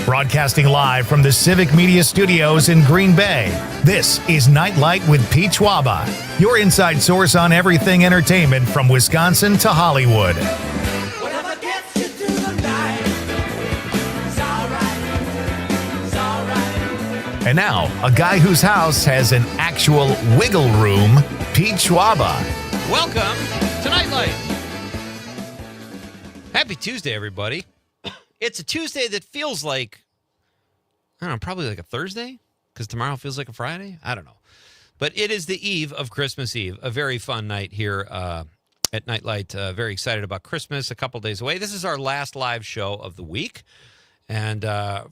Broadcasting live from the Civic Media Studios in Green Bay, this is Night Lite with Pete Schwaba, your inside source on everything entertainment from Wisconsin to Hollywood. Whatever gets you through the night, it's all right. And now, a guy whose house has an actual wiggle room, Pete Schwaba. Welcome to Night Lite. Happy Tuesday, everybody. It's a Tuesday that feels like, I don't know, probably like a Thursday, because tomorrow feels like a Friday. I don't know. But it is the eve of Christmas Eve, a very fun night here at Night Lite. Very excited about Christmas, a couple days away. This is our last live show of the week. And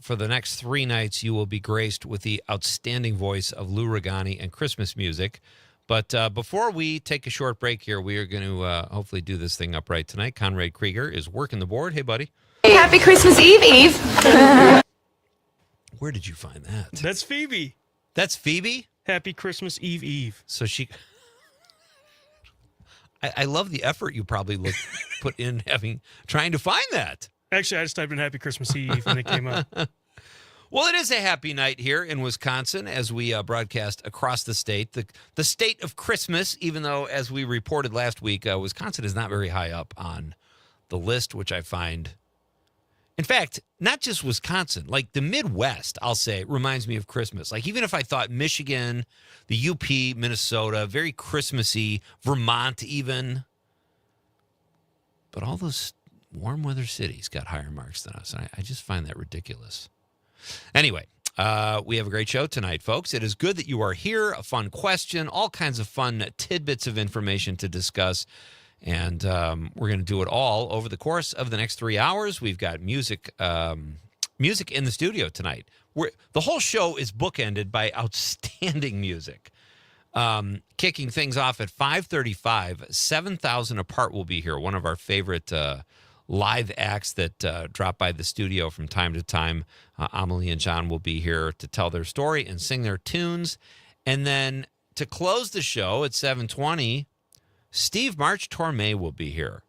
for the next 3 nights, you will be graced with the outstanding voice of Lou Regani and Christmas music. But before we take a short break here, we are going to hopefully do this thing upright tonight. Conrad Krieger is working the board. Hey, buddy. Happy Christmas Eve, Eve. Where did you find that? That's Phoebe. That's Phoebe? Happy Christmas Eve, Eve. So she... I love the effort you probably put in trying to find that. Actually, I just typed in Happy Christmas Eve and it came up. Well, it is a happy night here in Wisconsin as we broadcast across the state. The state of Christmas, even though, as we reported last week, Wisconsin is not very high up on the list, which I find... In fact, not just Wisconsin, like the Midwest, I'll say, reminds me of Christmas. Like even if I thought Michigan, the UP, Minnesota, very Christmassy, Vermont even. But all those warm weather cities got higher marks than us. And I just find that ridiculous. Anyway, we have a great show tonight, folks. It is good that you are here. A fun question, all kinds of fun tidbits of information to discuss. And we're going to do it all over the course of the next 3 hours. We've got music in the studio tonight. The whole show is bookended by outstanding music. Kicking things off at 5:35, 7,000 Apart will be here, one of our favorite live acts that drop by the studio from time to time. Amelie and John will be here to tell their story and sing their tunes. And then to close the show at 7:20, Steve March Torme will be here.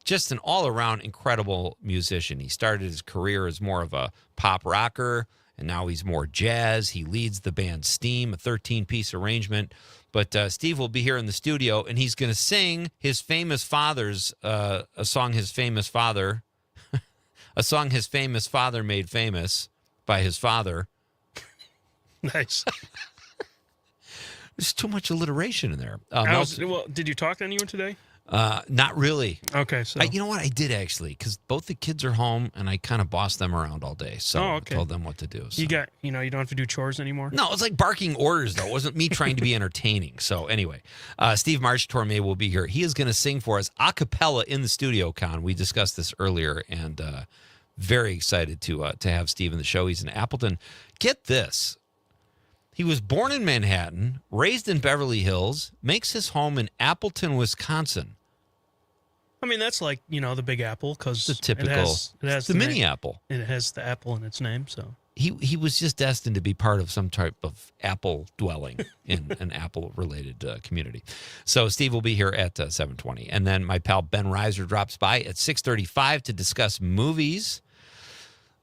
Just an all-around incredible musician. He started his career as more of a pop rocker, and now he's more jazz. He leads the band Steam, a 13-piece arrangement. But Steve will be here in the studio, and he's going to sing his famous father's, a song his famous father made famous by his father. Nice. There's too much alliteration in there. Did you talk to anyone today? Not really. Okay, so You know what? I did actually, because both the kids are home, and I kind of bossed them around all day. So I told them what to do. So. you don't have to do chores anymore? No, it's like barking orders, though. It wasn't me trying to be entertaining. So anyway, Steve March Torme will be here. He is going to sing for us a cappella in the studio, Con. We discussed this earlier, and very excited to have Steve in the show. He's in Appleton. Get this. He was born in Manhattan, raised in Beverly Hills, makes his home in Appleton, Wisconsin. I mean, that's like, the Big Apple, because The typical, it has the mini apple. And it has the apple in its name, so. He was just destined to be part of some type of apple dwelling in an apple-related community. So Steve will be here at 7:20. And then my pal Ben Reiser drops by at 6:35 to discuss movies.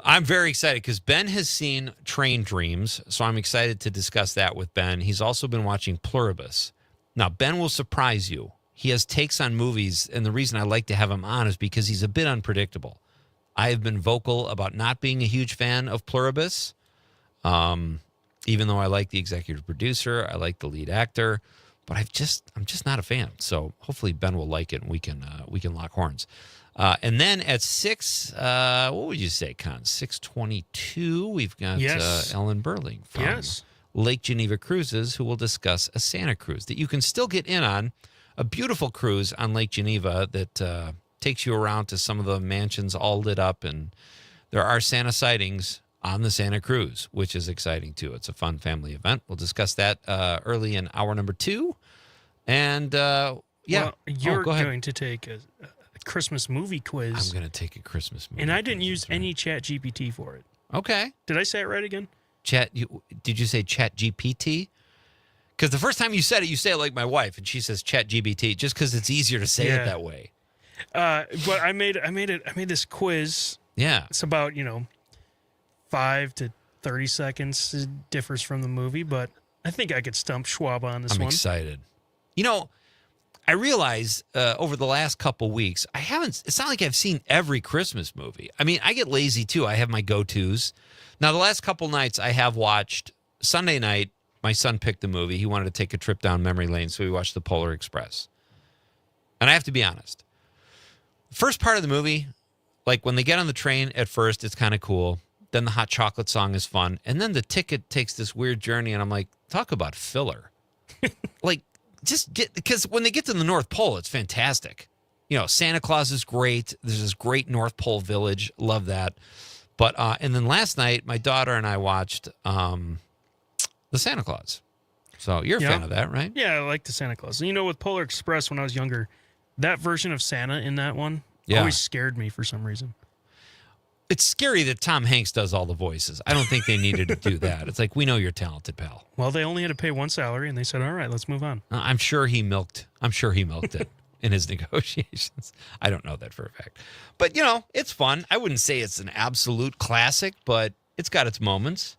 I'm very excited because Ben has seen Train Dreams, so I'm excited to discuss that with Ben. He's also been watching Pluribus. Now, Ben will surprise you. He has takes on movies, and the reason I like to have him on is because he's a bit unpredictable. I have been vocal about not being a huge fan of Pluribus, even though I like the executive producer, I like the lead actor, but I'm just not a fan. So hopefully Ben will like it, and we can lock horns. And then at 6, what would you say, Con? 6:22, we've got Ellen Burling from Lake Geneva Cruises, who will discuss a Santa cruise that you can still get in on, a beautiful cruise on Lake Geneva that takes you around to some of the mansions all lit up, and there are Santa sightings on the Santa cruise, which is exciting, too. It's a fun family event. We'll discuss that early in hour number 2. And, you're going to take a Christmas movie quiz. I'm going to take a Christmas movie and I didn't quiz, use any Chat GPT for it. Okay. Did I say it right again? Did you say Chat GPT? Because the first time you said it like my wife, and she says Chat GPT, just because it's easier to say it that way. But I made this quiz. Yeah. It's about 5 to 30 seconds. It differs from the movie, but I think I could stump Schwaba on this I'm one. excited. I realize over the last couple weeks, it's not like I've seen every Christmas movie. I mean, I get lazy too. I have my go-tos. Now, the last couple nights I have watched, Sunday night, my son picked the movie. He wanted to take a trip down memory lane, so we watched The Polar Express. And I have to be honest. The first part of the movie, like when they get on the train at first, it's kind of cool. Then the hot chocolate song is fun. And then the ticket takes this weird journey, and I'm like, talk about filler. Because when they get to the North Pole, it's fantastic. Santa Claus is great. There's this great North Pole village. Love that. But, and then last night, my daughter and I watched The Santa Claus. So you're a fan of that, right? Yeah, I like the Santa Claus. With Polar Express when I was younger, that version of Santa in that one always scared me for some reason. It's scary that Tom Hanks does all the voices. I don't think they needed to do that. It's like, we know you're talented, pal. Well, they only had to pay one salary, and they said, all right, let's move on. I'm sure he milked it in his negotiations. I don't know that for a fact. But, it's fun. I wouldn't say it's an absolute classic, but it's got its moments.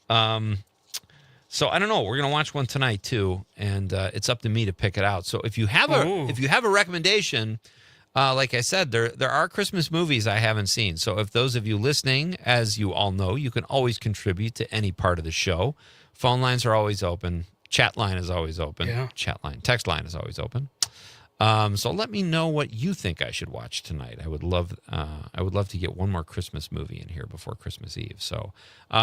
So I don't know. We're going to watch one tonight, too, and it's up to me to pick it out. So if you have a recommendation... like I said, there are Christmas movies I haven't seen. So if those of you listening, as you all know, you can always contribute to any part of the show. Phone lines are always open. Chat line is always open. Yeah. Text line is always open. So let me know what you think I should watch tonight. I would love to get one more Christmas movie in here before Christmas Eve. So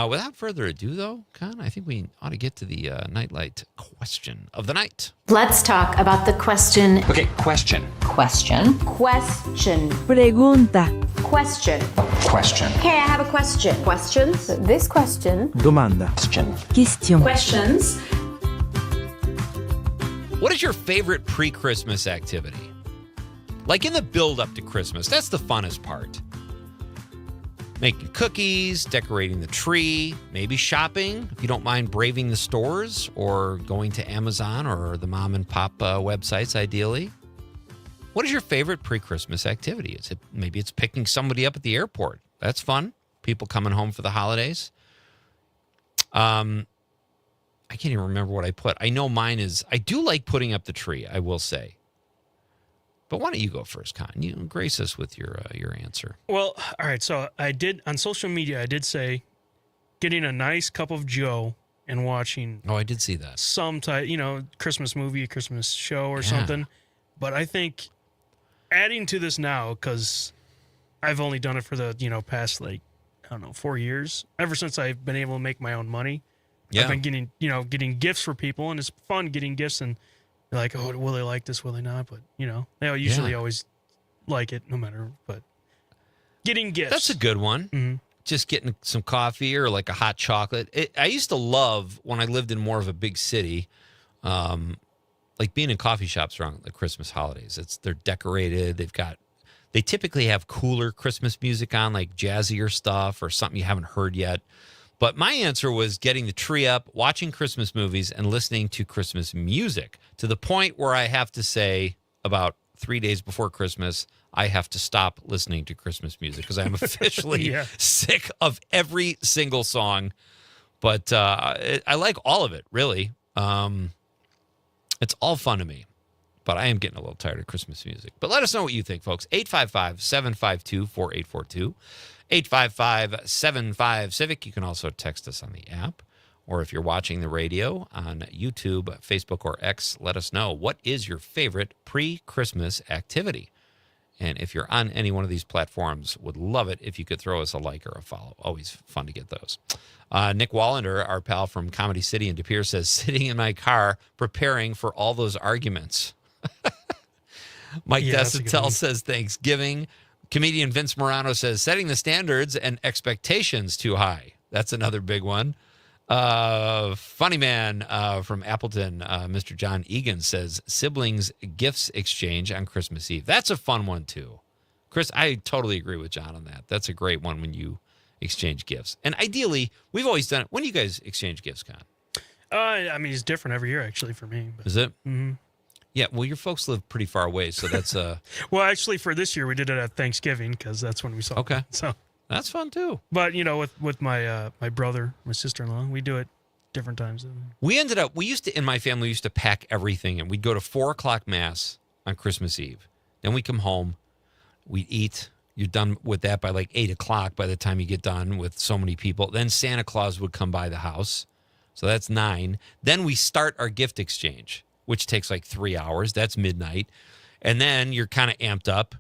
without further ado, though, Con, I think we ought to get to the Nightlight question of the night. Let's talk about the question. Okay, question. Question. Pregunta. Question. Question. Okay, I have a question. Questions? This question. Domanda. Question. Questions. What is your favorite pre-Christmas activity? Like in the build-up to Christmas, that's the funnest part. Making cookies, decorating the tree, maybe shopping, if you don't mind braving the stores or going to Amazon or the mom and pop websites, ideally. What is your favorite pre-Christmas activity? Maybe it's picking somebody up at the airport. That's fun. People coming home for the holidays. I can't even remember what I put. I know mine is, I do like putting up the tree, I will say. But why don't you go first, Con? You grace us with your answer. Well, all right. So I did, on social media, I did say getting a nice cup of Joe and watching. Oh, I did see that. Some type, Christmas movie, Christmas show or something. But I think adding to this now, because I've only done it for the, past 4 years. Ever since I've been able to make my own money. Yeah. I've been getting gifts for people, and it's fun getting gifts, and they're like, oh, will they like this, will they not? But, they usually always like it no matter, but getting gifts. That's a good one. Mm-hmm. Just getting some coffee or like a hot chocolate. I used to love, when I lived in more of a big city, like being in coffee shops around the Christmas holidays. They're decorated. They typically have cooler Christmas music on, like jazzier stuff or something you haven't heard yet. But my answer was getting the tree up, watching Christmas movies, and listening to Christmas music to the point where I have to say about 3 days before Christmas, I have to stop listening to Christmas music because I'm officially sick of every single song. But I like all of it, really. It's all fun to me. But I am getting a little tired of Christmas music. But let us know what you think, folks. 855-752-4842. 855-75-CIVIC. You can also text us on the app. Or if you're watching the radio on YouTube, Facebook, or X, let us know. What is your favorite pre-Christmas activity? And if you're on any one of these platforms, would love it if you could throw us a like or a follow. Always fun to get those. Nick Wallander, our pal from Comedy City in De Pere, says, sitting in my car preparing for all those arguments. Mike Desatel says, Thanksgiving. Comedian Vince Morano says, setting the standards and expectations too high. That's another big one. Funny man from Appleton, Mr. John Egan says, siblings gifts exchange on Christmas Eve. That's a fun one, too. Chris, I totally agree with John on that. That's a great one when you exchange gifts. And ideally, we've always done it. When do you guys exchange gifts, Con? It's different every year, actually, for me. But. Is it? Mm-hmm. Yeah, well, your folks live pretty far away, so that's Well, actually, for this year, we did it at Thanksgiving because that's when we saw Okay. it. So, that's fun too. but with my my brother, my sister-in-law, we do it different times. We used to, in my family, we used to pack everything, and we'd go to 4:00 Mass on Christmas Eve. Then we come home, we'd eat. You're done with that by like 8:00 by the time you get done with so many people. Then Santa Claus would come by the house. So that's 9. Then we start our gift exchange, which takes like 3 hours. That's midnight. And then you're kind of amped up.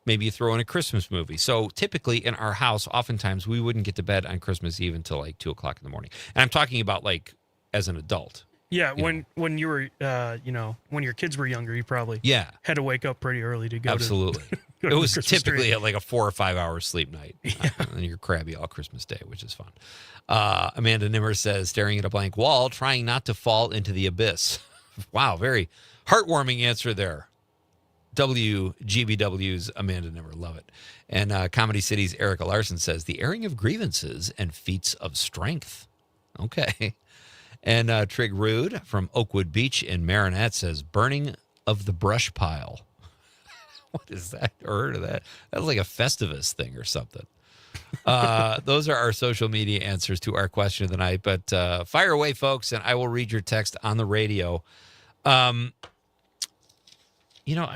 Maybe you throw in a Christmas movie. So typically in our house, oftentimes we wouldn't get to bed on Christmas Eve until like 2:00 in the morning. And I'm talking about like as an adult. Yeah, You when you were when your kids were younger, you probably Yeah, had to wake up pretty early to go. absolutely. To, It go to was the Christmas typically tree. at like a 4 or 5 hour sleep night. And you're crabby all Christmas Day, which is fun. Amanda Nimmer says, staring at a blank wall, trying not to fall into the abyss. Wow, very heartwarming answer there. WGBW's Amanda Nimmer, love it. And Comedy City's Erica Larson says, the airing of grievances and feats of strength. Okay. And Trig Rude from Oakwood Beach in Marinette says, burning of the brush pile. What is that? I heard of that. That's like a Festivus thing or something. Those are our social media answers to our question of the night. But fire away, folks, and I will read your text on the radio. I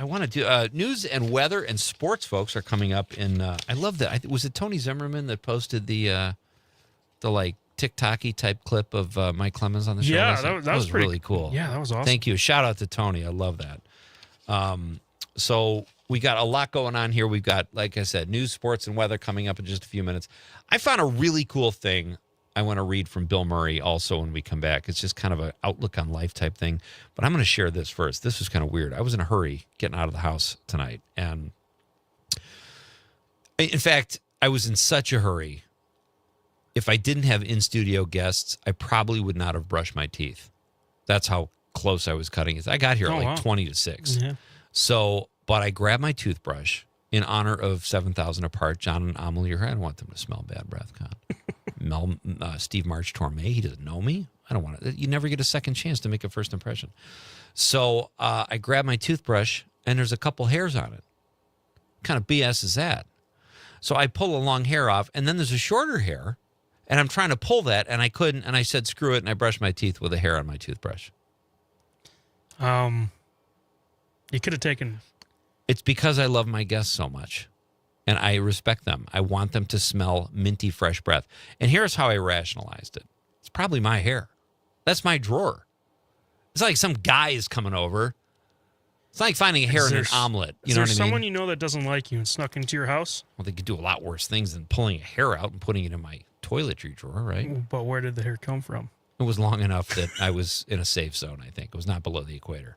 want to do news and weather and sports, folks, are coming up in. I love that. Was it Tony Zimmerman that posted the like TikTok-y type clip of Mike Clemens on the show? Yeah, last night? that was pretty really cool. Yeah, that was awesome. Thank you. Shout out to Tony. I love that. So we got a lot going on here. We've got, like I said, news, sports, and weather coming up in just a few minutes. I found a really cool thing I want to read from Bill Murray also when we come back. It's just kind of an outlook on life type thing. But I'm going to share this first. This was kind of weird. I was in a hurry getting out of the house tonight. And in fact, I was in such a hurry. If I didn't have in-studio guests, I probably would not have brushed my teeth. That's how close I was cutting it. I got here at like 20 to 6. Yeah. So, but I grabbed my toothbrush in honor of 7,000 Apart, John and Amelie. I don't want them to smell bad breath, Con. Steve March Torme, he doesn't know me. I don't want to. You never get a second chance to make a first impression. So I grabbed my toothbrush, and there's a couple hairs on it. What kind of BS is that? So I pull a long hair off, and then there's a shorter hair, and I'm trying to pull that, and I couldn't, and I said, screw it, and I brushed my teeth with a hair on my toothbrush. You could have taken. It's because I love my guests so much, and I respect them. I want them to smell minty, fresh breath. And here's how I rationalized it. It's probably my hair. That's my drawer. It's like some guy is coming over. It's like finding a hair in an omelet. You Is know there what I someone mean? you know that doesn't like you and snuck into your house? Well, they could do a lot worse things than pulling a hair out and putting it in my toiletry drawer, right? But where did the hair come from? It was long enough that I was in a safe zone, I think. It was not below the equator.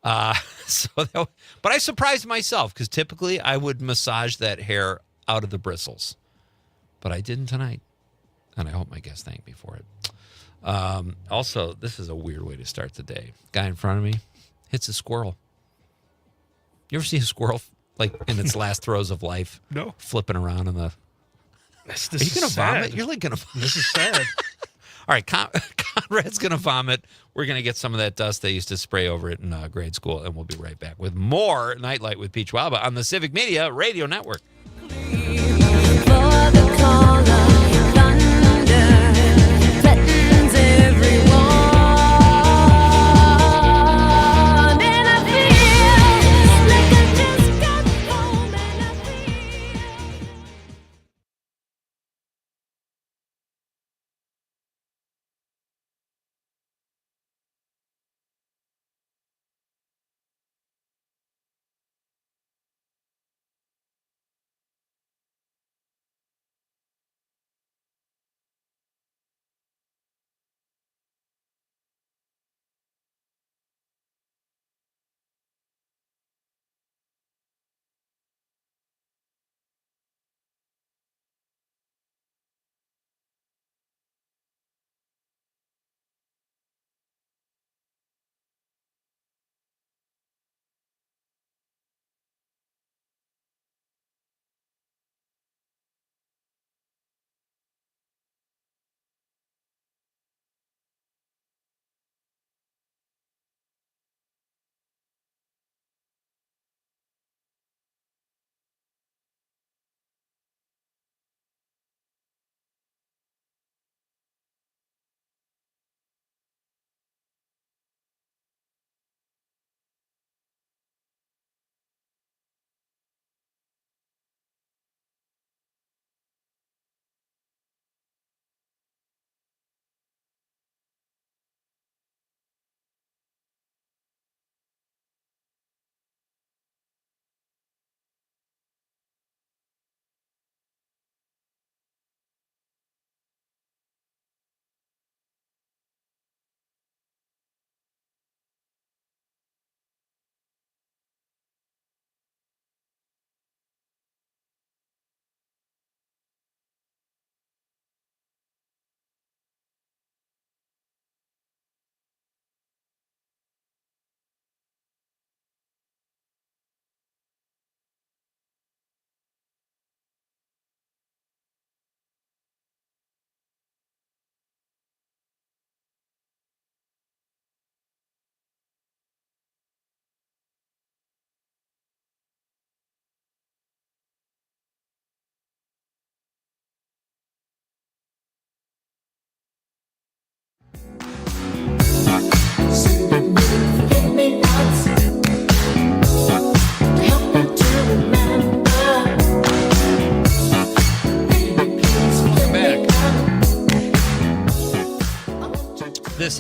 But I surprised myself because typically I would massage that hair out of the bristles. But I didn't tonight. And I hope my guests thank me for it. Also, this is a weird way to start the day. Guy in front of me hits a squirrel. You ever see a squirrel like in its last throes of life? No. Flipping around in the... This Are you going to vomit? sad. You're like going to... This is sad. All right, Conrad's going to vomit. We're going to get some of that dust they used to spray over it in grade school, and we'll be right back with more Nightlight with Pete Schwaba on the Civic Media Radio Network.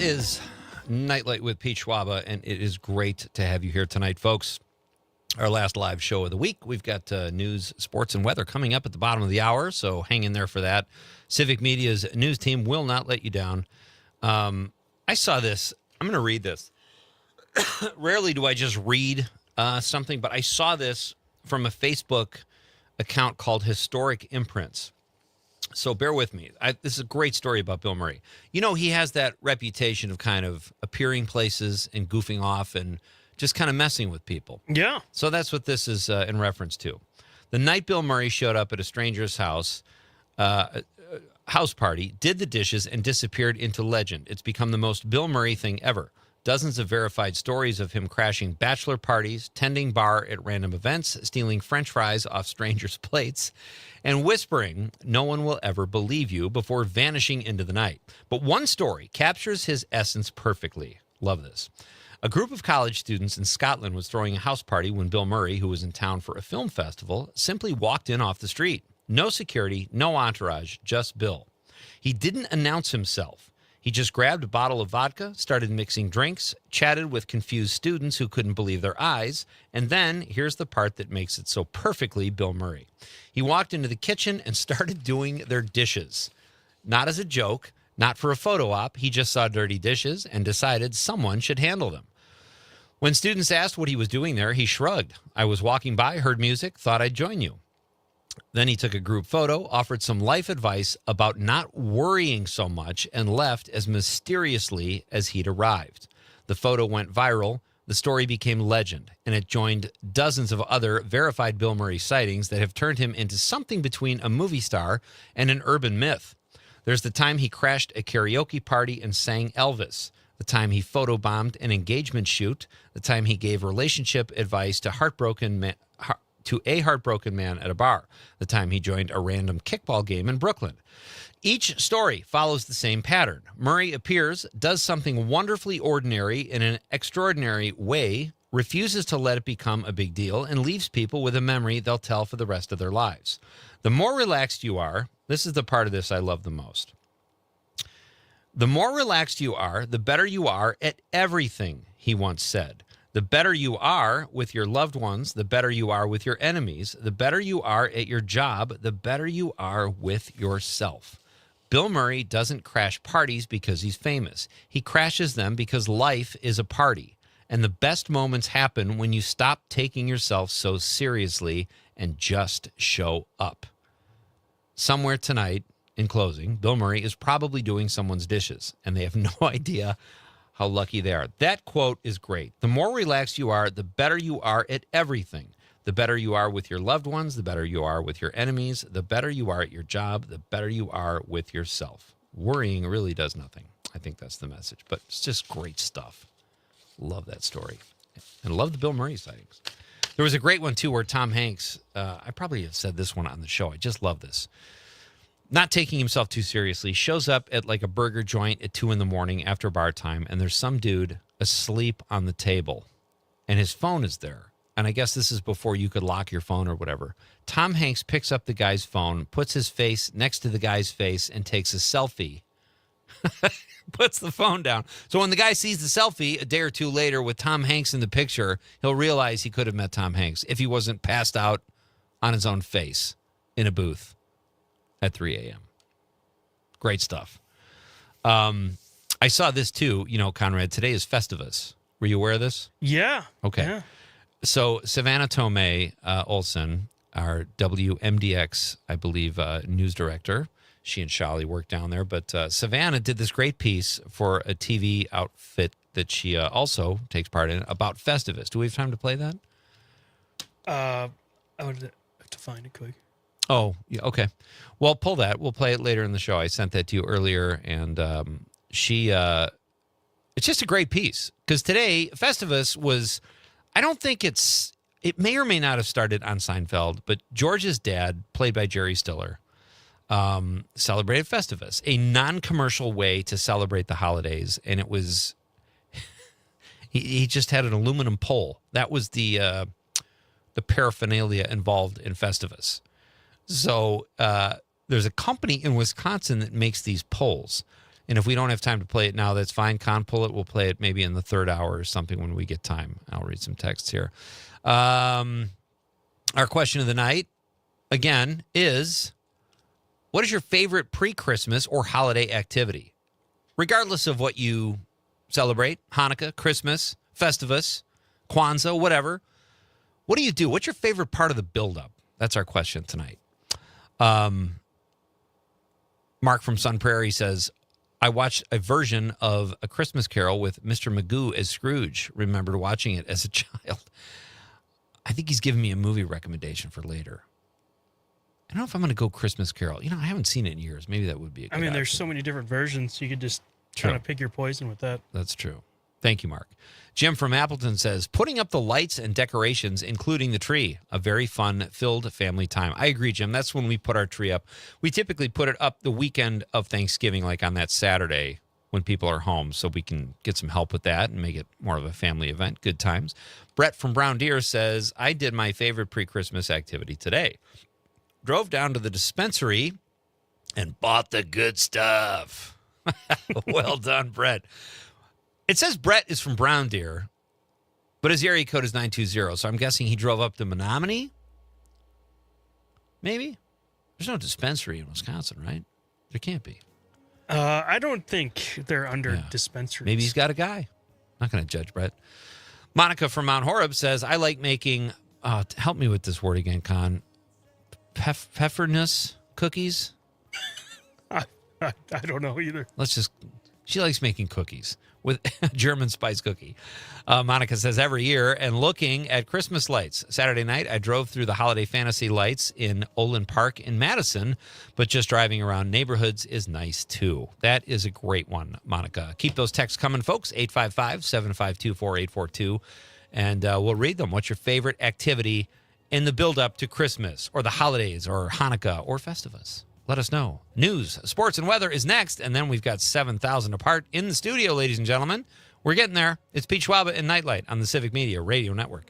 is Nightlight with Pete Schwaba, and it is great to have you here tonight, folks. Our last live show of the week. We've got news, sports, and weather coming up at the bottom of the hour, so hang in there for that. Civic Media's news team will not let you down. I saw this. I'm going to read this. Rarely do I just read something, but I saw this from a Facebook account called Historic Imprints. So bear with me. This is a great story about Bill Murray. You know, he has that reputation of kind of appearing places and goofing off and just kind of messing with people. Yeah. So that's what this is in reference to. The night Bill Murray showed up at a stranger's house party, did the dishes, and disappeared into legend. It's become the most Bill Murray thing ever. Dozens of verified stories of him crashing bachelor parties, tending bar at random events, stealing French fries off strangers' plates, and whispering, "No one will ever believe you," before vanishing into the night. But one story captures his essence perfectly. Love this. A group of college students in Scotland was throwing a house party when Bill Murray, who was in town for a film festival, simply walked in off the street. No security, no entourage, just Bill. He didn't announce himself. He just grabbed a bottle of vodka, started mixing drinks, chatted with confused students who couldn't believe their eyes, and then, here's the part that makes it so perfectly Bill Murray. He walked into the kitchen and started doing their dishes. Not as a joke, not for a photo op, he just saw dirty dishes and decided someone should handle them. When students asked what he was doing there, he shrugged. "I was walking by, heard music, thought I'd join you." Then he took a group photo, offered some life advice about not worrying so much, and left as mysteriously as he'd arrived. The photo went viral, the story became legend, and it joined dozens of other verified Bill Murray sightings that have turned him into something between a movie star and an urban myth. There's the time he crashed a karaoke party and sang Elvis, the time he photobombed an engagement shoot, the time he gave relationship advice to a heartbroken man at a bar, the time he joined a random kickball game in Brooklyn. Each story follows the same pattern. Murray appears, does something wonderfully ordinary in an extraordinary way, refuses to let it become a big deal, and leaves people with a memory they'll tell for the rest of their lives. The more relaxed you are, this is the part of this I love the most. The more relaxed you are, the better you are at everything, he once said. The better you are with your loved ones, the better you are with your enemies. The better you are at your job, the better you are with yourself. Bill Murray doesn't crash parties because he's famous. He crashes them because life is a party. And the best moments happen when you stop taking yourself so seriously and just show up. Somewhere tonight, in closing, Bill Murray is probably doing someone's dishes, and they have no idea how lucky they are. That quote is great. The more relaxed you are, the better you are at everything. The better you are with your loved ones, the better you are with your enemies, the better you are at your job, the better you are with yourself. Worrying really does nothing. I think that's the message, but it's just great stuff. Love that story. And love the Bill Murray sightings. There was a great one, too, where Tom Hanks, I probably have said this one on the show. I just love this. Not taking himself too seriously, shows up at like a burger joint at 2 a.m. after bar time, and there's some dude asleep on the table, and his phone is there. And I guess this is before you could lock your phone or whatever. Tom Hanks picks up the guy's phone, puts his face next to the guy's face, and takes a selfie. Puts the phone down. So when the guy sees the selfie a day or two later with Tom Hanks in the picture, he'll realize he could have met Tom Hanks if he wasn't passed out on his own face in a booth at 3 a.m. Great stuff. I saw this too, Conrad. Today is Festivus. Were you aware of this? Yeah. Okay. Yeah. So Savannah Tomei Olson, our WMDX, I believe, news director, she and Shali work down there. But Savannah did this great piece for a TV outfit that she also takes part in about Festivus. Do we have time to play that? I would have to find it quick. Oh, yeah, okay. Well, pull that. We'll play it later in the show. I sent that to you earlier, and it's just a great piece. Because today, Festivus was, I don't think it may or may not have started on Seinfeld, but George's dad, played by Jerry Stiller, celebrated Festivus, a non-commercial way to celebrate the holidays. And it was, he just had an aluminum pole. That was the paraphernalia involved in Festivus. So there's a company in Wisconsin that makes these poles. And if we don't have time to play it now, that's fine. Con, pull it. We'll play it maybe in the third hour or something when we get time. I'll read some texts here. Our question of the night, again, is what is your favorite pre-Christmas or holiday activity? Regardless of what you celebrate, Hanukkah, Christmas, Festivus, Kwanzaa, whatever. What do you do? What's your favorite part of the buildup? That's our question tonight. Mark from Sun Prairie says, I watched a version of A Christmas Carol with Mr. Magoo as Scrooge. Remembered watching it as a child. I think he's giving me a movie recommendation for later. I don't know if I'm going to go Christmas Carol. I haven't seen it in years. Maybe that would be a good there's option. so many different versions. You could just kind of pick your poison with that. That's true. Thank you, Mark. Jim from Appleton says, putting up the lights and decorations, including the tree, a very fun, filled family time. I agree, Jim. That's when we put our tree up. We typically put it up the weekend of Thanksgiving, like on that Saturday when people are home, so we can get some help with that and make it more of a family event. Good times. Brett from Brown Deer says, I did my favorite pre-Christmas activity today. Drove down to the dispensary and bought the good stuff. Well done, Brett. It says Brett is from Brown Deer, but his area code is 920, so I'm guessing he drove up to Menominee? Maybe? There's no dispensary in Wisconsin, right? There can't be. I don't think they're under dispensaries. Maybe he's got a guy. Not going to judge Brett. Monica from Mount Horeb says, I like making, help me with this word again, Con, pepperness cookies? I don't know either. She likes making cookies with German spice cookie. Monica says every year and looking at Christmas lights. Saturday night, I drove through the holiday fantasy lights in Olin Park in Madison, but just driving around neighborhoods is nice too. That is a great one, Monica. Keep those texts coming, folks. 855-752-4842. And we'll read them. What's your favorite activity in the build-up to Christmas or the holidays or Hanukkah or Festivus? Let us know. News, sports, and weather is next, and then we've got 7,000 apart in the studio, ladies and gentlemen. We're getting there. It's Pete Schwaba and Nightlight on the Civic Media Radio Network.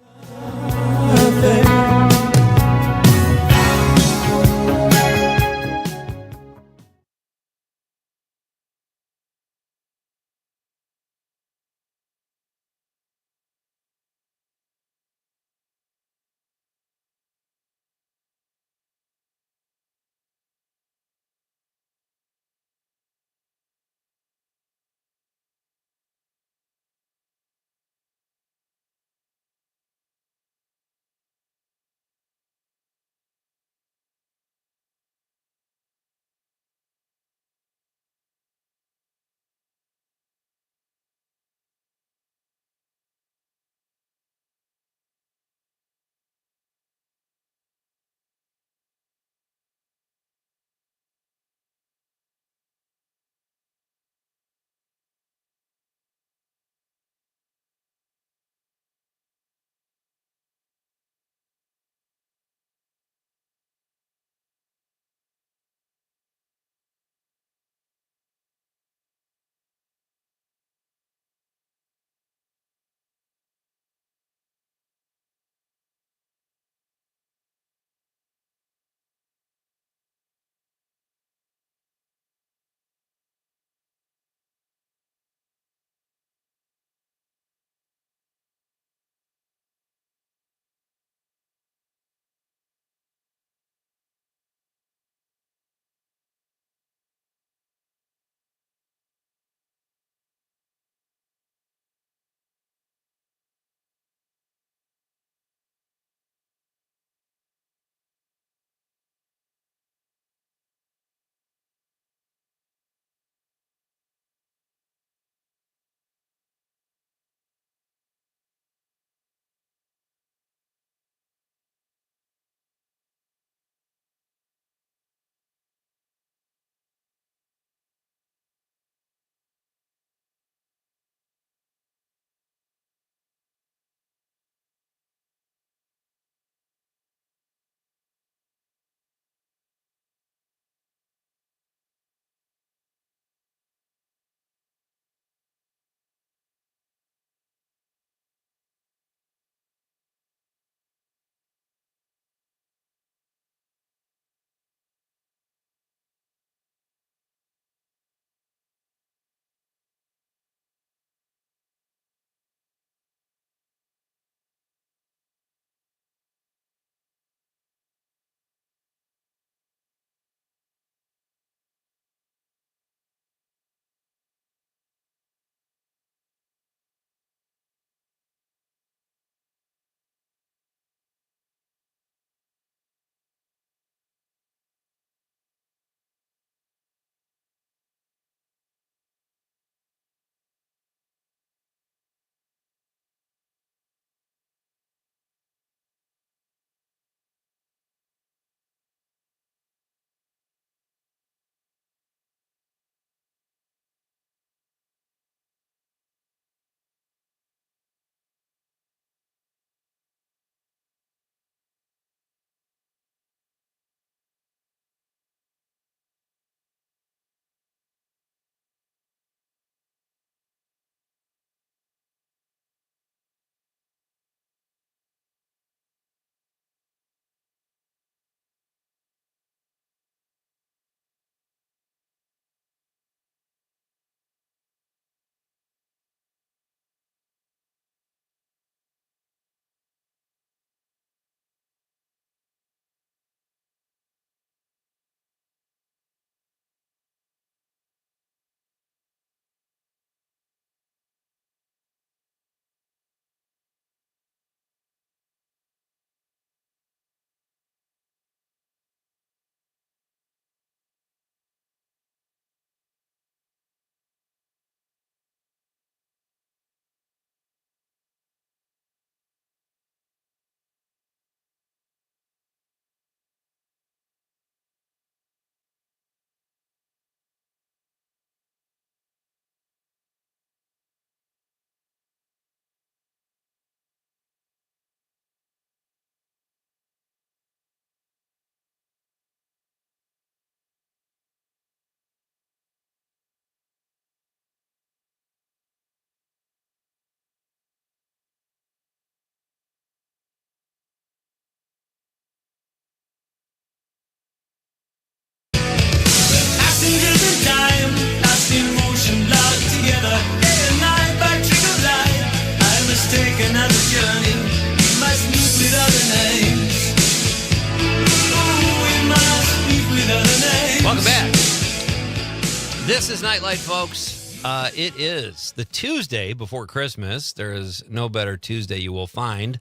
This is Nightlight, folks. It is the Tuesday before Christmas. There is no better Tuesday you will find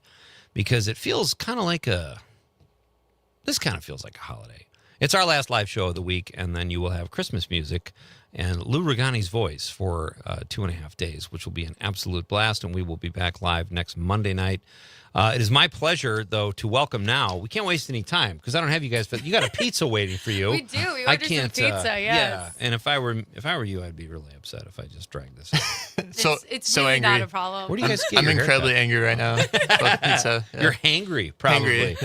because it feels kind of like this kind of feels like a holiday. It's our last live show of the week, and then you will have Christmas music and Lou Regani's voice for 2.5 days, which will be an absolute blast, and we will be back live next Monday night. It is my pleasure, though, to welcome now. We can't waste any time because I don't have you guys, but you got a pizza waiting for you. We do. We ordered some pizza, yes. Yeah, and if I were you, I'd be really upset if I just dragged this out. It's so really angry. not a problem. Where do you guys get I'm your incredibly haircut? angry right now about the pizza. Yeah. You're hangry, probably. Angry,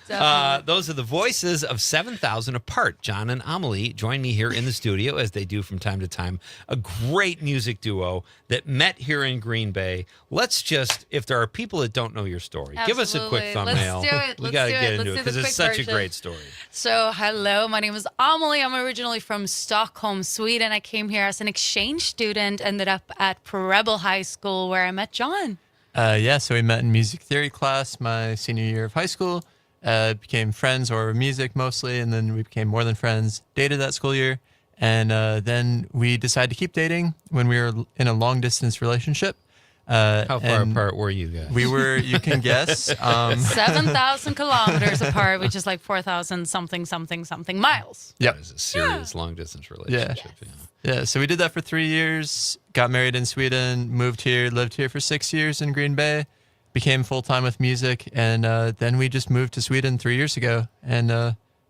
yeah. Those are the voices of 7,000 Apart. John and Amelie join me here in the studio, as they do from time to time. A great music duo that met here in Green Bay. Let's just, if there are people that don't know your story, give us a quick Absolutely. thumbnail. Let's do it. We Let's got to do get it. into it Let's do because the it's quick such a version. great story. So, hello, my name is Amelie. I'm originally from Stockholm, Sweden. I came here as an exchange student, ended up at Preble High School where I met John. So we met in music theory class my senior year of high school. Became friends over music mostly, and then we became more than friends. Dated that school year, and then we decided to keep dating when we were in a long distance relationship. How far apart were you guys? We were, you can guess, 7,000 kilometers apart, which is like 4,000 something miles. That is a serious long distance relationship. Yeah, so we did that for 3 years, got married in Sweden, moved here, lived here for 6 years in Green Bay, became full-time with music, and then we just moved to Sweden 3 years ago, and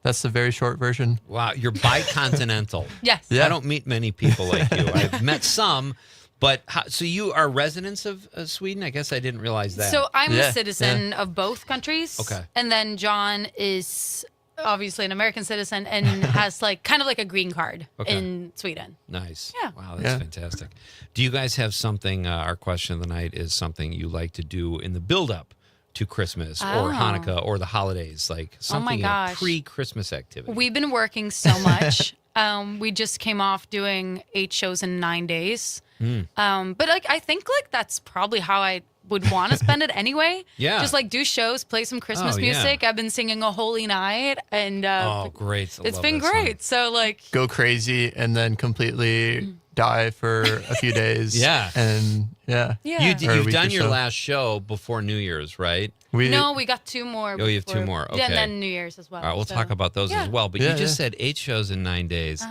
that's the very short version. Wow, you're bicontinental. Yes. Yeah. I don't meet many people like you. I've met some, but so you are residents of Sweden? I guess I didn't realize that. So I'm Yeah, a citizen of both countries. Okay. And then John is obviously an American citizen and has like kind of like a green card in Sweden. Nice. Yeah. Wow, that's fantastic. Do you guys have something, our question of the night is something you like to do in the build-up to Christmas or Hanukkah or the holidays, like something gosh. pre-Christmas activity? We've been working so much. We just came off doing 8 shows in 9 days. But like I think like that's probably how I would want to spend it anyway. Yeah. Just like do shows, play some Christmas Oh, yeah. music. I've been singing A Holy Night and Oh, great. I it's love been that song. great. So like Go crazy and then completely die for a few days. Yeah. And yeah. yeah. You've Or a week done or your so. last show before New Year's, right? We we got 2 more. Oh, you have 2 before- more. Yeah, Okay. and then New Year's as well. All right, we'll so- talk about those as well. But Yeah, you just yeah. said 8 shows in 9 days.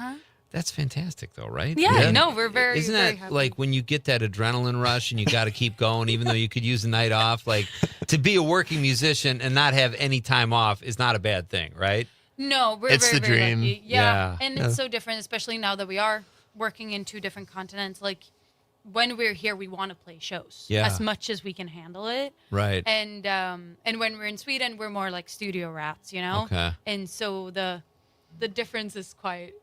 That's fantastic, though, right? Yeah, no, we're very, Isn't very that happy. like when you get that adrenaline rush and you got to keep going, even though you could use a night off? Like to be a working musician and not have any time off is not a bad thing, right? No, we're It's very, the very dream. lucky. Yeah. Yeah. And it's so different, especially now that we are working in 2 different continents. Like when we're here, we want to play shows Yeah. as much as we can handle it. Right. And when we're in Sweden, we're more like studio rats, you know. Okay. And so the difference is quite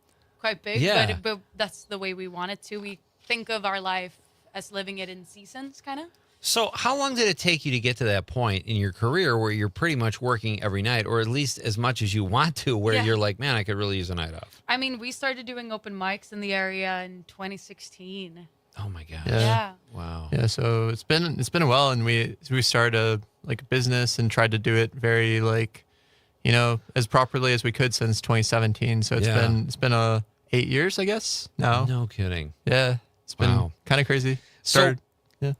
big. Yeah. But that's the way we want it to. We think of our life as living it in seasons, kind of. So how long did it take you to get to that point in your career where you're pretty much working every night, or at least as much as you want to, where Yeah. you're like, man, I could really use a night off? I mean, we started doing open mics in the area in 2016. Oh my gosh. Yeah. Wow. Yeah, so it's been a while, and we started a business and tried to do it very as properly as we could since 2017. So it's been 8 years, I guess now. No kidding. Yeah, it's been Wow. kind of crazy. So- Yeah.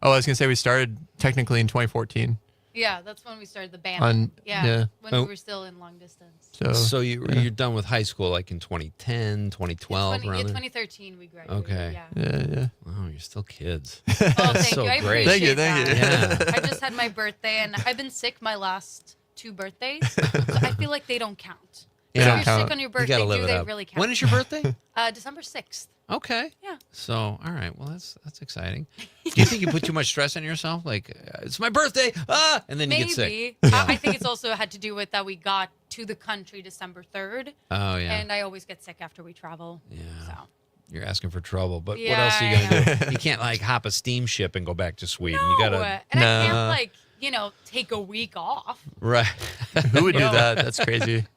Oh, I was gonna say we started technically in 2014. Yeah, that's when we started the band. On- yeah, yeah. when Oh. we were still in long distance. So you're done with high school like in 2010, 2012, around there? 2013 we graduated. Okay. Yeah. Yeah. Oh, you're still kids. Oh, thank so you. I great. appreciate Thank you. that. Yeah. I just had my birthday, and I've been sick my last 2 birthdays, so I feel like they don't count. Yeah. If don't you're count. sick on your You birthday, gotta live do it they up. really count? When is your birthday? December 6th. Okay. Yeah. So, all right. Well, that's exciting. Do you think you put too much stress on yourself? Like, it's my birthday, and then you get sick. Maybe. I think it's also had to do with that we got to the country December 3rd, Oh, yeah. and I always get sick after we travel. Yeah. So. You're asking for trouble. But what Yeah, else are you I going to do? You can't, like, hop a steamship and go back to Sweden. You got No, to. and I can't Nah. take a week off. Right. Who would do No. that? That's crazy.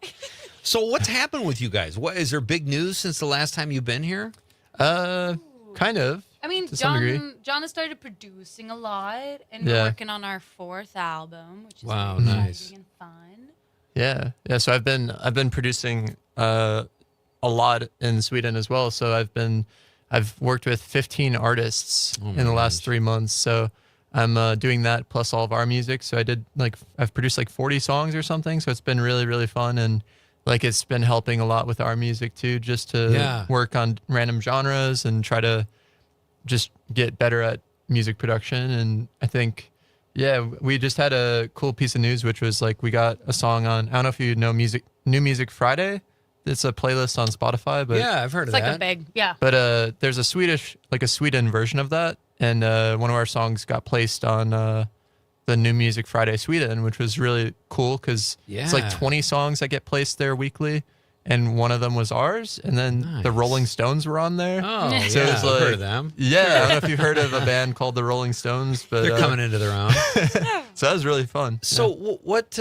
So, what's happened with you guys? What is there big news since the last time you've been here? Kind of. I mean, To some degree. John has started producing a lot, and we're Yeah. working on our 4th album, which is Wow, very nice. exciting and fun. Yeah. So I've been producing a lot in Sweden as well. So I've worked with 15 artists in the last 3 months. So I'm doing that plus all of our music. So I've produced like 40 songs or something. So it's been really, really fun. And like, it's been helping a lot with our music too, just to work on random genres and try to just get better at music production. And I think, we just had a cool piece of news, which was like, we got a song on, I don't know if you know New Music Friday. It's a playlist on Spotify, but Yeah, I've heard of It's like that. a big, yeah. But there's a Sweden version of that, and one of our songs got placed on the New Music Friday Sweden, which was really cool because it's like 20 songs that get placed there weekly, and one of them was ours, and then the Rolling Stones were on there. Oh, So it yeah, was I've heard like- of them. Yeah, I don't know if you've heard of a band called the Rolling Stones, but They're coming into their own. so that was really fun. So what?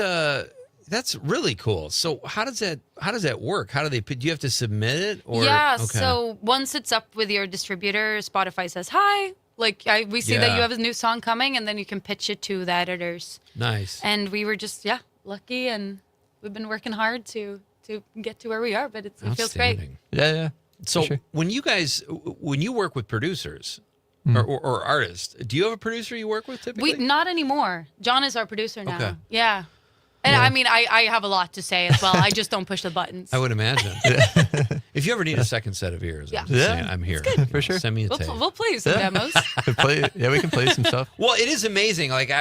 That's really cool. So how does that work? How do they? Do you have to submit it? Or Yeah, okay. so once it's up with your distributor, Spotify says, hi. Like, we see that Yeah. you have a new song coming, and then you can pitch it to the editors. Nice. And we were just, lucky, and we've been working hard to get to where we are, but it feels great. Outstanding. Yeah. So for sure. when you work with producers Hmm. or artists, do you have a producer you work with typically? Not anymore. John is our producer now. Okay. Yeah. And I mean, I have a lot to say as well. I just don't push the buttons. I would imagine. If you ever need a second set of ears, Yeah. I'm, just saying, I'm here. For sure. Send me a tape. We'll play you some demos. We can play some stuff. Well, it is amazing. Like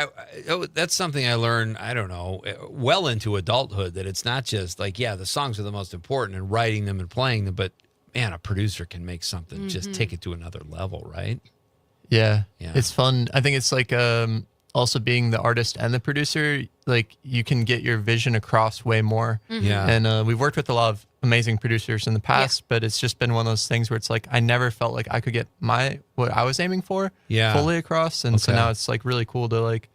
that's something I learned, I don't know, well into adulthood, that it's not just like, the songs are the most important and writing them and playing them, but man, a producer can make something just take it to another level, right? Yeah. Yeah. It's fun. I think it's like also being the artist and the producer, like you can get your vision across way more. Yeah. And we've worked with a lot of amazing producers in the past, but it's just been one of those things where it's like I never felt like I could get what I was aiming for fully across. And so Okay. now it's like really cool to like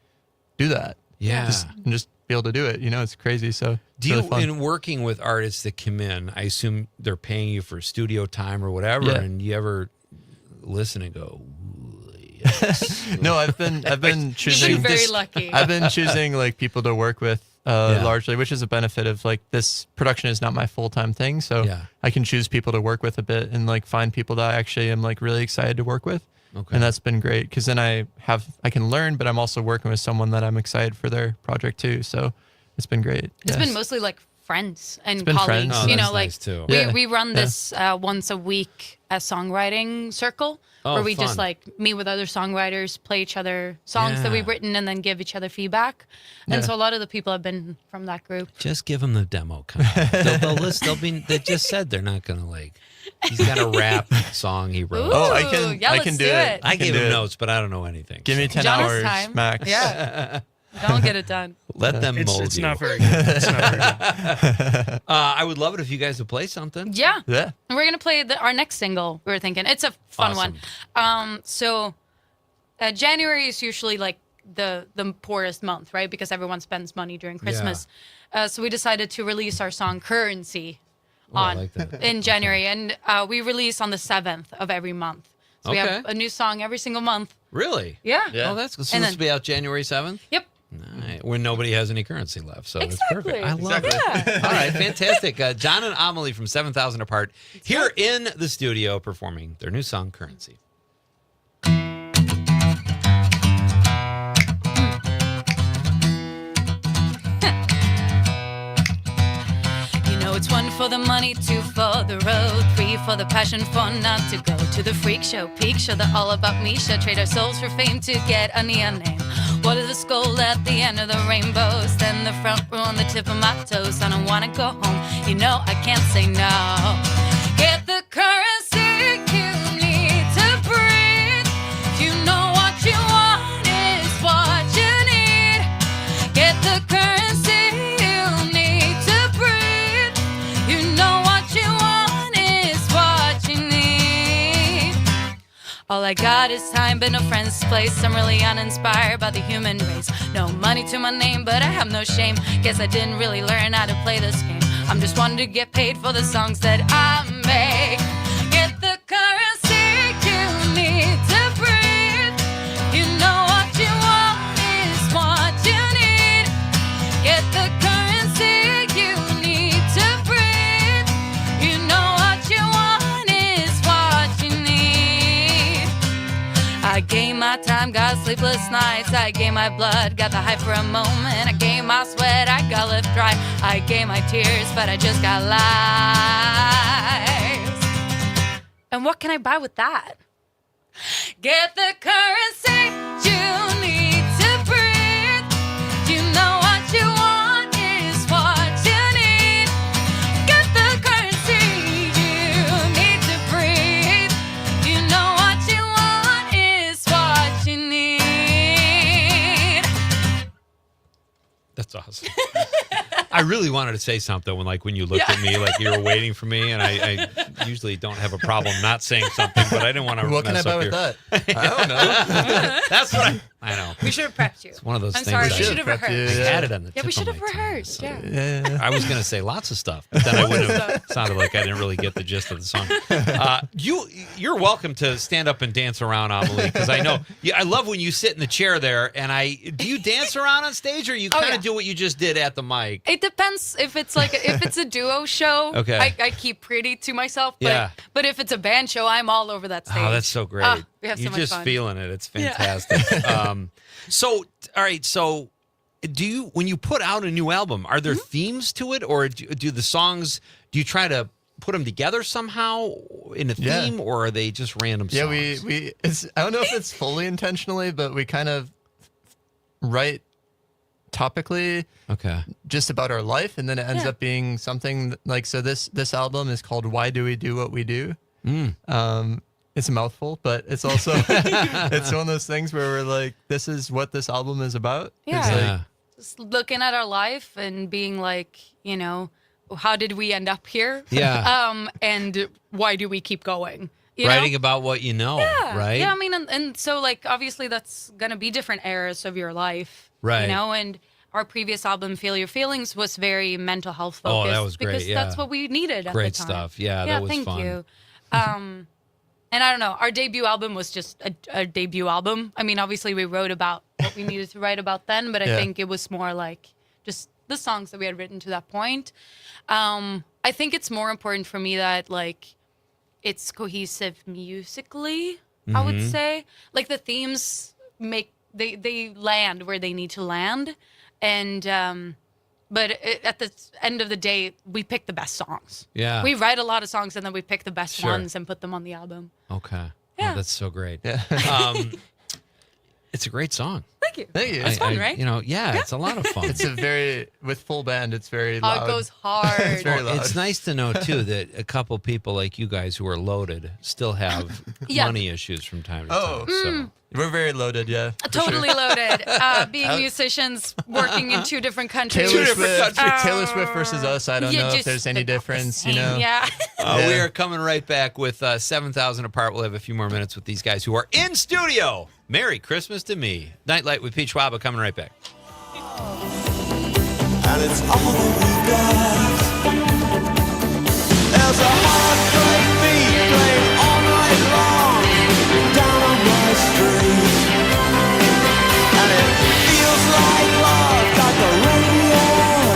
do that. Yeah. Just be able to do it. It's crazy. So Do it's you, really fun. in working with artists that come in, I assume they're paying you for studio time or whatever, Yeah. and you ever listen and go, No, I've been choosing. You've been very lucky. I've been choosing like people to work with largely, which is a benefit of like this production is not my full-time thing. So Yeah. I can choose people to work with a bit and like find people that I actually am like really excited to work with. Okay. And that's been great because then I can learn, but I'm also working with someone that I'm excited for their project too. So it's been great. It's Yes. been mostly like friends and been colleagues. friends. Oh, You that's know, like nice, too. Yeah. we run Yeah. this once a week a songwriting circle Oh, where we just fun. like meet with other songwriters, play each other songs that we've Yeah. written, and then give each other feedback. And Yeah. so a lot of the people have been from that group. just give them the demo. Come on. They'll listen. They just said they're not going to like. He's got a rap song he wrote. Oh, I Ooh, can. yeah, I let's can do do it. I can gave do him it. notes, but I don't know anything. Give me so 10 John has hours time. max. Yeah. Don't get it done. Let them mold It's you. not very good. It's not very good. I would love it if you guys would play something. Yeah. Yeah. And we're gonna play our next single. We were thinking it's a fun Awesome. one. So January is usually like the poorest month, right? Because everyone spends money during Christmas. So we decided to release our song "Currency" I on like that. in January, and we release on the 7th of every month. So we Okay. have a new song every single month. Really? Yeah. Yeah. Oh, that's good. So And this then- will be out January 7th? Yep. Nice. When nobody has any currency left. So it's Exactly. perfect. I love it. All right, fantastic. John and Amelie from 7,000 Apart here in the studio performing their new song, Currency. You know it's 1 for the money, 2 for the road, 3 for the passion, 4 not to go to the freak show, peak show, the all about me show, trade our souls for fame to get a neon name. What is the skull at the end of the rainbow? Stand the front row on the tip of my toes. I don't wanna go home, you know I can't say no. Get the currency you need to breathe. You know what you want is what you need. Get the currency you need to breathe. You know what you want is what you need. All I got is time, but no friends place. I'm really uninspired by the human race. No money to my name, but I have no shame. Guess I didn't really learn how to play this game. I'm just wanting to get paid for the songs that I make. Get the currency you need to breathe. You know what you want is what you need. Get the currency you need to breathe. You know what sleepless nights. I gave my blood, got the hype for a moment. I gave my sweat, I got left dry. I gave my tears, but I just got lies. And what can I buy with that? Get the currency you need to breathe. You know what you want is what you need. Get the currency you need to breathe. You know what you want is what you need. That's awesome. I really wanted to say something when you looked at me like you were waiting for me, and I usually don't have a problem not saying something, but I didn't want to What can I mess buy up with your... that? I don't know. That's what I know. We should have prepped you. It's one of those I'm things. sorry, I we should have prepped you, rehearsed. I had it on the Yeah, tip we should of have my tongue. rehearsed. Yeah. Yeah. I was going to say lots of stuff, but then I would have sounded like I didn't really get the gist of the song. You're welcome to stand up and dance around, Amelie, because I know I love when you sit in the chair there. And do you dance around on stage, or you kind of do what you just did at the mic? It depends if it's a duo show. Okay. I keep pretty to myself. But, Yeah. But if it's a band show, I'm all over that stage. Oh, that's so great. We have so You're much just fun. feeling it. It's fantastic. So, all right. So, when you put out a new album, are there themes to it, or do the songs? Do you try to put them together somehow in a theme, or are they just random songs? Yeah, I don't know if it's fully intentionally, but we kind of write topically just about our life, and then it ends up being something like, so this album is called Why Do We Do What We Do? It's a mouthful, but it's also it's one of those things where we're like, this is what this album is about. Yeah. It's like, Just looking at our life and being like, how did we end up here? Yeah. And why do we keep going? Writing about what you know, right? Yeah, I mean, and so like obviously that's gonna be different eras of your life, Right. And our previous album, Feel Your Feelings, was very mental health focused. Oh, that was great, because that's what we needed at Great the time. stuff. Yeah, that was thank fun. you. And I don't know, our debut album was just a debut album. I mean, obviously we wrote about what we needed to write about then, but I think it was more like just the songs that we had written to that point. I think it's more important for me that like it's cohesive musically, I would say. Like the themes they land where they need to land. And but at the end of the day, we pick the best songs. Yeah. We write a lot of songs and then we pick the best Sure. ones and put them on the album. Okay. Yeah. Oh, that's so great. Yeah. It's a great song. Thank you. Thank you. It's fun, right? It's a lot of fun. It's with full band, it's very Oh, loud. it goes hard. It's very loud. It's nice to know too that a couple people like you guys who are loaded still have Yeah. money issues from time to Oh. time. So. We're very loaded, yeah. for Totally sure. loaded. Being musicians, working in two different countries. Taylor Swift versus us. I don't know if just there's any about the difference, same, Yeah. Yeah. We are coming right back with 7,000 apart. We'll have a few more minutes with these guys who are in studio. Merry Christmas to me. Night Light with Pete Schwaba coming right back. And it's all that we got. There's a heartbreak beat playing all night long down on my street. And it feels like love got the radio on.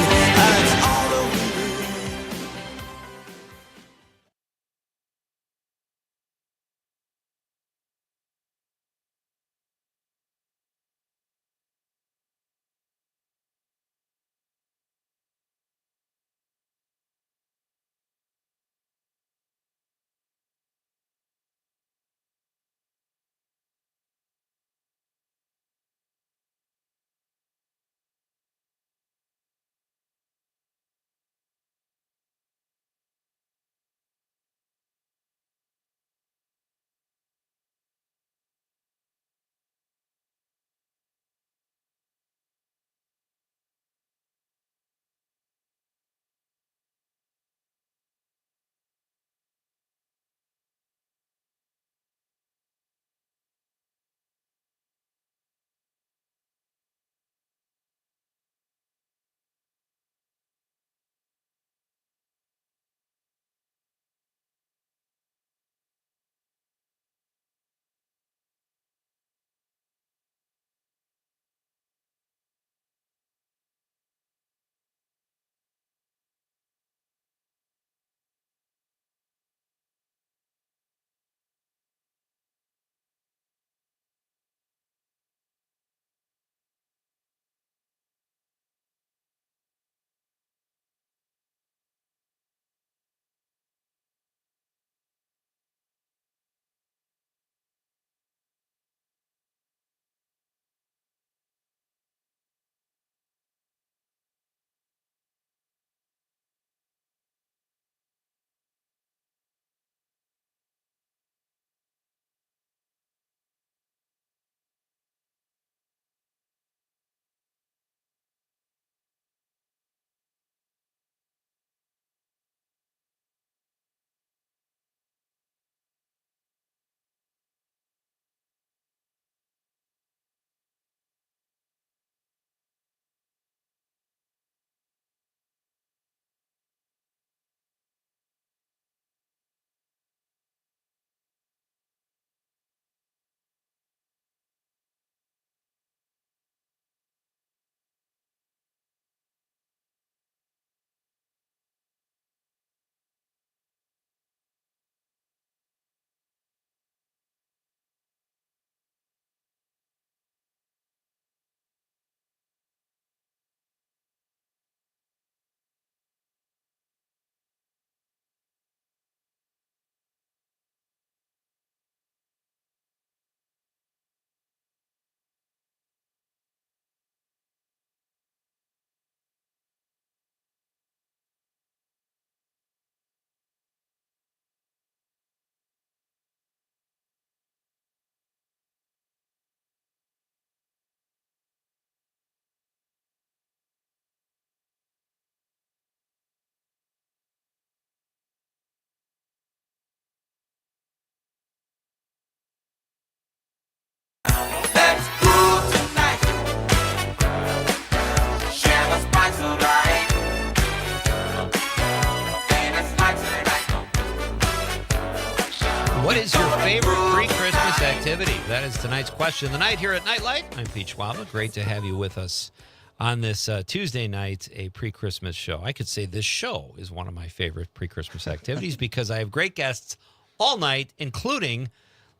activity? That is tonight's question of the night here at Nightlight. I'm Pete Schwaba. Great to have you with us on this Tuesday night, a pre-Christmas show. I could say this show is one of my favorite pre-Christmas activities because I have great guests all night, including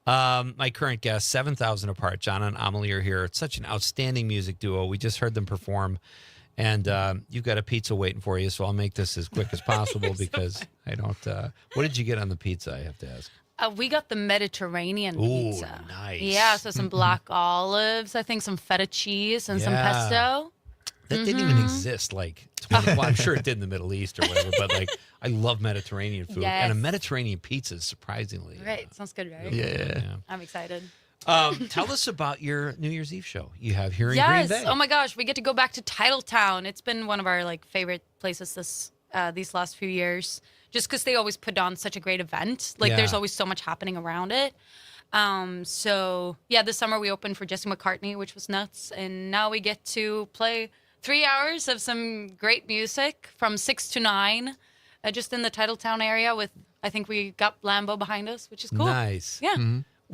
my current guests, 7,000 Apart. John and Amelie are here. It's such an outstanding music duo. We just heard them perform. And you've got a pizza waiting for you, so I'll make this as quick as possible because I don't. What did you get on the pizza? I have to ask. We got the Mediterranean Ooh, pizza. nice. Yeah, so some black olives, I think some feta cheese and some Yeah. pesto. That didn't even exist. Like, well, I'm sure it did in the Middle East or whatever, but like, I love Mediterranean food, and a Yes. Mediterranean pizza is surprisingly. Right, sounds good, right? Yeah. I'm excited. Tell us about your New Year's Eve show you have here in Green Yes. Bay. Oh my gosh, we get to go back to Titletown. It's been one of our like favorite places these last few years, just because they always put on such a great event. Like, there's Yeah. always so much happening around it. So yeah, this summer we opened for Jesse McCartney, which was nuts, and now we get to play 3 hours of some great music from 6 to 9, just in the Titletown area. With I think we got Lambo behind us, which is cool. Nice. Yeah.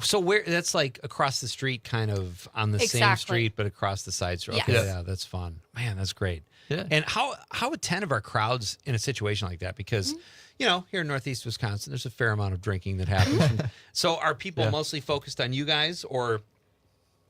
So where that's like across the street, kind of on the same Exactly. street, but across the side street. Yes. Okay, Yes. yeah, that's fun. Man, that's great. Yeah. And how attentive are crowds in a situation like that? Because here in Northeast Wisconsin, there's a fair amount of drinking that happens. So are people Yeah. mostly focused on you guys, or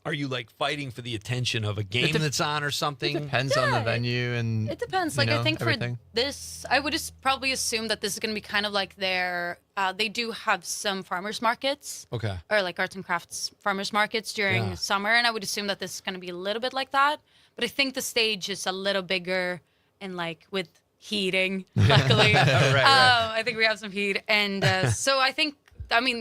are you like fighting for the attention of a game that's on or something? Depends on the venue and It depends. you Like, know, I think everything. for this, I would probably assume that this is going to be kind of like they do have some farmers markets Okay. or like arts and crafts farmers markets during Yeah. summer. And I would assume that this is going to be a little bit like that. But I think the stage is a little bigger and like with heating, luckily. right. I think we have some heat. And so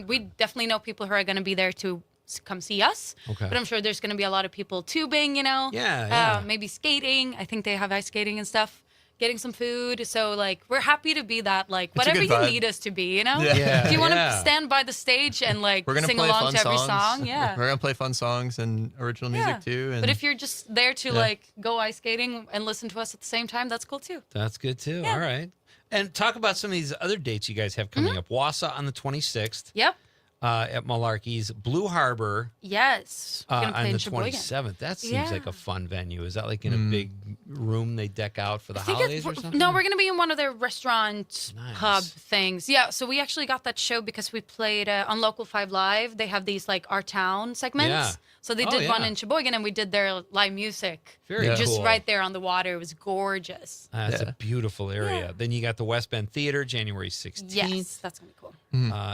we definitely know people who are going to be there to come see us. Okay. But I'm sure there's going to be a lot of people tubing, Yeah. maybe skating. I think they have ice skating and stuff. Getting some food. So like we're happy to be that like a whatever good you vibe. need us to be, Yeah. Yeah, If you want to yeah. stand by the stage and like We're gonna sing play along fun to every songs. song, yeah. We're gonna play fun songs and original Yeah. music too. And But if you're just there to like go ice skating and listen to us at the same time, that's cool too. That's good too. Yeah. All right. And talk about some of these other dates you guys have coming up. Wausau on the 26th Yep. at Malarkey's. Blue Harbor Yes. We're gonna play on in the Sheboygan. 27th. That seems Yeah. like a fun venue. Is that like in a big room they deck out for the I think holidays or something? No, we're gonna be in one of their restaurant Nice. pub things. Yeah, so we actually got that show because we played on Local 5 Live. They have these like Our Town segments. Yeah. So they Oh, did one yeah. in Sheboygan, and we did their live music. Very Yeah. Just cool. right there on the water. It was gorgeous. That's Yeah. a beautiful area. Yeah. Then you got the West Bend Theater, January 16th. Yes, that's gonna be cool.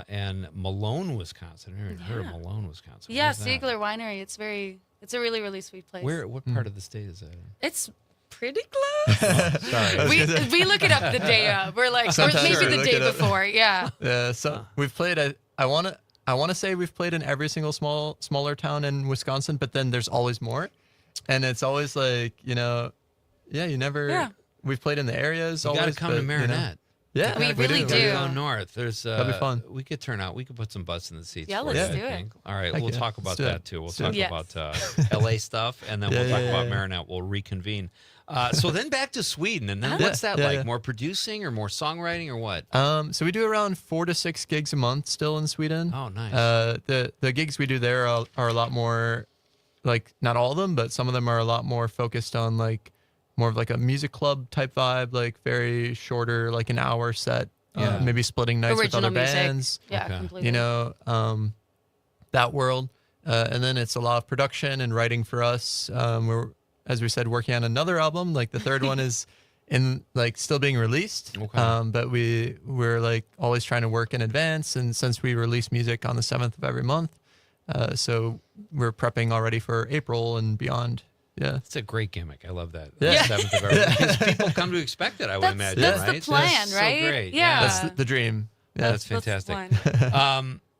And Malone, Wisconsin. I never heard of Malone, Wisconsin. Yeah, Where's that? Siegler Winery. It's a really, really sweet place. What part of the state is that in? It's pretty close. Sorry. we look it up the day of. We're like, or Sometimes maybe we the look day it up. before. Yeah. Yeah, so we've played. I want to say we've played in every single smaller town in Wisconsin, but then there's always more, and it's always like you never. Yeah. We've played in the areas. You got to always, come to but, Marinette. Yeah, We really Gotta do. go north. There's That'd be fun. We could turn out. We could put some butts in the seats. Yeah, for let's you, do I it. think. All right, Heck we'll yeah. talk about Let's do that it. too. We'll Let's do talk it. Yes. about LA stuff, and then Yeah, we'll talk yeah, about yeah. Marinette. We'll reconvene. So then back to Sweden, and then Yeah, what's that yeah, like? yeah. More producing or more songwriting or what? So we do around 4 to 6 gigs a month still in Sweden. Oh, nice. The gigs we do there are a lot more, like not all of them, but some of them are a lot more focused on like more of like a music club type vibe, like very shorter, like an hour set. Yeah. Maybe splitting nights with Original other music. bands. Yeah, Okay. completely. You know, that world. And then it's a lot of production and writing for us. We're, as we said, working on another album. Like the third one is in like still being released. Okay. But we're like always trying to work in advance. And since we release music on the 7th of every month, so we're prepping already for April and beyond. Yeah. It's a great gimmick. I love that. Yeah. 7th of every because people come to expect it. I would imagine, that's right? the plan, That's right? So great. Yeah. That's the dream. Yeah. That's fantastic.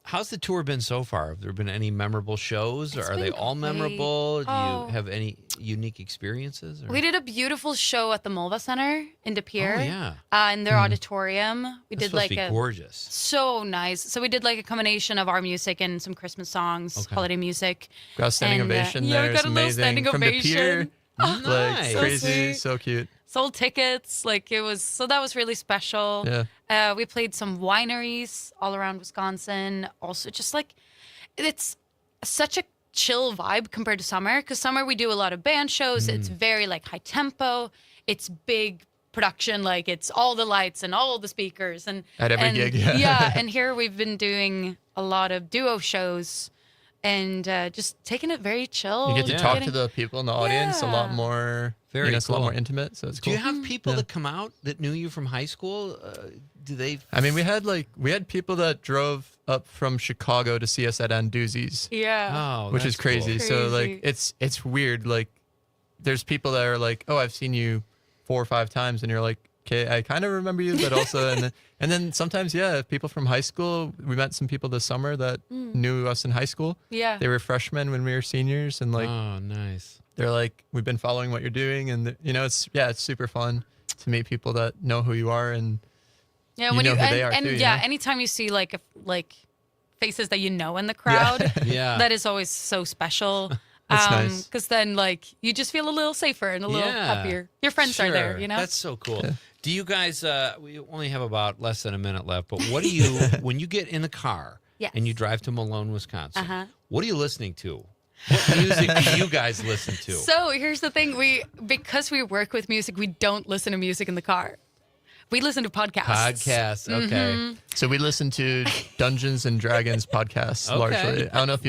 How's the tour been so far? Have there been any memorable shows, or It's are they been all great. memorable? Do Oh. you have any unique experiences? Or? We did a beautiful show at the Mulva Center in De Pere. Oh, yeah. In their auditorium. We That's did supposed like to be a gorgeous. so nice. So we did like a combination of our music and some Christmas songs, Okay. holiday music. Got a standing And, ovation yeah, we there. got It's a little amazing. standing From the pier. ovation. Nice. Like So crazy, sweet. so cute. Sold tickets. Like it was, so that was really special. Yeah. We played some wineries all around Wisconsin. Also, just like it's such a chill vibe compared to summer, because summer we do a lot of band shows. It's very like high tempo. It's big production, like it's all the lights and all the speakers and At every gig, yeah. Yeah, and here we've been doing a lot of duo shows and just taking it very chill. You get to talk to Getting- the people in the audience a lot Yeah. more. Very It's a lot cool. more intimate, so it's Do cool. you have people that come out that knew you from high school? Do they? I mean, we had people that drove up from Chicago to see us at Anduzzi's, Yeah. Oh, which is that's crazy. cool. So like, Crazy. it's weird. Like, there's people that are like, "Oh, I've seen you 4 or 5 times," and you're like, "Okay, I kind of remember you," but also, and then sometimes, yeah, people from high school. We met some people this summer that knew us in high school. Yeah. They were freshmen when we were seniors, and like, Oh, nice. they're like, "We've been following what you're doing," and it's super fun to meet people that know who you are, and Yeah, you when know you who and, they are and too, you yeah, know? anytime you see like faces that you know in the crowd, Yeah. that is always so special. That's nice. Because then like you just feel a little safer and a little Yeah. happier. Your friends are there, you know. That's so cool. Do you guys? We only have about less than a minute left, but what do you when you get in the car Yes. and you drive to Malone, Wisconsin? Uh-huh. What are you listening to? What music do you guys listen to? So here's the thing: because we work with music, we don't listen to music in the car. We listen to podcasts. Podcasts. Okay. So we listen to Dungeons and Dragons podcasts Okay. largely. I don't know if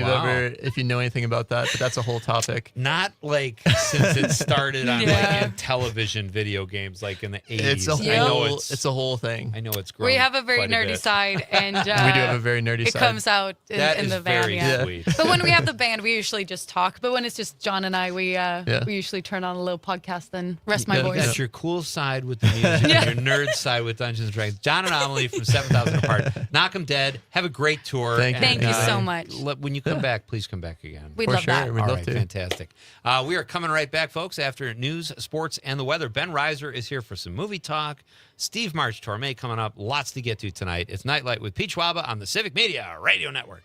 if you know anything about that, but that's a whole topic. Not like since it started on like Yeah. in television video games, like in the 80s. It's a whole I know it's a whole thing. I know it's grown. We have a very quite nerdy bit. side, and We do have a very nerdy it side. comes out in, That in is the van. very Yeah. sweet. But when we have the band, we usually just talk. But when it's just John and I, we usually turn on a little podcast and rest my Yeah, voice. That's your cool side with the music and your nerd side with Dungeons and Dragons. John and Amelie from 7,000 Apart. Knock 'em dead. Have a great tour. Thank you. Thank you so much. When you come back, please come back again. We'd For love sure. that. We'd All love right, to. fantastic. We are coming right back, folks, after news, sports, and the weather. Ben Reiser is here for some movie talk. Steve March Torme coming up. Lots to get to tonight. It's Nightlight with Pete Schwaba on the Civic Media Radio Network.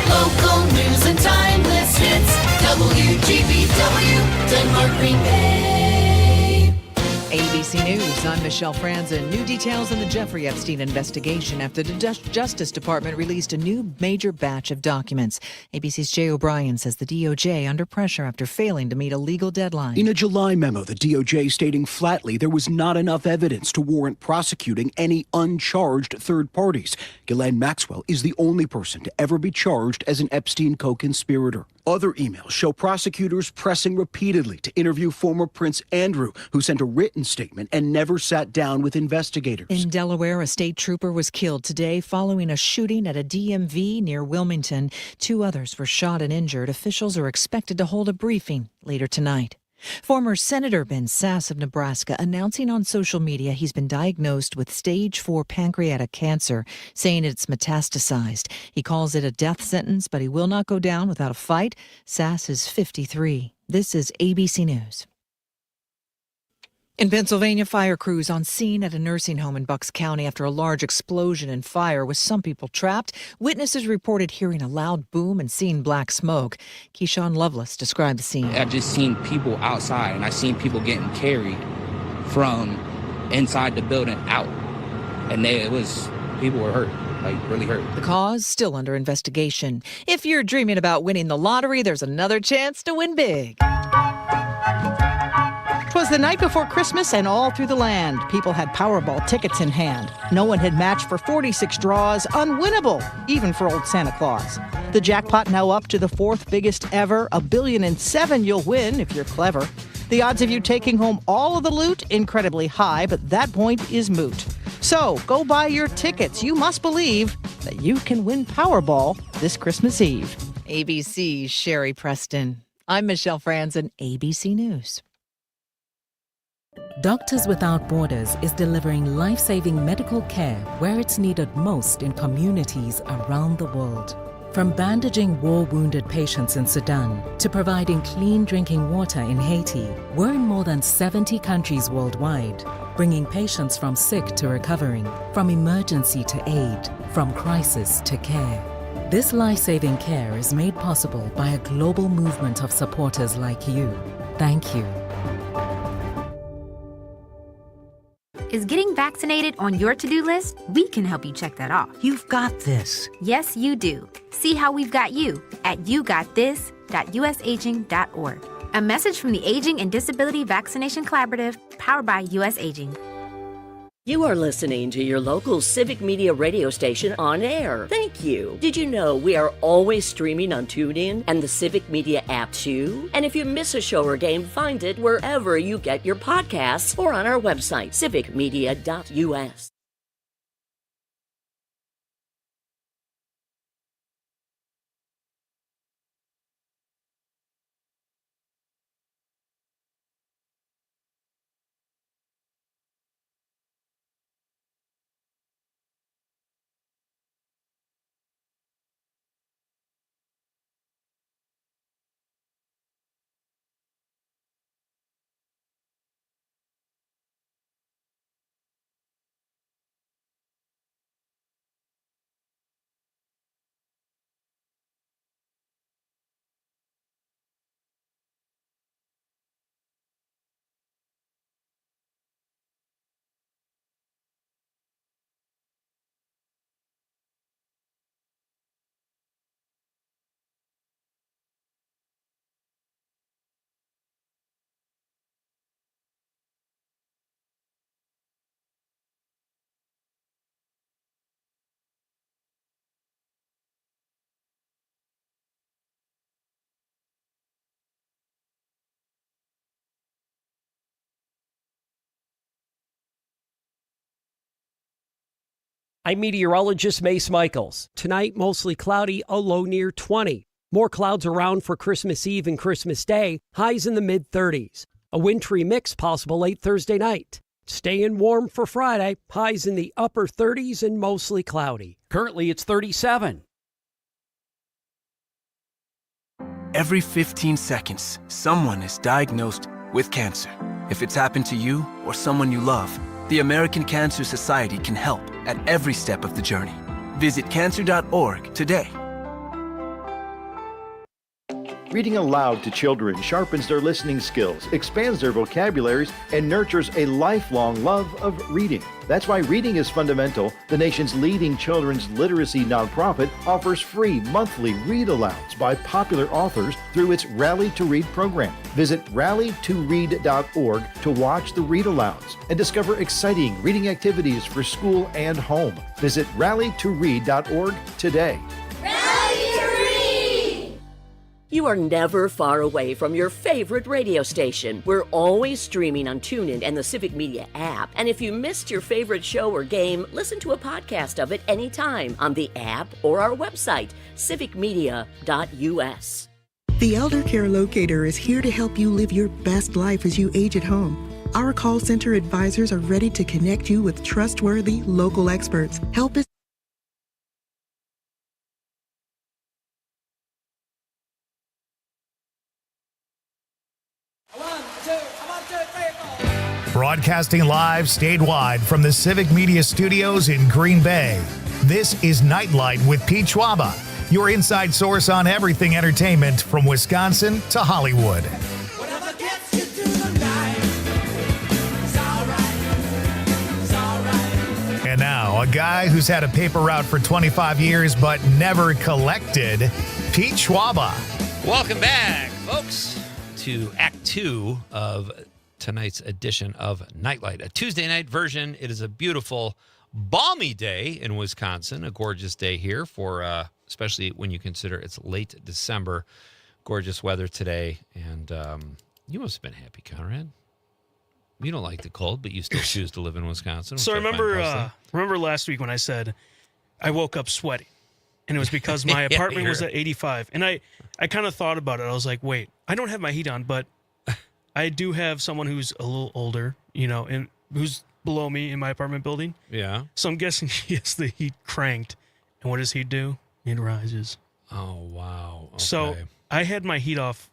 Local news and timeless hits. WGBW, Denmark, Green Bay. ABC News, I'm Michelle Franzen. New details in the Jeffrey Epstein investigation after the Justice Department released a new major batch of documents. ABC's Jay O'Brien says the DOJ under pressure after failing to meet a legal deadline. In a July memo, the DOJ stating flatly there was not enough evidence to warrant prosecuting any uncharged third parties. Ghislaine Maxwell is the only person to ever be charged as an Epstein co-conspirator. Other emails show prosecutors pressing repeatedly to interview former Prince Andrew, who sent a written statement and never sat down with investigators. In Delaware, a state trooper was killed today following a shooting at a DMV near Wilmington. 2 others were shot and injured. Officials are expected to hold a briefing later tonight. Former Senator Ben Sasse of Nebraska announcing on social media he's been diagnosed with stage 4 pancreatic cancer, saying it's metastasized. He calls it a death sentence, but he will not go down without a fight. Sasse is 53. This is ABC News. In Pennsylvania, fire crews on scene at a nursing home in Bucks County after a large explosion and fire with some people trapped. Witnesses reported hearing a loud boom and seeing black smoke. Keyshawn Lovelace described the scene. I just seen people outside, and I seen people getting carried from inside the building out. And people were hurt, like really hurt. The cause still under investigation. If you're dreaming about winning the lottery, there's another chance to win big. 'Twas the night before Christmas, and all through the land, people had Powerball tickets in hand. No one had matched for 46 draws, unwinnable, even for old Santa Claus. The jackpot now up to the 4th biggest ever, $1.7 billion you'll win if you're clever. The odds of you taking home all of the loot, incredibly high, but that point is moot. So go buy your tickets. You must believe that you can win Powerball this Christmas Eve. ABC's Sherry Preston. I'm Michelle Franzen, ABC News. Doctors Without Borders is delivering life-saving medical care where it's needed most in communities around the world. From bandaging war-wounded patients in Sudan to providing clean drinking water in Haiti, we're in more than 70 countries worldwide, bringing patients from sick to recovering, from emergency to aid, from crisis to care. This life-saving care is made possible by a global movement of supporters like you. Thank you. Is getting vaccinated on your to-do list? We can help you check that off. You've got this. Yes, you do. See how we've got you at yougotthis.usaging.org. A message from the Aging and Disability Vaccination Collaborative, powered by US Aging. You are listening to your local Civic Media radio station on air. Thank you. Did you know we are always streaming on TuneIn and the Civic Media app too? And if you miss a show or game, find it wherever you get your podcasts or on our website, civicmedia.us. I'm meteorologist Mace Michaels. Tonight, mostly cloudy, a low near 20. More clouds around for Christmas Eve and Christmas Day, highs in the mid-30s. A wintry mix possible late Thursday night. Staying warm for Friday, highs in the upper 30s and mostly cloudy. Currently, it's 37. Every 15 seconds, someone is diagnosed with cancer. If it's happened to you or someone you love, the American Cancer Society can help at every step of the journey. Visit cancer.org today. Reading aloud to children sharpens their listening skills, expands their vocabularies, and nurtures a lifelong love of reading. That's why Reading is Fundamental, the nation's leading children's literacy nonprofit, offers free monthly read-alouds by popular authors through its Rally to Read program. Visit rallytoread.org to watch the read-alouds and discover exciting reading activities for school and home. Visit rallytoread.org today. You are never far away from your favorite radio station. We're always streaming on TuneIn and the Civic Media app. And if you missed your favorite show or game, listen to a podcast of it anytime on the app or our website, civicmedia.us. The Elder Care Locator is here to help you live your best life as you age at home. Our call center advisors are ready to connect you with trustworthy local experts. Help us. Broadcasting live statewide from the Civic Media Studios in Green Bay. This is Nite Lite with Pete Schwaba, your inside source on everything entertainment from Wisconsin to Hollywood. And now, a guy who's had a paper route for 25 years but never collected, Pete Schwaba. Welcome back, folks, to Act 2 of tonight's edition of Nite Lite, a Tuesday night version. It is a beautiful, balmy day in Wisconsin, a gorgeous day here for, especially when you consider it's late December. Gorgeous weather today, and you must have been happy, Conrad. You don't like the cold, but you still choose to live in Wisconsin. So remember last week when I said I woke up sweaty, and it was because my apartment was at 85, and I kind of thought about it. I was like, wait, I don't have my heat on, but I do have someone who's a little older, and who's below me in my apartment building. Yeah. So I'm guessing he has the heat cranked. And what does he do? It rises. Oh, wow. Okay. So I had my heat off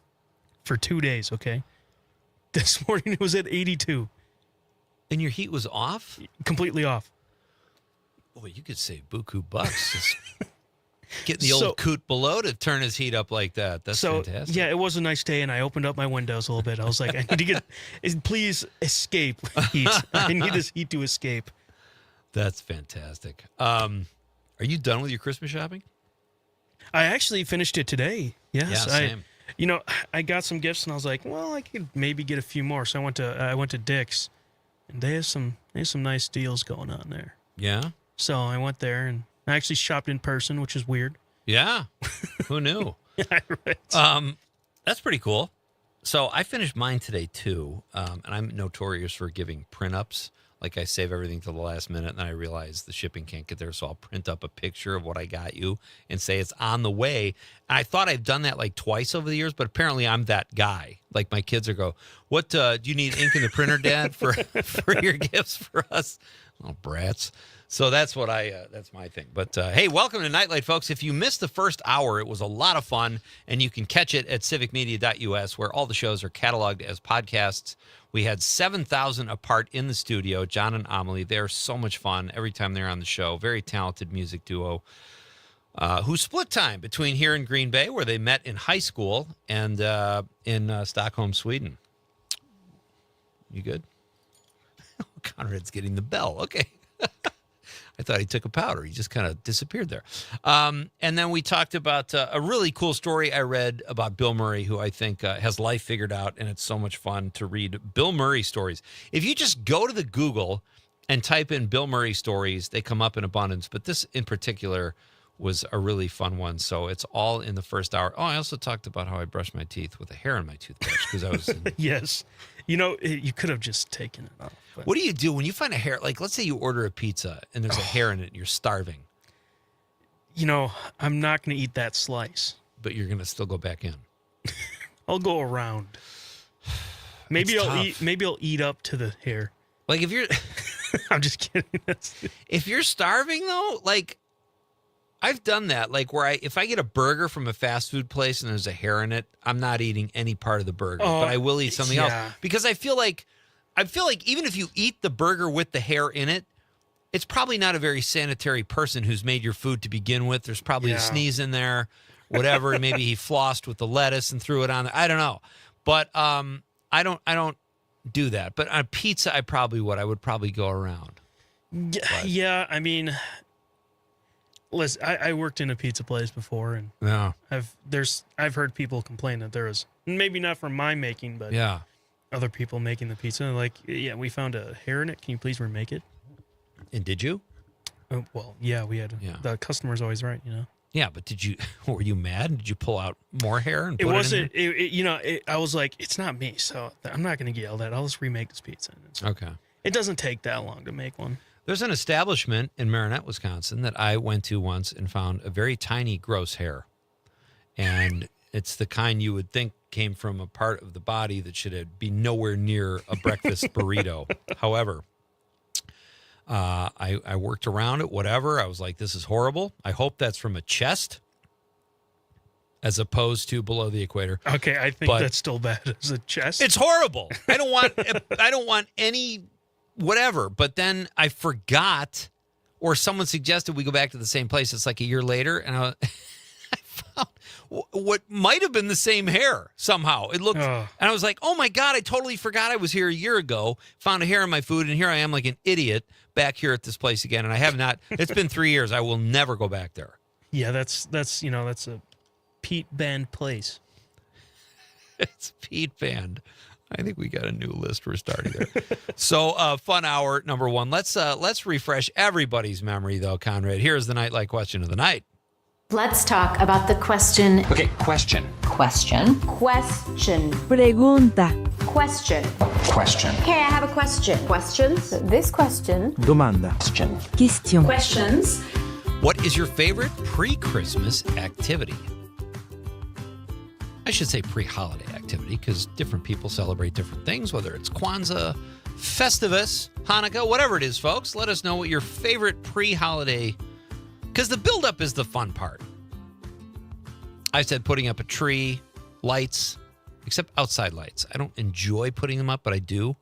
for 2 days, okay? This morning it was at 82. And your heat was off? Completely off. Boy, you could save buku bucks. Getting the old coot below to turn his heat up like that. That's fantastic. Yeah, it was a nice day, and I opened up my windows a little bit. I was like, I need to please escape heat. I need this heat to escape. That's fantastic. Are you done with your Christmas shopping? I actually finished it today. Yes, Yeah, same. I got some gifts, and I was like, well, I could maybe get a few more. So I went to Dick's, and they have some nice deals going on there. Yeah. So I went there, and I actually shopped in person, which is weird. Yeah. Who knew? Yeah, right. That's pretty cool. So I finished mine today too, and I'm notorious for giving print-ups. Like I save everything till the last minute, and then I realize the shipping can't get there, so I'll print up a picture of what I got you and say it's on the way. And I thought I've done that like twice over the years, but apparently I'm that guy. Like my kids go, "What do you need ink in the printer, Dad, for your gifts for us?" Little brats. So that's what that's my thing. But hey, welcome to Nightlight, folks. If you missed the first hour, it was a lot of fun, and you can catch it at civicmedia.us, where all the shows are cataloged as podcasts. We had 7,000 apart in the studio, John and Amelie. They're so much fun every time they're on the show. Very talented music duo who split time between here in Green Bay, where they met in high school, and in Stockholm, Sweden. You good? Conrad's getting the bell. Okay. I thought he took a powder. He just kind of disappeared there. And then we talked about a really cool story I read about Bill Murray, who I think has life figured out, and it's so much fun to read Bill Murray stories. If you just go to the Google and type in Bill Murray stories, they come up in abundance. But this in particular was a really fun one. So it's all in the first hour. Oh, I also talked about how I brushed my teeth with a hair in my toothbrush because I was... Yes. You could have just taken it off. But... What do you do when you find a hair? Like, let's say you order a pizza and there's a hair in it and you're starving. I'm not going to eat that slice. But you're going to still go back in. I'll go around. Maybe I'll eat up to the hair. Like if you're... I'm just kidding. If you're starving, though, like... I've done that, like where if I get a burger from a fast food place and there's a hair in it, I'm not eating any part of the burger, but I will eat something else because I feel like even if you eat the burger with the hair in it, it's probably not a very sanitary person who's made your food to begin with. There's probably a sneeze in there, whatever. Maybe he flossed with the lettuce and threw it on there. I don't know, but I don't do that. But on a pizza, I would probably go around. Yeah, I mean. Listen, I worked in a pizza place before, and I've heard people complain that there was maybe not from my making, but other people making the pizza. Like, we found a hair in it. Can you please remake it? And did you? Well, yeah, we had. The customer's always right, Yeah, but were you mad? Did you pull out more hair and put it wasn't? in there? I was like, it's not me, so I'm not going to get yelled at. I'll just remake this pizza. Okay. It doesn't take that long to make one. There's an establishment in Marinette, Wisconsin that I went to once and found a very tiny, gross hair. And it's the kind you would think came from a part of the body that should be nowhere near a breakfast burrito. However, I worked around it, whatever. I was like, this is horrible. I hope that's from a chest as opposed to below the equator. Okay, I think that's still bad as a chest. It's horrible. I don't want any... whatever. But then I forgot, or someone suggested we go back to the same place. It's like a year later, and I found what might have been the same hair somehow. It looked, and I was like, oh my God, I totally forgot I was here a year ago, found a hair in my food, and here I am like an idiot back here at this place again. And I have not, it's been 3 years. I will never go back there. Yeah, that's a Pete Band place. It's Pete Band. I think we got a new list we're starting there. So, fun hour number one. Let's refresh everybody's memory, though, Conrad. Here's the Nightlight question of the night. Let's talk about the question. Okay, question. Question. Pregunta. Question. Question. Okay, I have a question. Questions? This question. Domanda. Question. Questions. What is your favorite pre-Christmas activity? I should say pre-holiday activity because different people celebrate different things, whether it's Kwanzaa, Festivus, Hanukkah, whatever it is, folks. Let us know what your favorite pre-holiday, because the buildup is the fun part. I said putting up a tree, lights, except outside lights. I don't enjoy putting them up, but I do.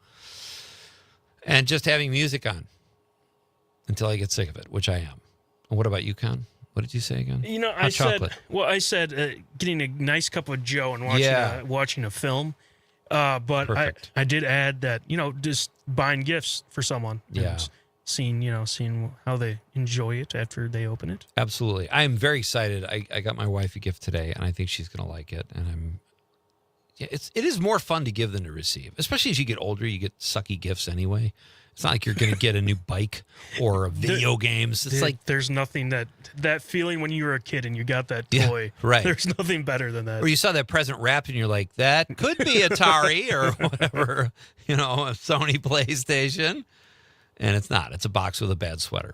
And just having music on until I get sick of it, which I am. And what about you, Con? What did you say again? You know, Hot chocolate. I said getting a nice cup of Joe and watching a film. But I did add that, just buying gifts for someone. Yeah. And seeing how they enjoy it after they open it. Absolutely. I am very excited. I got my wife a gift today, and I think she's going to like it. And it is more fun to give than to receive, especially as you get older. You get sucky gifts anyway. It's not like you're going to get a new bike or video games. It's like there's nothing that feeling when you were a kid and you got that toy. Right. There's nothing better than that. Or you saw that present wrapped, and you're like, that could be Atari or whatever, a Sony PlayStation. And it's not. It's a box with a bad sweater.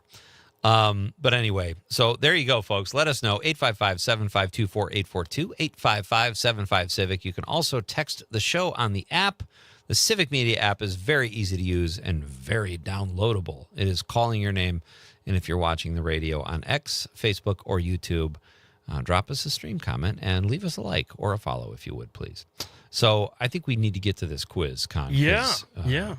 But anyway, so there you go, folks. Let us know. 855-752-4842, 855-75-CIVIC. You can also text the show on the app. The Civic Media app is very easy to use and very downloadable. It is calling your name. And if you're watching the radio on X, Facebook, or YouTube, drop us a stream comment and leave us a like or a follow if you would, please. So I think we need to get to this quiz, Con. Yeah.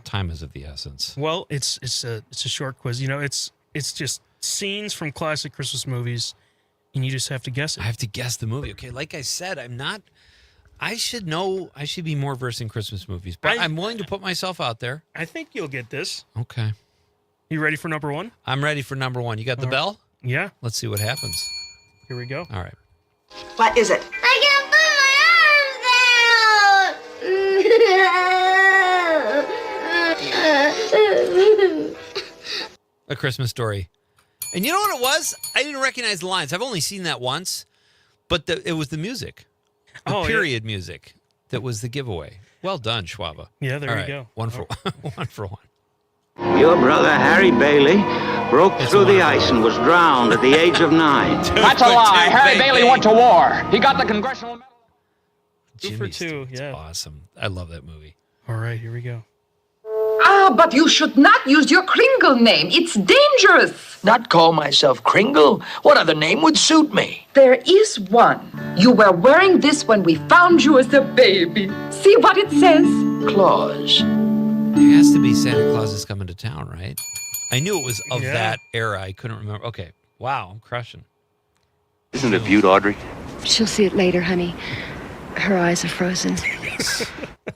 Time is of the essence. Well, it's a short quiz. It's just scenes from classic Christmas movies, and you just have to guess it. I have to guess the movie. Okay, like I said, I should know. I should be more versed in Christmas movies, but I'm willing to put myself out there. I think you'll get this. Okay. You ready for number one? I'm ready for number one. You got the bell? Yeah. Let's see what happens. Here we go. All right. What is it? I can't put my arms down. A Christmas Story. And you know what it was? I didn't recognize the lines. I've only seen that once, but it was the music. The period music that was the giveaway. Well done, Schwaba. Yeah, there you go. One for one. Your brother, Harry Bailey, broke through the ice and was drowned at the age of 9. That's a lie. Harry Bailey went to war. He got the Congressional Medal. 2 for 2, yeah. Awesome. I love that movie. All right, here we go. But you should not use your Kringle name. It's dangerous. Not call myself Kringle. What other name would suit me? There is one. You were wearing this when we found you as a baby. See what it says? Claus. It has to be Santa Claus is Coming to Town, right? I knew it was of that era. I couldn't remember. Okay. Wow, I'm crushing. Isn't it a beaut, Audrey? She'll see it later, honey. Her eyes are frozen.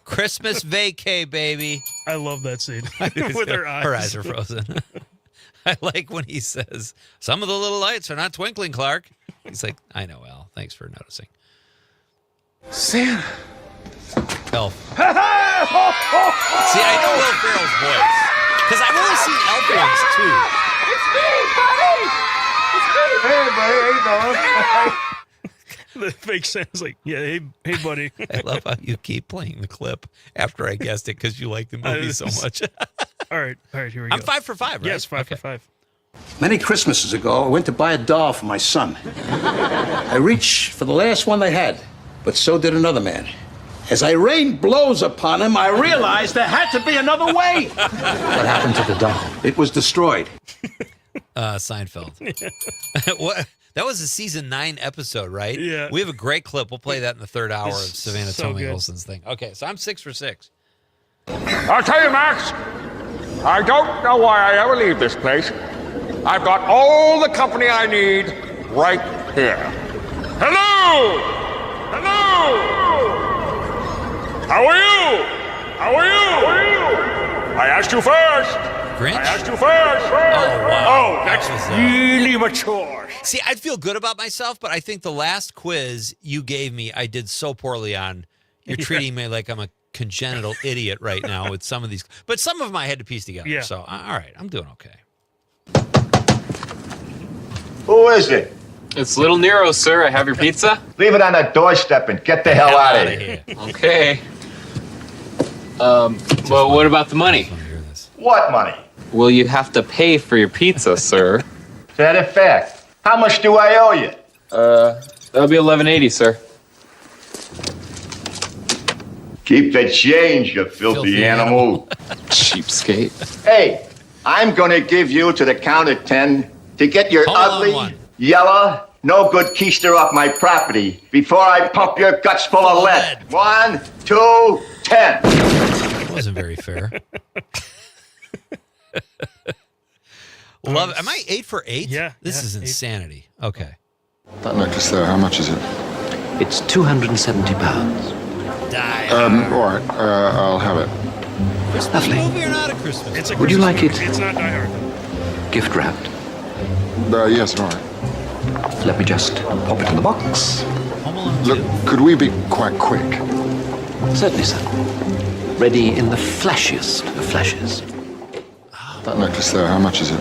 Christmas vacay, baby. I love that scene. With her eyes. Her eyes are frozen. I like when he says, some of the little lights are not twinkling, Clark. He's like, I know, Al. Thanks for noticing. Santa. Elf. See, I know Will Ferrell's voice. Because I've only seen Elf ones, too. It's me, buddy! It's me! Hey, buddy, how you doing? The fake Santa's like, yeah, hey, buddy. I love how you keep playing the clip after I guessed it because you like the movie so much. All right, here we go. I'm 5 for 5, right? Yes, 5 for 5. Many Christmases ago, I went to buy a doll for my son. I reached for the last one they had, but so did another man. As I rained blows upon him, I realized there had to be another way. What happened to the doll? It was destroyed. Seinfeld. What? That was a season 9 episode, right? Yeah. We have a great clip. We'll play that in the third hour of Savannah so Tomei good. Olsen's thing. Okay, so I'm 6 for 6. I'll tell you, Max, I don't know why I ever leave this place. I've got all the company I need right here. Hello! Hello! How are you? How are you? How are you? I asked you first. Grinch? I asked you first. Oh, wow. Oh, that's really mature. See, I'd feel good about myself, but I think the last quiz you gave me, I did so poorly on. You're treating me like I'm a congenital idiot right now with some of these. But some of them I had to piece together. Yeah. So, all right, I'm doing okay. Who is it? It's Little Nero, sir. I have your pizza. Leave it on the doorstep and get the hell out of here. Okay. Well, what about the money? What money? Well, you have to pay for your pizza, sir. Is that a fact? How much do I owe you? That'll be $11.80, sir. Keep the change, you filthy animal. Cheapskate. Hey, I'm gonna give you to the count of 10 to get your ugly, yellow, no good keister off my property before I pump your guts full of lead. 1, 2, 10. That wasn't very fair. Love. Am I 8 for 8? Yeah. This is 8. insanity. Okay. That necklace there, how much is it? It's £270. All right, I'll have it. Christmas Lovely. movie or not a Christmas? It's a Would you Christmas like movie. it? It's not Die Hard. Gift wrapped. Yes, all right. Let me just pop it in the box. Home Alone Look, 2. could we be quite quick? Certainly, sir. Ready in the flashiest of flashes. That necklace there, how much is it?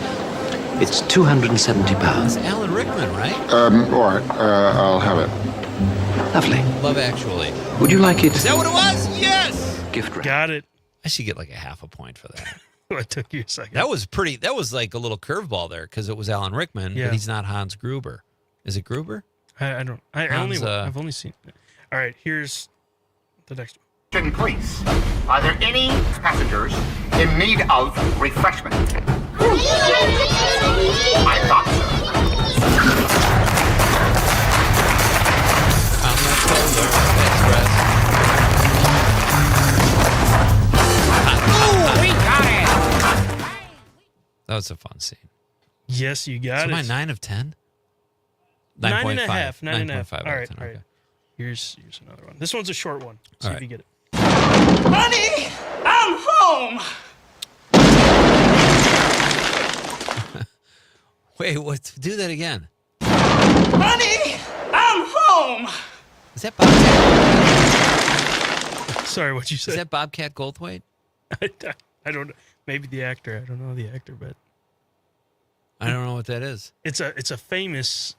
It's £270. It's Alan Rickman, right? All right, I'll have it. Lovely. Love Actually. Would you like it? Is that what it was? Yes. Gift wrap. Got it. I should get like a half a point for that. It took you a second. That was pretty. That was like a little curveball there because it was Alan Rickman, Yeah. but he's not Hans Gruber. Is it Gruber? I don't. I've only seen it. All right, here's the next one. Please, are there any passengers in need of refreshment? I thought We got it. That was a fun scene. Yes, you got So it. am I 9 of 10? 9.5. 9.5. 9.5 All out of right, 10, all right. okay. Here's another one. This one's a short one. See All if right. you get it. Honey, I'm home. Wait, what? Do that again. Honey, I'm home. Is that Bobcat? Sorry, what'd you say? Is that Bobcat Goldthwait? I don't know. Maybe the actor. I don't know the actor, but I don't know what that is. it's a famous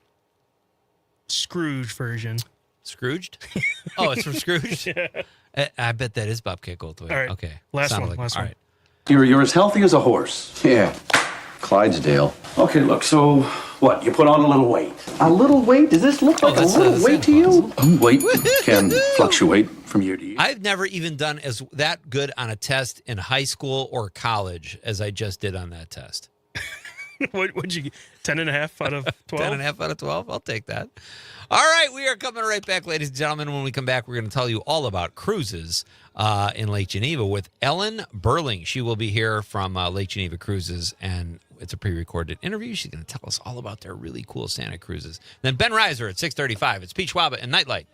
Scrooge version. Scrooged? Oh, it's from Scrooge? Yeah. I bet that is Bobcat Goldthwait. All right. Okay. Last Sounded one. like- Last all one. right. You're as healthy as a horse. Yeah, Clydesdale. Okay, look, so what? You put on a little weight. A little weight? Does this look like a little weight to you? Weight can fluctuate from year to year. I've never even done as that good on a test in high school or college as I just did on that test. What'd you get? 10.5 out of 12? 10.5 out of 12. I'll take that. All right, we are coming right back, ladies and gentlemen. When we come back, we're going to tell you all about cruises in Lake Geneva with Ellen Burling. She will be here from Lake Geneva Cruises, and it's a pre-recorded interview. She's going to tell us all about their really cool Santa cruises. Then Ben Reiser at 6:35. It's Pete Schwaba and Nite Lite.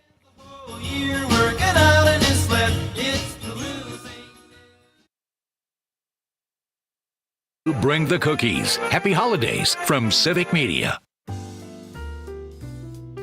Bring the cookies. Happy holidays from Civic Media.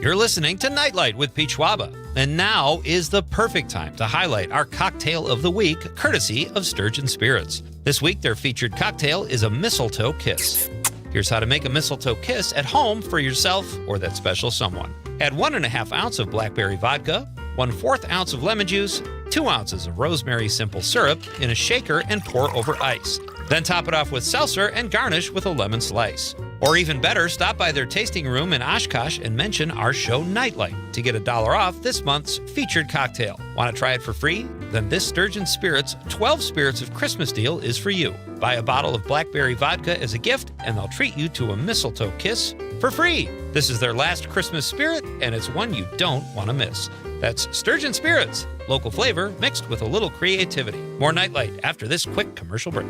You're listening to Nightlight with Pete Schwaba. And now is the perfect time to highlight our cocktail of the week, courtesy of Sturgeon Spirits. This week, their featured cocktail is a mistletoe kiss. Here's how to make a mistletoe kiss at home for yourself or that special someone. Add 1.5 ounces of blackberry vodka, 1/4 ounce of lemon juice, 2 ounces of rosemary simple syrup in a shaker and pour over ice. Then top it off with seltzer and garnish with a lemon slice. Or even better, stop by their tasting room in Oshkosh and mention our show Nightlight to get $1 off this month's featured cocktail. Want to try it for free? Then this Sturgeon Spirits 12 Spirits of Christmas deal is for you. Buy a bottle of blackberry vodka as a gift and they'll treat you to a mistletoe kiss for free. This is their last Christmas spirit and it's one you don't want to miss. That's Sturgeon Spirits, local flavor mixed with a little creativity. More Nightlight after this quick commercial break.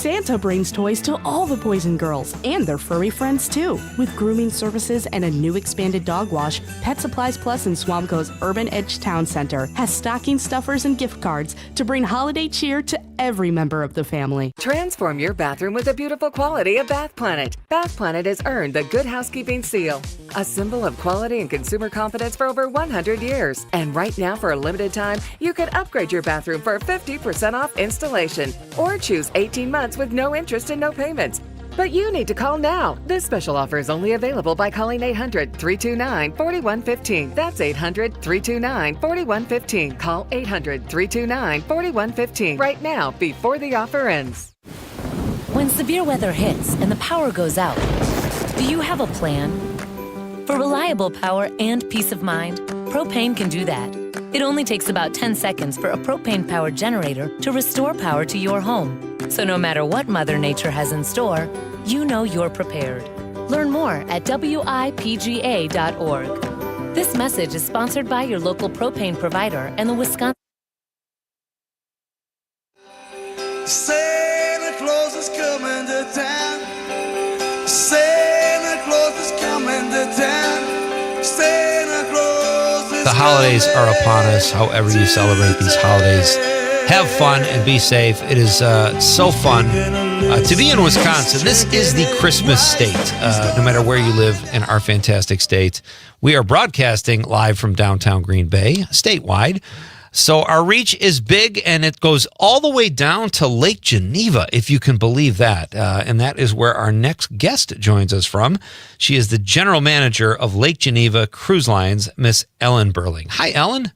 Santa brings toys to all the boys and girls and their furry friends too. With grooming services and a new expanded dog wash, Pet Supplies Plus in Swamco's Urban Edge Town Center has stocking stuffers and gift cards to bring holiday cheer to every member of the family. Transform your bathroom with the beautiful quality of Bath Planet. Bath Planet has earned the Good Housekeeping Seal, a symbol of quality and consumer confidence for over 100 years. And right now, for a limited time, you can upgrade your bathroom for 50% off installation or choose 18 months with no interest and no payments. But you need to call now. This special offer is only available by calling 800-329-4115. That's 800-329-4115. Call 800-329-4115 right now before the offer ends. When severe weather hits and the power goes out, do you have a plan? For reliable power and peace of mind, propane can do that. It only takes about 10 seconds for a propane-powered generator to restore power to your home. So no matter what Mother Nature has in store, you know you're prepared. Learn more at WIPGA.org. This message is sponsored by your local propane provider and the Wisconsin Santa Claus is coming to town. Santa Claus is coming to town. Santa Claus is The holidays are upon us. However you celebrate these holidays, have fun and be safe. It is so fun to be in Wisconsin. This is the Christmas state, no matter where you live in our fantastic state. We are broadcasting live from downtown Green Bay, statewide. So our reach is big, and it goes all the way down to Lake Geneva, if you can believe that. And that is where our next guest joins us from. She is the general manager of Lake Geneva Cruise Lines, Miss Ellen Burling. Hi, Ellen.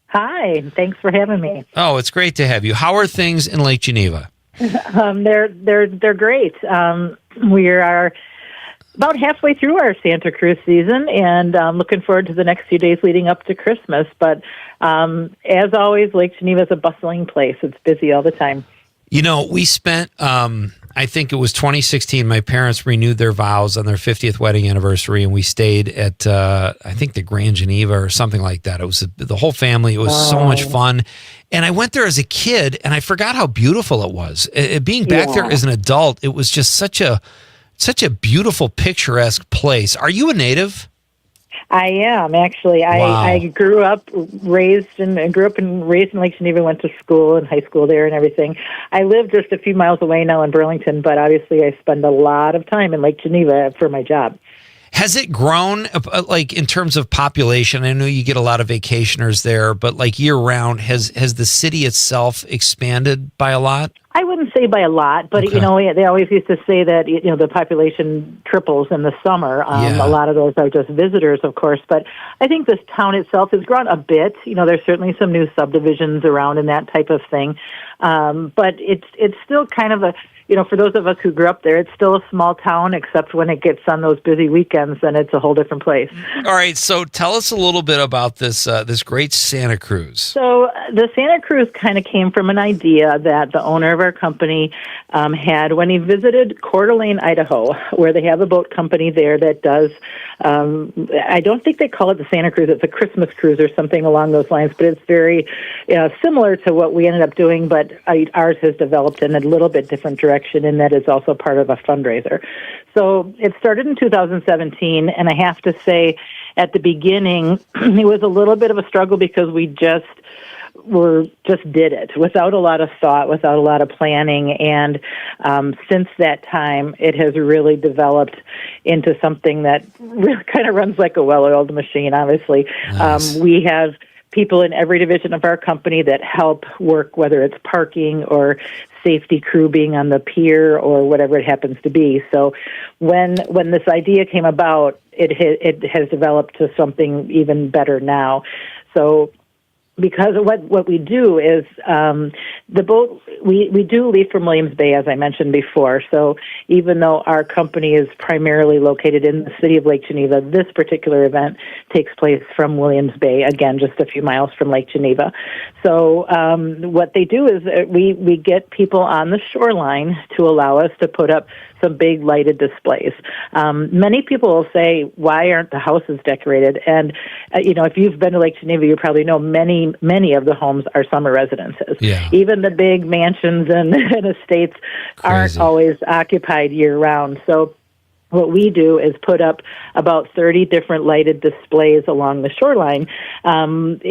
Hi, thanks for having me. Oh, it's great to have you. How are things in Lake Geneva? They're great. We are about halfway through our Santa Cruz season, and looking forward to the next few days leading up to Christmas. But as always, Lake Geneva is a bustling place. It's busy all the time. You know, we spent, I think it was 2016, my parents renewed their vows on their 50th wedding anniversary, and we stayed at, I think, the Grand Geneva or something like that. It was the whole family. It was so much fun. And I went there as a kid, and I forgot how beautiful it was. Being back there as an adult, it was just such a beautiful, picturesque place. Are you a native? I am, actually. I grew up, raised in Lake Geneva, went to school and high school there and everything. I live just a few miles away now in Burlington, but obviously I spend a lot of time in Lake Geneva for my job. Has it grown, like, in terms of population? I know you get a lot of vacationers there, but like year-round, has the city itself expanded by a lot? I wouldn't say by a lot, but, you know, they always used to say that, you know, the population triples in the summer. A lot of those are just visitors, of course. But I think this town itself has grown a bit. You know, there's certainly some new subdivisions around and that type of thing. But it's still kind of a, you know, for those of us who grew up there, it's still a small town, except when it gets on those busy weekends, then it's a whole different place. All right, so tell us a little bit about this this great Santa Cruz. So the Santa Cruz kind of came from an idea that the owner of our company had when he visited Coeur d'Alene, Idaho, where they have a boat company there that does, I don't think they call it the Santa Cruz, it's a Christmas cruise or something along those lines, but it's very similar to what we ended up doing, but ours has developed in a little bit different direction. In that it's also part of a fundraiser. So it started in 2017, and I have to say at the beginning, it was a little bit of a struggle because we just did it without a lot of thought, without a lot of planning. And since that time, it has really developed into something that really kind of runs like a well-oiled machine, obviously. Nice. We have people in every division of our company that help work, whether it's parking or safety crew being on the pier or whatever it happens to be. So when this idea came about, it has developed to something even better now. So because of what we do is the boat, we do leave from Williams Bay, as I mentioned before. So even though our company is primarily located in the city of Lake Geneva, this particular event takes place from Williams Bay, again, just a few miles from Lake Geneva. So what they do is we get people on the shoreline to allow us to put up some big lighted displays. Many people will say, why aren't the houses decorated? And, you know, if you've been to Lake Geneva, you probably know many of the homes are summer residences. Yeah. Even the big mansions and estates aren't always occupied year-round. So what we do is put up about 30 different lighted displays along the shoreline and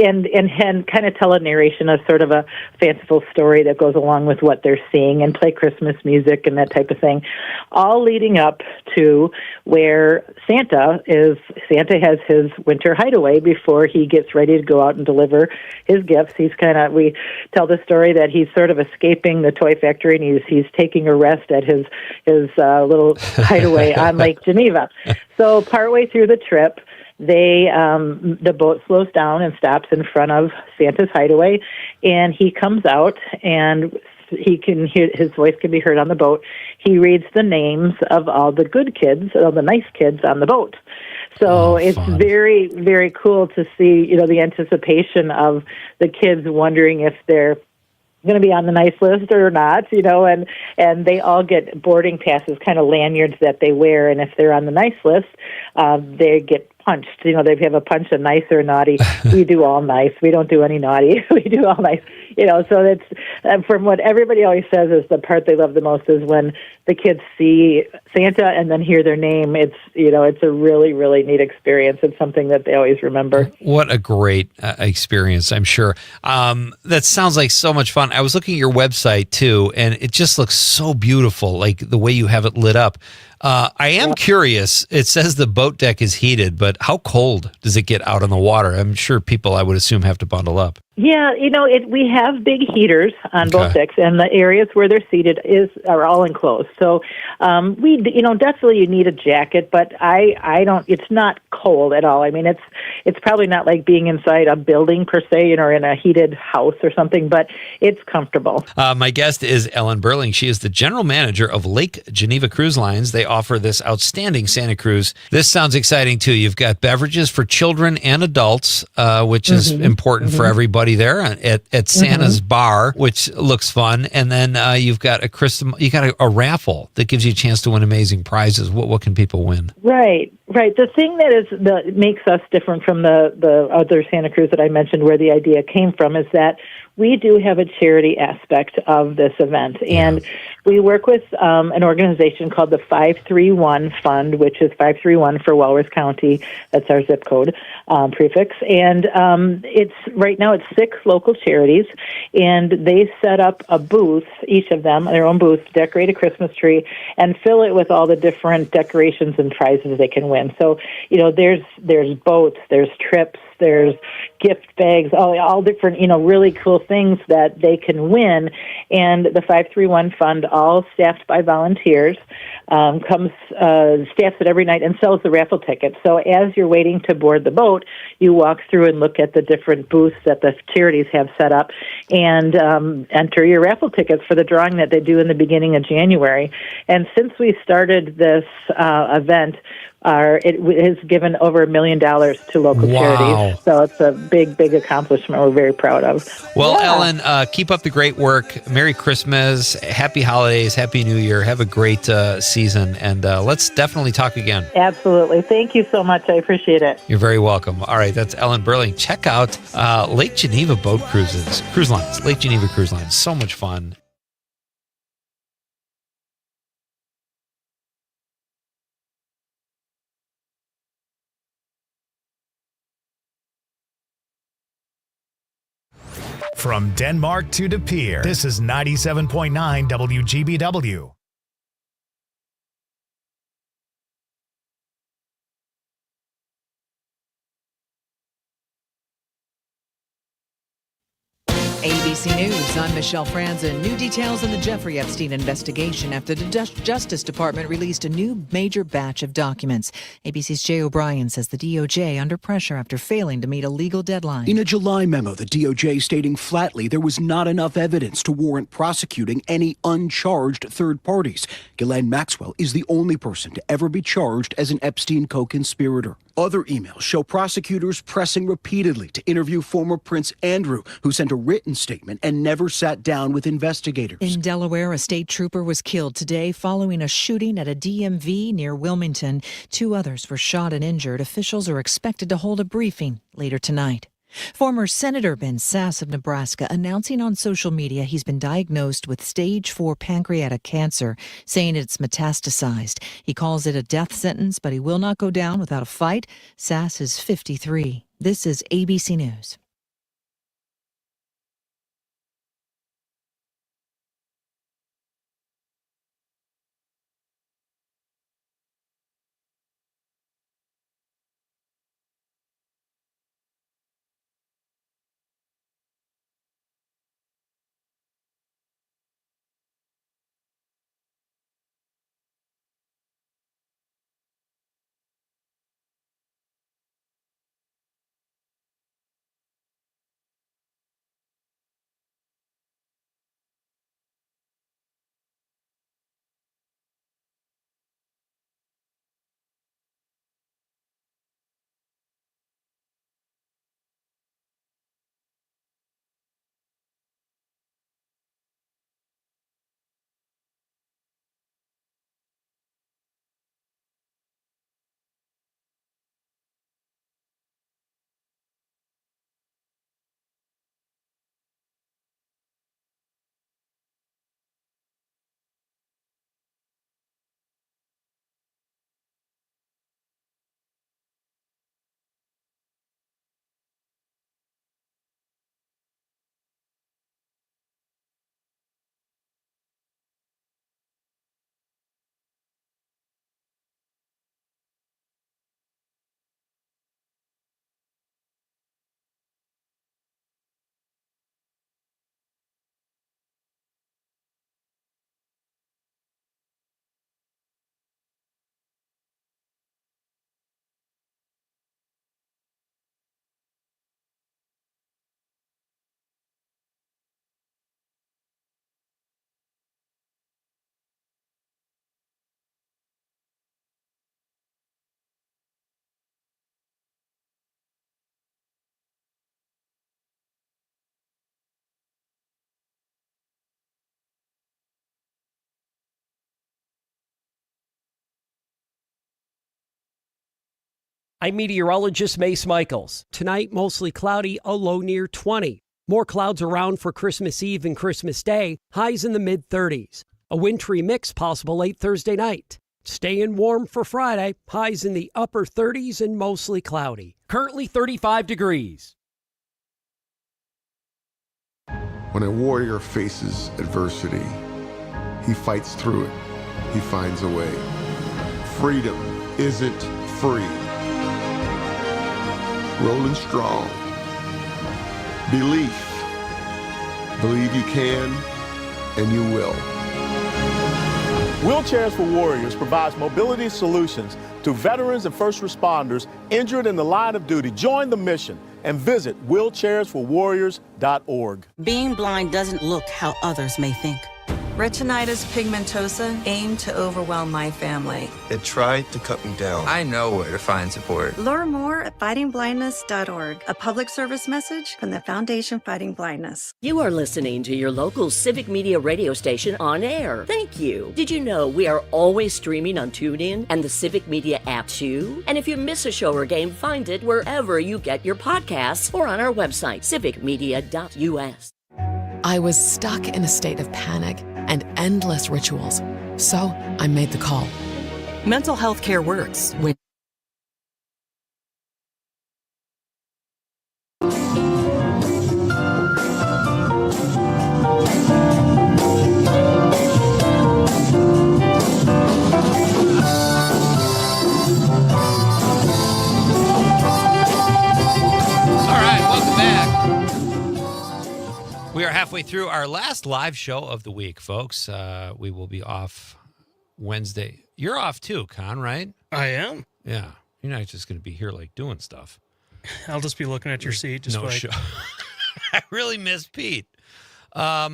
kind of tell a narration of sort of a fanciful story that goes along with what they're seeing and play Christmas music and that type of thing, all leading up to where Santa has his winter hideaway before he gets ready to go out and deliver his gifts. We tell the story that he's sort of escaping the toy factory and he's taking a rest at his little hideaway on Lake Geneva. So partway through the trip, the boat slows down and stops in front of Santa's hideaway, and he comes out and his voice can be heard on the boat. He reads the names of all the good kids, all the nice kids on the boat. So it's very, very cool to see, you know, the anticipation of the kids wondering if they're going to be on the nice list or not, you know, and they all get boarding passes, kind of lanyards that they wear, and if they're on the nice list, they get punched. You know, they have a punch of nice or naughty. We do all nice. We don't do any naughty. We do all nice. So that's from what everybody always says is the part they love the most is when the kids see Santa and then hear their name. It's a really, really neat experience. It's something that they always remember. What a great experience, I'm sure. That sounds like so much fun. I was looking at your website too, and it just looks so beautiful, like the way you have it lit up. I am curious. It says the boat deck is heated, but how cold does it get out on the water? I'm sure people, I would assume, have to bundle up. Yeah, we have big heaters on both decks, and the areas where they're seated are all enclosed. So we definitely you need a jacket, but I don't. It's not cold at all. I mean, it's probably not like being inside a building per se, or in a heated house or something, but it's comfortable. My guest is Ellen Burling. She is the general manager of Lake Geneva Cruise Lines. They offer this outstanding Santa cruise. This sounds exciting too. You've got beverages for children and adults, which is important for everybody there at Santa's bar, which looks fun. And then you've got a raffle that gives you a chance to win amazing prizes. What can people win? Right. The thing that makes us different from the other Santa Cruz that I mentioned, where the idea came from, is that we do have a charity aspect of this event, and we work with an organization called the 531 Fund, which is 531 for Walworth County. That's our zip code prefix, and right now it's 6 local charities, and they set up a booth, each of them their own booth, decorate a Christmas tree, and fill it with all the different decorations and prizes they can win. So there's boats, there's trips, there's gift bags, all different, really cool things that they can win. And the 531 Fund, all staffed by volunteers, staffs it every night and sells the raffle tickets. So as you're waiting to board the boat, you walk through and look at the different booths that the charities have set up and enter your raffle tickets for the drawing that they do in the beginning of January. And since we started this event, it has given over $1 million to local charities. So it's a big, big accomplishment we're very proud of. Well, Ellen, keep up the great work. Merry Christmas, Happy Holidays, Happy New Year. Have a great season, and let's definitely talk again. Absolutely. Thank you so much. I appreciate it. You're very welcome. All right, that's Ellen Burling. Check out Lake Geneva Boat Cruise Lines, Lake Geneva Cruise Lines. So much fun. From Denmark to De Pere, this is 97.9 WGBW. ABC News, I'm Michelle Franzen. New details in the Jeffrey Epstein investigation after the Justice Department released a new major batch of documents. ABC's Jay O'Brien says the DOJ under pressure after failing to meet a legal deadline. In a July memo, the DOJ stating flatly there was not enough evidence to warrant prosecuting any uncharged third parties. Ghislaine Maxwell is the only person to ever be charged as an Epstein co-conspirator. Other emails show prosecutors pressing repeatedly to interview former Prince Andrew, who sent a written statement and never sat down with investigators. In Delaware, a state trooper was killed today following a shooting at a DMV near Wilmington. 2 others were shot and injured. Officials are expected to hold a briefing later tonight. Former Senator Ben Sasse of Nebraska announcing on social media he's been diagnosed with stage 4 pancreatic cancer, saying it's metastasized. He calls it a death sentence, but he will not go down without a fight. Sasse is 53. This is ABC News. I'm meteorologist Mace Michaels. Tonight, mostly cloudy, a low near 20. More clouds around for Christmas Eve and Christmas Day, highs in the mid-30s. A wintry mix possible late Thursday night. Staying warm for Friday, highs in the upper 30s and mostly cloudy. Currently 35 degrees. When a warrior faces adversity, he fights through it. He finds a way. Freedom isn't free. Rolling strong. Belief. Believe you can, and you will. Wheelchairs for Warriors provides mobility solutions to veterans and first responders injured in the line of duty. Join the mission and visit wheelchairsforwarriors.org. Being blind doesn't look how others may think. Retinitis pigmentosa aimed to overwhelm my family. It tried to cut me down. I know where to find support. Learn more at fightingblindness.org, a public service message from the Foundation Fighting Blindness. You are listening to your local Civic Media radio station on air. Thank you. Did you know we are always streaming on TuneIn and the Civic Media app too? And if you miss a show or game, find it wherever you get your podcasts or on our website, civicmedia.us. I was stuck in a state of panic and endless rituals. So I made the call. Mental health care works when We are halfway through our last live show of the week, folks. We will be off Wednesday. You're off too, Con, right? I am. Yeah. You're not just going to be here like doing stuff. I'll just be looking at your seat. Just no like... show. I really miss Pete. All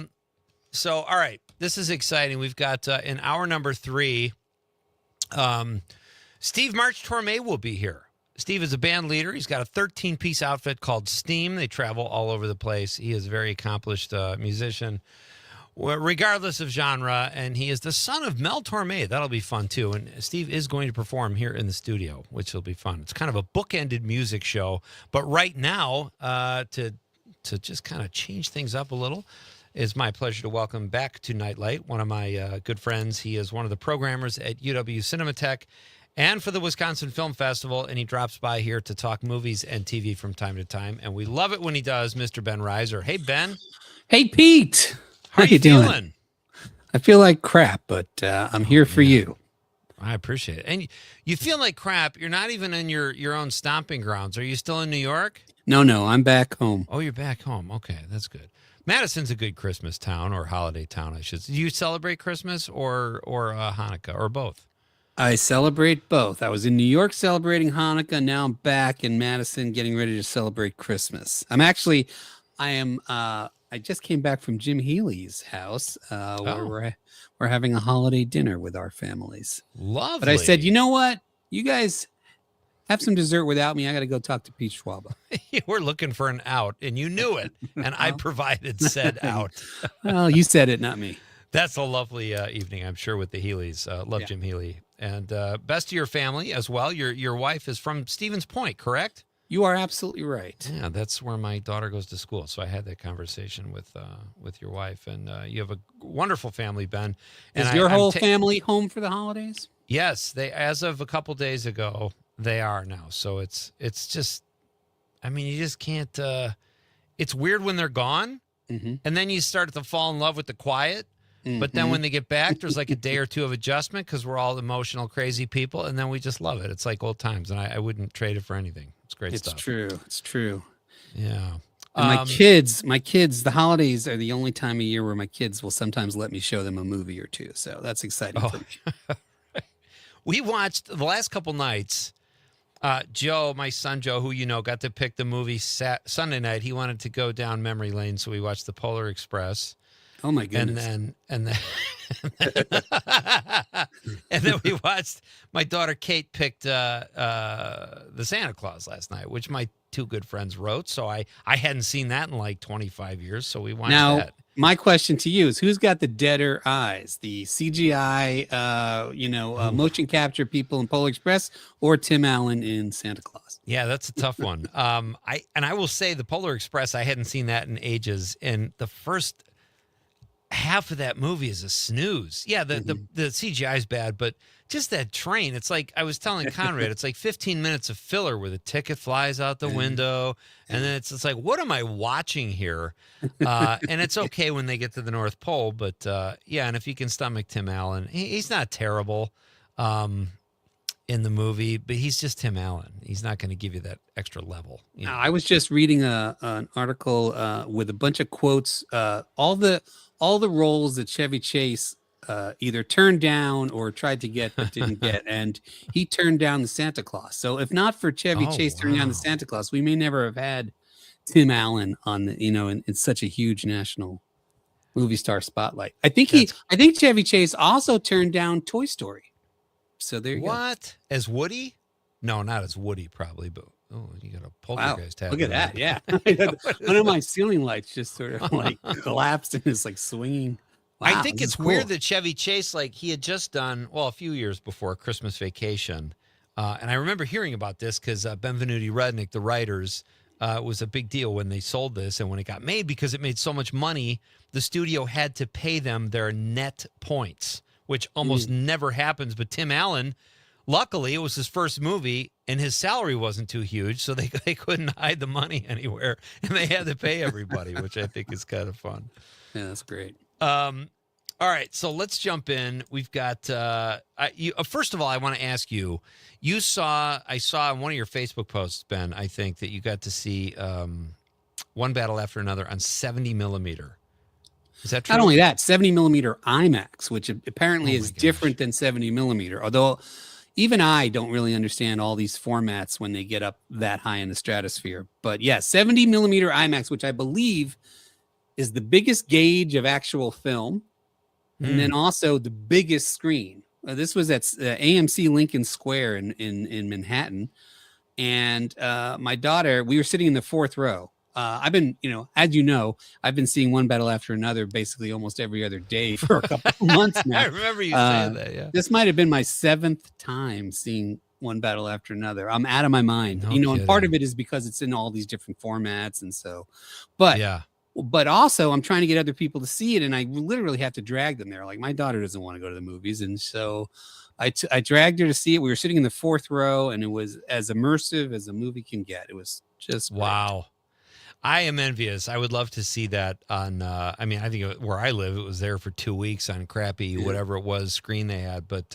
right. This is exciting. We've got in hour number 3, Steve March Torme will be here. Steve is a band leader. He's got a 13-piece outfit called Steam. They travel all over the place. He is a very accomplished musician, regardless of genre, and he is the son of Mel Torme. That'll be fun, too. And Steve is going to perform here in the studio, which will be fun. It's kind of a bookended music show, but right now, to just kind of change things up a little, it's my pleasure to welcome back to Nite, one of my good friends. He is one of the programmers at UW Cinematheque and for the Wisconsin Film Festival, and he drops by here to talk movies and TV from time to time, and we love it when he does, Mr. Ben Reiser. Hey, Ben. Hey, Pete. How you feeling? Doing? I feel like crap, but I'm here for you. I appreciate it. And you feel like crap. You're not even in your own stomping grounds. Are you still in New York? No, I'm back home. Oh, you're back home. Okay, that's good. Madison's a good Christmas town or holiday town, I should say. Do you celebrate Christmas or Hanukkah or both? I celebrate both. I was in New York celebrating Hanukkah. Now I'm back in Madison getting ready to celebrate Christmas. I just came back from Jim Healy's house where we're having a holiday dinner with our families. Lovely. But I said, you know what? You guys have some dessert without me. I got to go talk to Pete Schwaba. We're looking for an out, and you knew it, and I provided said out. Well, you said it, not me. That's a lovely evening, I'm sure, with the Healys. Love Jim Healy. And best to your family as well. Your wife is from Stevens Point, correct? You are absolutely right. Yeah, that's where my daughter goes to school. So I had that conversation with your wife, and you have a wonderful family, Ben. And is your whole family home for the holidays? Yes, they. As of a couple days ago, they are now. So it's just, I mean, you just can't. It's weird when they're gone, and then you start to fall in love with the quiet. But then when they get back, there's like a day or two of adjustment because we're all emotional, crazy people, and then we just love it. It's like old times, and I wouldn't trade it for anything. It's great stuff. It's true. Yeah. And my kids, the holidays are the only time of year where my kids will sometimes let me show them a movie or two. So that's exciting for me. We watched the last couple nights. Joe, my son Joe, who you know, got to pick the movie Sunday night. He wanted to go down memory lane, so we watched The Polar Express. Oh my goodness! And then we watched. My daughter Kate picked the Santa Claus last night, which my two good friends wrote. So I hadn't seen that in like 25 years. So we watched that. My question to you is, who's got the deader eyes? The CGI, motion capture people in Polar Express, or Tim Allen in Santa Claus? Yeah, that's a tough one. I will say the Polar Express, I hadn't seen that in ages, and the first half of that movie is a snooze. Yeah, the CGI is bad, but just that train, it's like I was telling Conrad, it's like 15 minutes of filler where the ticket flies out the window, and then it's like, what am I watching here? And it's okay when they get to the North Pole, but yeah, and if you can stomach Tim Allen, he's not terrible in the movie, but he's just Tim Allen. He's not going to give you that extra level. You know? I was just reading an article with a bunch of quotes, all the roles that Chevy Chase either turned down or tried to get but didn't get, and he turned down the Santa Claus. So if not for Chevy Chase turning down the Santa Claus, we may never have had Tim Allen on the, in such a huge national movie star spotlight. I think Chevy Chase also turned down Toy Story. So there you go. What? As Woody? No, not as Woody, probably, but you got a poltergeist tab. Look at that. Yeah. One of my ceiling lights just sort of like collapsed and is like swinging. Wow, I think it's weird that Chevy Chase, like he had just done, a few years before Christmas Vacation. And I remember hearing about this because Benvenuti Rudnick, the writers, was a big deal when they sold this. And when it got made, because it made so much money, the studio had to pay them their net points, which almost never happens. But Tim Allen, luckily, it was his first movie, and his salary wasn't too huge, so they couldn't hide the money anywhere, and they had to pay everybody, which I think is kind of fun. Yeah, that's great. All right, so let's jump in. We've got first of all, I want to ask you. I saw on one of your Facebook posts, Ben, I think that you got to see One Battle After Another on 70 millimeter. Is that true? Not only that, 70 millimeter IMAX, which apparently is different than 70 millimeter. Although even I don't really understand all these formats when they get up that high in the stratosphere. But yeah, 70 millimeter IMAX, which I believe is the biggest gauge of actual film, and then also the biggest screen. This was at AMC Lincoln Square in Manhattan, and my daughter, we were sitting in the fourth row. I've been, I've been seeing One Battle After Another basically almost every other day for a couple of months now. I remember you saying that, yeah. This might have been my 7th time seeing One Battle After Another. I'm out of my mind. And part of it is because it's in all these different formats, and so, but also I'm trying to get other people to see it, and I literally have to drag them there. Like, my daughter doesn't want to go to the movies, and so I dragged her to see it. We were sitting in the fourth row, and it was as immersive as a movie can get. It was just wow. I am envious. I would love to see that on, I think where I live, it was there for 2 weeks on crappy, whatever it was, screen they had. But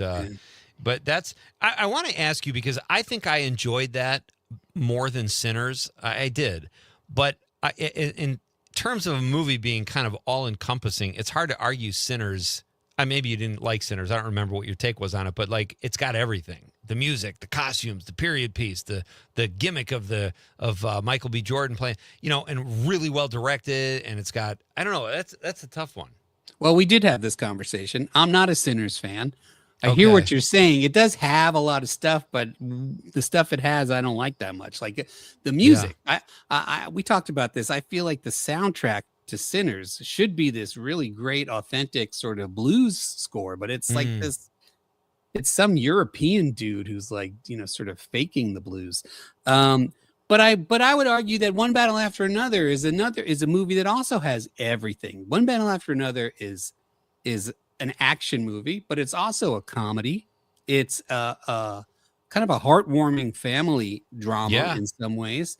that's, I want to ask you, because I think I enjoyed that more than Sinners. I did. But in terms of a movie being kind of all encompassing, it's hard to argue Sinners. Maybe you didn't like Sinners. I don't remember what your take was on it, but like, it's got everything: the music, the costumes, the period piece, the gimmick of Michael B. Jordan playing, and really well directed. And it's got, I don't know, that's a tough one. Well, we did have this conversation. I'm not a Sinners fan. I hear what you're saying. It does have a lot of stuff, but the stuff it has, I don't like that much. Like the music, we talked about this. I feel like the soundtrack to Sinners should be this really great, authentic sort of blues score, but it's like this. It's some European dude who's like, sort of faking the blues. But I would argue that One Battle After Another is a movie that also has everything. One Battle After Another is an action movie, but it's also a comedy. It's a kind of a heartwarming family drama in some ways.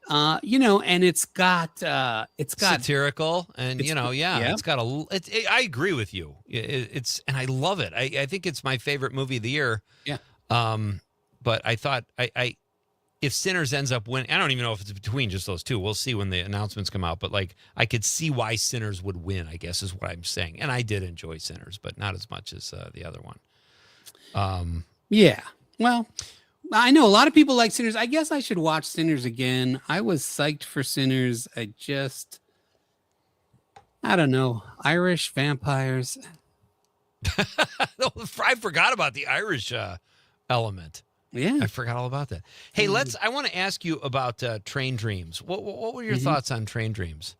And it's got satirical, and it's got I agree with you. It's and I love it. I think it's my favorite movie of the year. Yeah. But I thought if Sinners ends up winning, I don't even know if it's between just those two. We'll see when the announcements come out. But like, I could see why Sinners would win, I guess is what I'm saying. And I did enjoy Sinners, but not as much as the other one. Yeah. Well, I know a lot of people like Sinners. I guess I should watch Sinners again. I was psyched for Sinners. I don't know. Irish vampires. I forgot about the Irish element. Yeah. I forgot all about that. Hey, I want to ask you about Train Dreams. What were your thoughts on Train Dreams?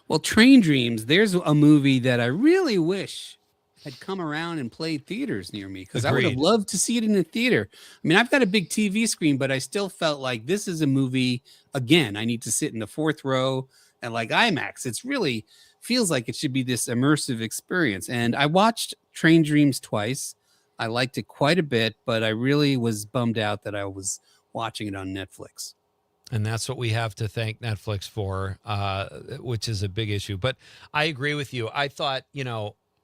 Well, Train Dreams, there's a movie that I really wish had come around and played theaters near me, because I would have Agreed. loved to see it in the theater. I mean, I've got a big TV screen, but I still felt like this is a movie, again, I need to sit in the fourth row and like IMAX. It's really feels like it should be this immersive experience. And I watched Train Dreams twice. I liked it quite a bit, but I really was bummed out that I was watching it on Netflix. And that's what we have to thank Netflix for, which is a big issue. But I agree with you. I thought,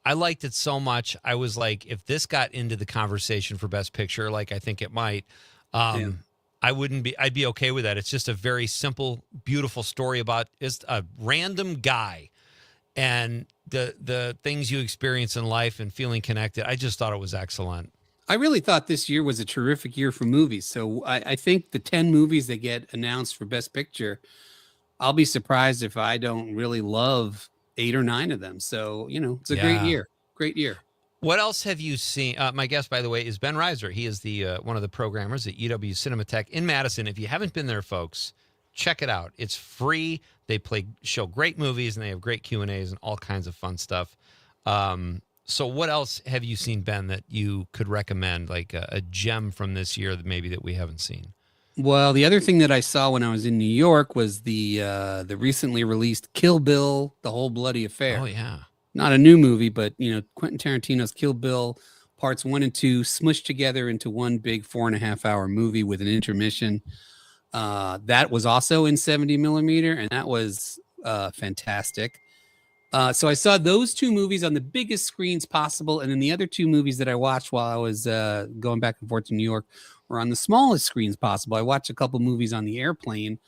I liked it so much. I was like, if this got into the conversation for Best Picture, like I think it might, I'd be okay with that. It's just a very simple, beautiful story about just a random guy and the things you experience in life and feeling connected. I just thought it was excellent. I really thought this year was a terrific year for movies. So I think the 10 movies that get announced for Best Picture, I'll be surprised if I don't really love 8 or 9 of them. So, it's a great year. Great year. What else have you seen? My guest, by the way, is Ben Reiser. He is the one of the programmers at UW Cinematheque in Madison. If you haven't been there, folks, check it out. It's free. They show great movies, and they have great Q&As and all kinds of fun stuff. So what else have you seen, Ben, that you could recommend, like a gem from this year that maybe that we haven't seen? Well, the other thing that I saw when I was in New York was the recently released Kill Bill, The Whole Bloody Affair. Oh, yeah. Not a new movie, but, Quentin Tarantino's Kill Bill, parts 1 and 2, smushed together into one big 4.5-hour movie with an intermission. That was also in 70 millimeter, and that was fantastic. So I saw those 2 movies on the biggest screens possible. And then the other 2 movies that I watched while I was going back and forth to New York were on the smallest screens possible. I watched a couple movies on the airplane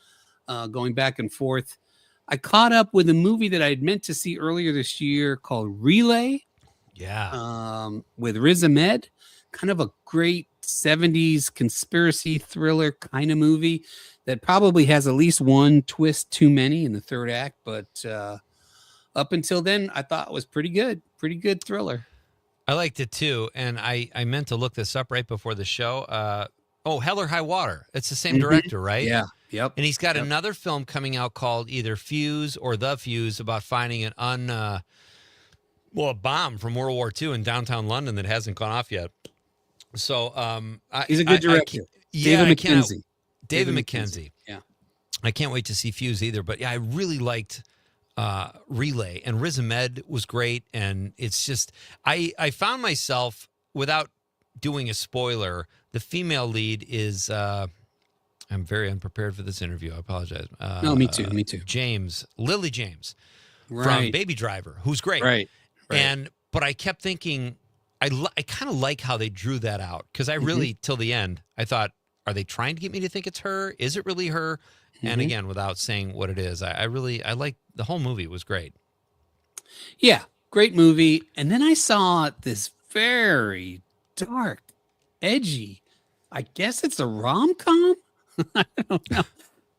going back and forth. I caught up with a movie that I had meant to see earlier this year called Relay. Yeah. With Riz Ahmed, kind of a great 70s conspiracy thriller kind of movie that probably has at least one twist too many in the third act. But up until then, I thought it was pretty good thriller. I liked it too. And I meant to look this up right before the show. Hell or High Water. It's the same director, right? Yeah. Yep. And he's got another film coming out called either Fuse or The Fuse about finding a bomb from World War II in downtown London that hasn't gone off yet. So he's a good director. David McKenzie. David McKenzie. Yeah. I can't wait to see Fuse either. But yeah, I really liked Relay, and Riz Ahmed was great. And it's just, I found myself, without doing a spoiler, the female lead is, I'm very unprepared for this interview. I apologize. No, me too. Lily James from Right. Baby Driver, who's great. Right. But I kept thinking, I kind of like how they drew that out, because I really, till the end, I thought, are they trying to get me to think it's her? Is it really her? And again, without saying what it is, I like the whole movie. It was great. Yeah, great movie. And then I saw this very dark, edgy, I guess it's a rom-com? I don't know.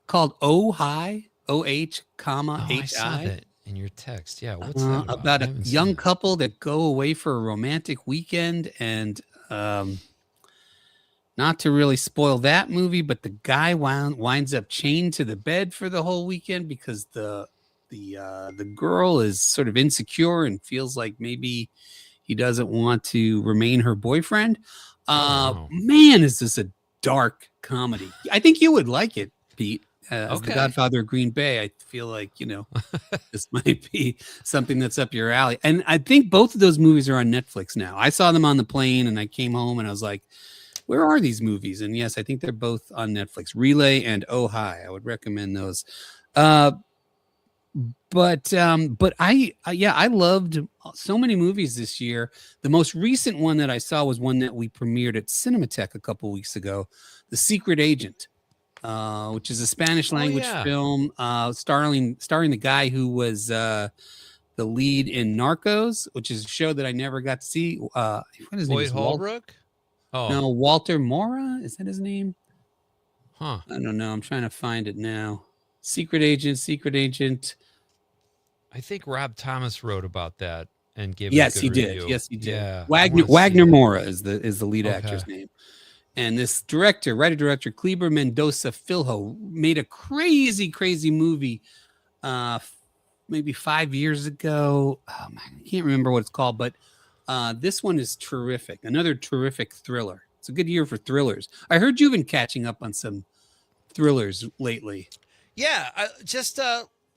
Called O-Hi, O-H, comma, H-I. I saw that in your text. Yeah, what's that about? About a young couple that go away for a romantic weekend, and not to really spoil that movie, but the guy winds up chained to the bed for the whole weekend because the girl is sort of insecure and feels like maybe he doesn't want to remain her boyfriend. Man, is this a dark comedy? I think you would like it, Pete. As the Godfather of Green Bay, I feel like, this might be something that's up your alley. And I think both of those movies are on Netflix now. I saw them on the plane and I came home and I was like, where are these movies? And yes, I think they're both on Netflix. Relay and Oh Hi. I would recommend those. But I loved so many movies this year. The most recent one that I saw was one that we premiered at Cinematheque a couple weeks ago, The Secret Agent, which is a Spanish language film starring the guy who was the lead in Narcos, which is a show that I never got to see. What is his name? Holbrook? No, Walter Mora. Is that his name? Huh. I don't know. I'm trying to find it now. Secret Agent. I think Rob Thomas wrote about that and gave Yes, it a good he review. did. Yes, he did. Yeah, Wagner Mora is the lead actor's name. And this writer-director, Kleber Mendoza Filho, made a crazy movie maybe 5 years ago. Oh man, I can't remember what it's called, but this one is terrific. Another terrific thriller. It's a good year for thrillers. I heard you've been catching up on some thrillers lately. Yeah,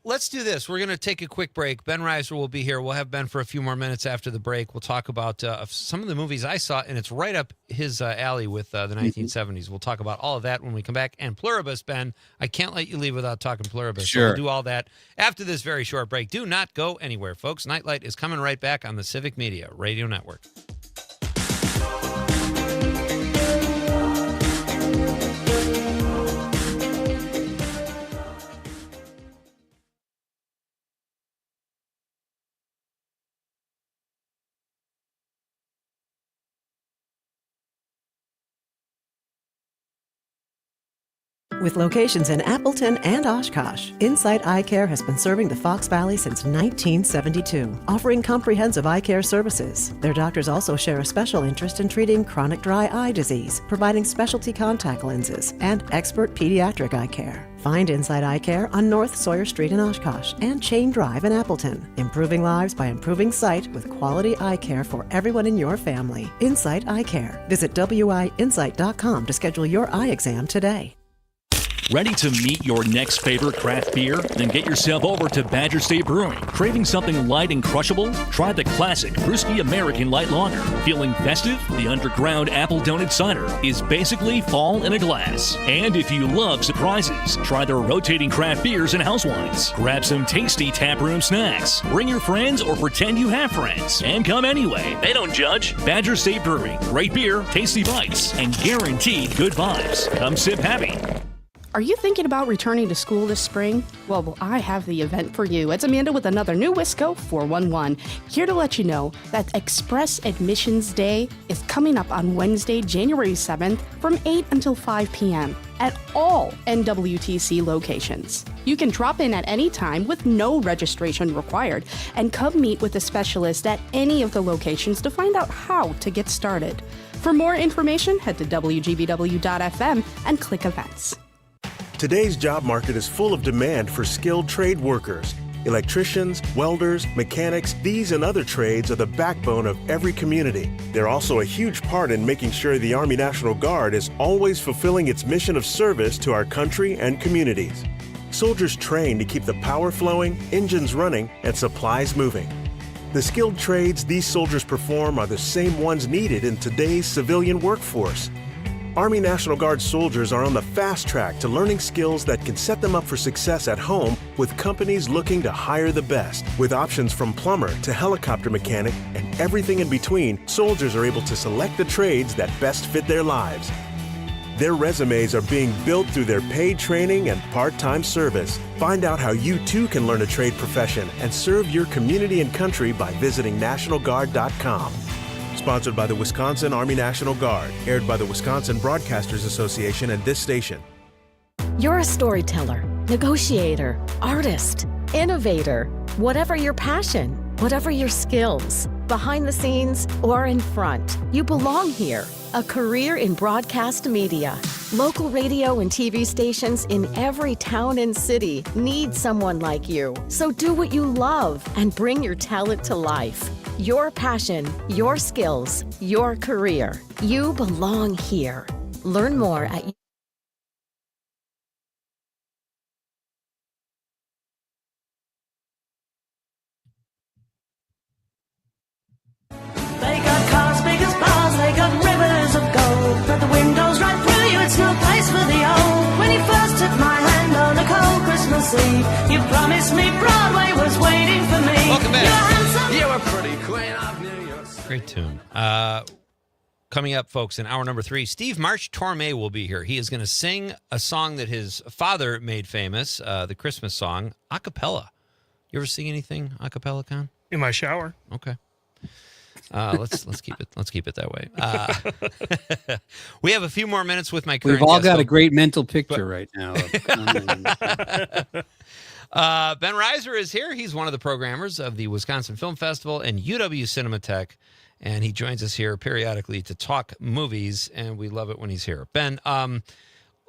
let's do this. We're going to take a quick break. Ben Reiser will be here. We'll have Ben for a few more minutes after the break. We'll talk about some of the movies I saw, and it's right up his alley with the 1970s. We'll talk about all of that when we come back. And Pluribus, Ben, I can't let you leave without talking Pluribus. Sure. So we'll do all that after this very short break. Do not go anywhere, folks. Nightlight is coming right back on the Civic Media Radio Network. With locations in Appleton and Oshkosh, Insight Eye Care has been serving the Fox Valley since 1972, offering comprehensive eye care services. Their doctors also share a special interest in treating chronic dry eye disease, providing specialty contact lenses, and expert pediatric eye care. Find Insight Eye Care on North Sawyer Street in Oshkosh and Chain Drive in Appleton. Improving lives by improving sight with quality eye care for everyone in your family. Insight Eye Care. Visit wiinsight.com to schedule your eye exam today. Ready to meet your next favorite craft beer? Then get yourself over to Badger State Brewing. Craving something light and crushable? Try the classic Brewski American Light Lager. Feeling festive? The underground apple donut cider is basically fall in a glass. And if you love surprises, try their rotating craft beers and house wines. Grab some tasty taproom snacks. Bring your friends or pretend you have friends. And come anyway. They don't judge. Badger State Brewing. Great beer, tasty bites, and guaranteed good vibes. Come sip happy. Are you thinking about returning to school this spring? Well, I have the event for you. It's Amanda with another new Wisco 411, here to let you know that Express Admissions Day is coming up on Wednesday, January 7th from 8 until 5 p.m. at all NWTC locations. You can drop in at any time with no registration required and come meet with a specialist at any of the locations to find out how to get started. For more information, head to WGBW.FM and click Events. Today's job market is full of demand for skilled trade workers. Electricians, welders, mechanics, these and other trades are the backbone of every community. They're also a huge part in making sure the Army National Guard is always fulfilling its mission of service to our country and communities. Soldiers train to keep the power flowing, engines running, and supplies moving. The skilled trades these soldiers perform are the same ones needed in today's civilian workforce. Army National Guard soldiers are on the fast track to learning skills that can set them up for success at home with companies looking to hire the best. With options from plumber to helicopter mechanic and everything in between, soldiers are able to select the trades that best fit their lives. Their resumes are being built through their paid training and part-time service. Find out how you too can learn a trade profession and serve your community and country by visiting NationalGuard.com. Sponsored by the Wisconsin Army National Guard. Aired by the Wisconsin Broadcasters Association and this station. You're a storyteller, negotiator, artist, innovator. Whatever your passion, whatever your skills, behind the scenes or in front, you belong here. A career in broadcast media. Local radio and TV stations in every town and city need someone like you. So do what you love and bring your talent to life. Your passion, your skills, your career. You belong here. Learn more at They got cars big as bars, they got rivers of gold. But the windows right through you, it's no place for the old. When you first took my hand on a cold Christmas Eve, you promised me Broadway was waiting for me. Welcome back. You're handsome. You were pretty queen of New York. Great tune. Coming up, folks, in hour number 3, Steve March Torme will be here. He is going to sing a song that his father made famous, the Christmas song, a cappella. You ever sing anything a cappella, Con? In my shower. Okay. Let's keep it that way. We have a few more minutes with my current We've all guest, got a great mental picture right now. Ben Reiser is here. He's one of the programmers of the Wisconsin Film Festival and UW Cinematheque, and he joins us here periodically to talk movies, and we love it when he's here. Ben,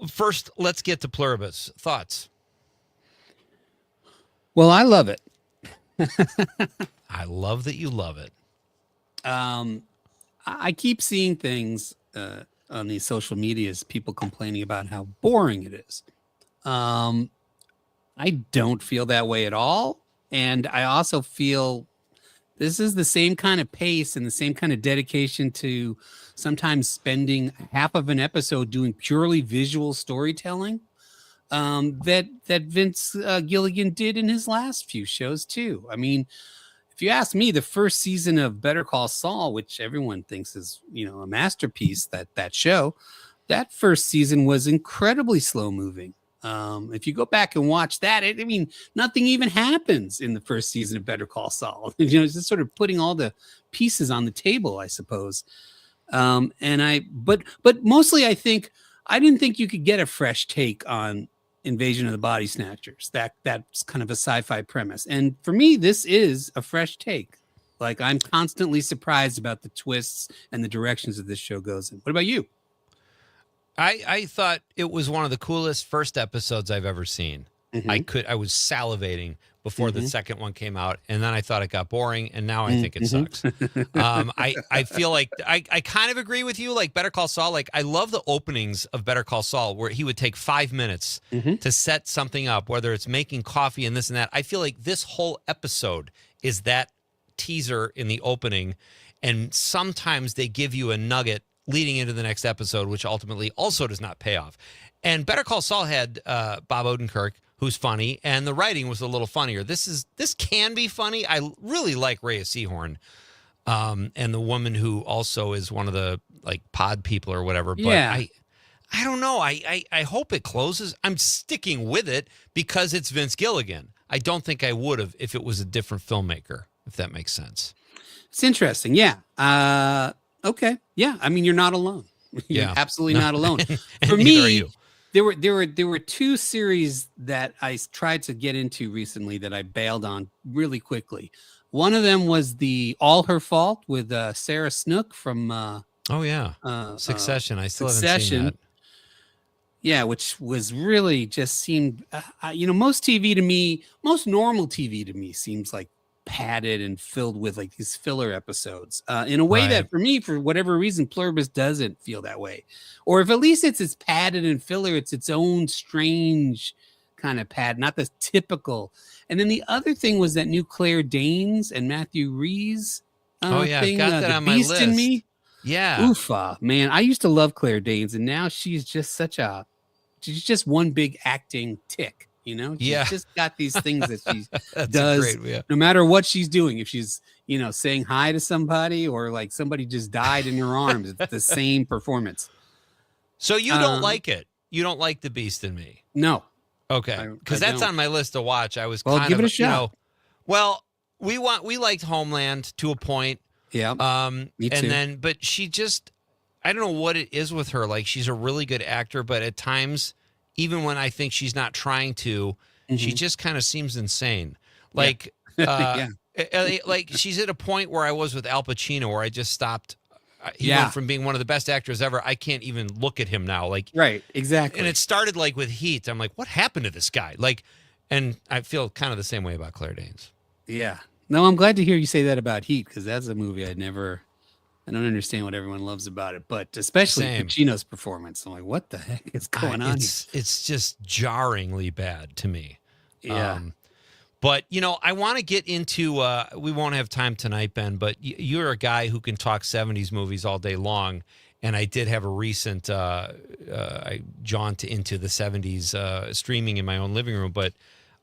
first, let's get to Pluribus. Thoughts? Well, I love it. I love that you love it. I keep seeing things on these social medias, people complaining about how boring it is. I don't feel that way at all. And I also feel this is the same kind of pace and the same kind of dedication to sometimes spending half of an episode doing purely visual storytelling that Vince Gilligan did in his last few shows too. I mean, if you ask me, the first season of Better Call Saul, which everyone thinks is, a masterpiece, that show, that first season was incredibly slow moving. If you go back and watch that, nothing even happens in the first season of Better Call Saul. It's just sort of putting all the pieces on the table, I suppose. But mostly I didn't think you could get a fresh take on Invasion of the Body Snatchers. That's kind of a sci-fi premise. And for me, this is a fresh take. Like, I'm constantly surprised about the twists and the directions that this show goes in. What about you? I thought it was one of the coolest first episodes I've ever seen. Mm-hmm. I was salivating before the second one came out, and then I thought it got boring, and now I think it Mm-hmm. sucks. I feel like I kind of agree with you. Like Better Call Saul, like I love the openings of Better Call Saul where he would take 5 minutes to set something up, whether it's making coffee and this and that. I feel like this whole episode is that teaser in the opening, and sometimes they give you a nugget leading into the next episode, which ultimately also does not pay off. And Better Call Saul had Bob Odenkirk, who's funny, and the writing was a little funnier. This can be funny. I really like Rhea Seehorn, and the woman who also is one of the pod people or whatever. But Yeah. I don't know. I hope it closes. I'm sticking with it because it's Vince Gilligan. I don't think I would have if it was a different filmmaker, if that makes sense. It's interesting. Yeah. Okay. Yeah. I mean, you're not alone. You're absolutely not alone. For neither are me, you. there were two series that I tried to get into recently that I bailed on really quickly. One of them was the All Her Fault with Sarah Snook from Succession. I still haven't seen Succession. that. Yeah, which was really just seemed, most normal TV to me seems like padded and filled with like these filler episodes in a way that for me, for whatever reason, Pluribus doesn't feel that way. Or if at least it's padded and filler, it's its own strange kind of pad, not the typical. And then the other thing was that new Claire Danes and Matthew Rees thing, got that The on my Beast in list. Me. Yeah. Oofa, man. I used to love Claire Danes, and now she's just she's just one big acting tick, She's just got these things that she does no matter what she's doing. If she's, saying hi to somebody or like somebody just died in her arms, it's the same performance. So you don't like it? You don't like The Beast in Me? No. Okay. Because that's don't. on my list to watch. I was give it a shot. We liked Homeland to a point. Yeah. Me too. And then, but she just, I don't know what it is with her. Like, she's a really good actor, but at times, even when I think she's not trying to, she just kind of seems insane. Like, like she's at a point where I was with Al Pacino, where I just stopped. He went from being one of the best actors ever. I can't even look at him now. Like, right, exactly. And it started like with Heat. I'm like, what happened to this guy? Like, and I feel kind of the same way about Claire Danes. Yeah. No, I'm glad to hear you say that about Heat, because that's a movie I don't understand what everyone loves about it, but especially Pacino's performance. I'm like, what the heck is going on here? It's just jarringly bad to me. Yeah. But, I want to get into, we won't have time tonight, Ben, but you're a guy who can talk 70s movies all day long. And I did have a recent jaunt into the 70s streaming in my own living room, but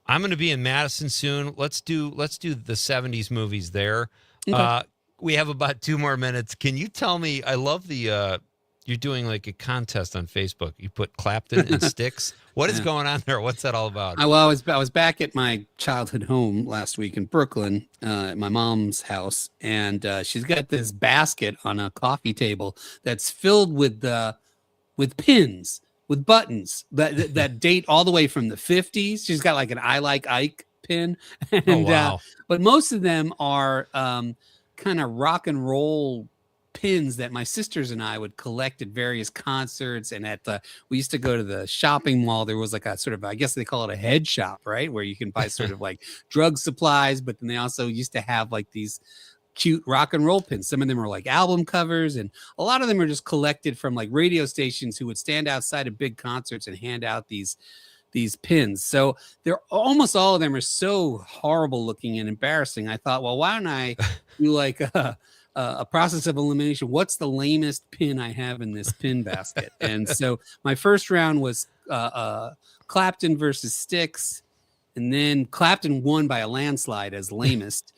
I'm going to be in Madison soon. Let's do the 70s movies there. Okay. We have about 2 more minutes. Can you tell me, I love the, you're doing like a contest on Facebook. You put Clapton and Styx. What is going on there? What's that all about? I was back at my childhood home last week in Brooklyn, at my mom's house, and she's got this basket on a coffee table that's filled with pins, with buttons that date all the way from the 50s. She's got like an I Like Ike pin, and wow. But most of them are kind of rock and roll pins that my sisters and I would collect at various concerts, and we used to go to the shopping mall. There was like a sort of, I guess they call it a head shop, right? Where you can buy sort of like drug supplies, but then they also used to have like these cute rock and roll pins. Some of them were like album covers, and a lot of them are just collected from like radio stations who would stand outside of big concerts and hand out these pins. So they're almost all of them are so horrible looking and embarrassing. I thought, well, why don't I do like a process of elimination? What's the lamest pin I have in this pin basket? And so my first round was Clapton versus Styx, and then Clapton won by a landslide as lamest.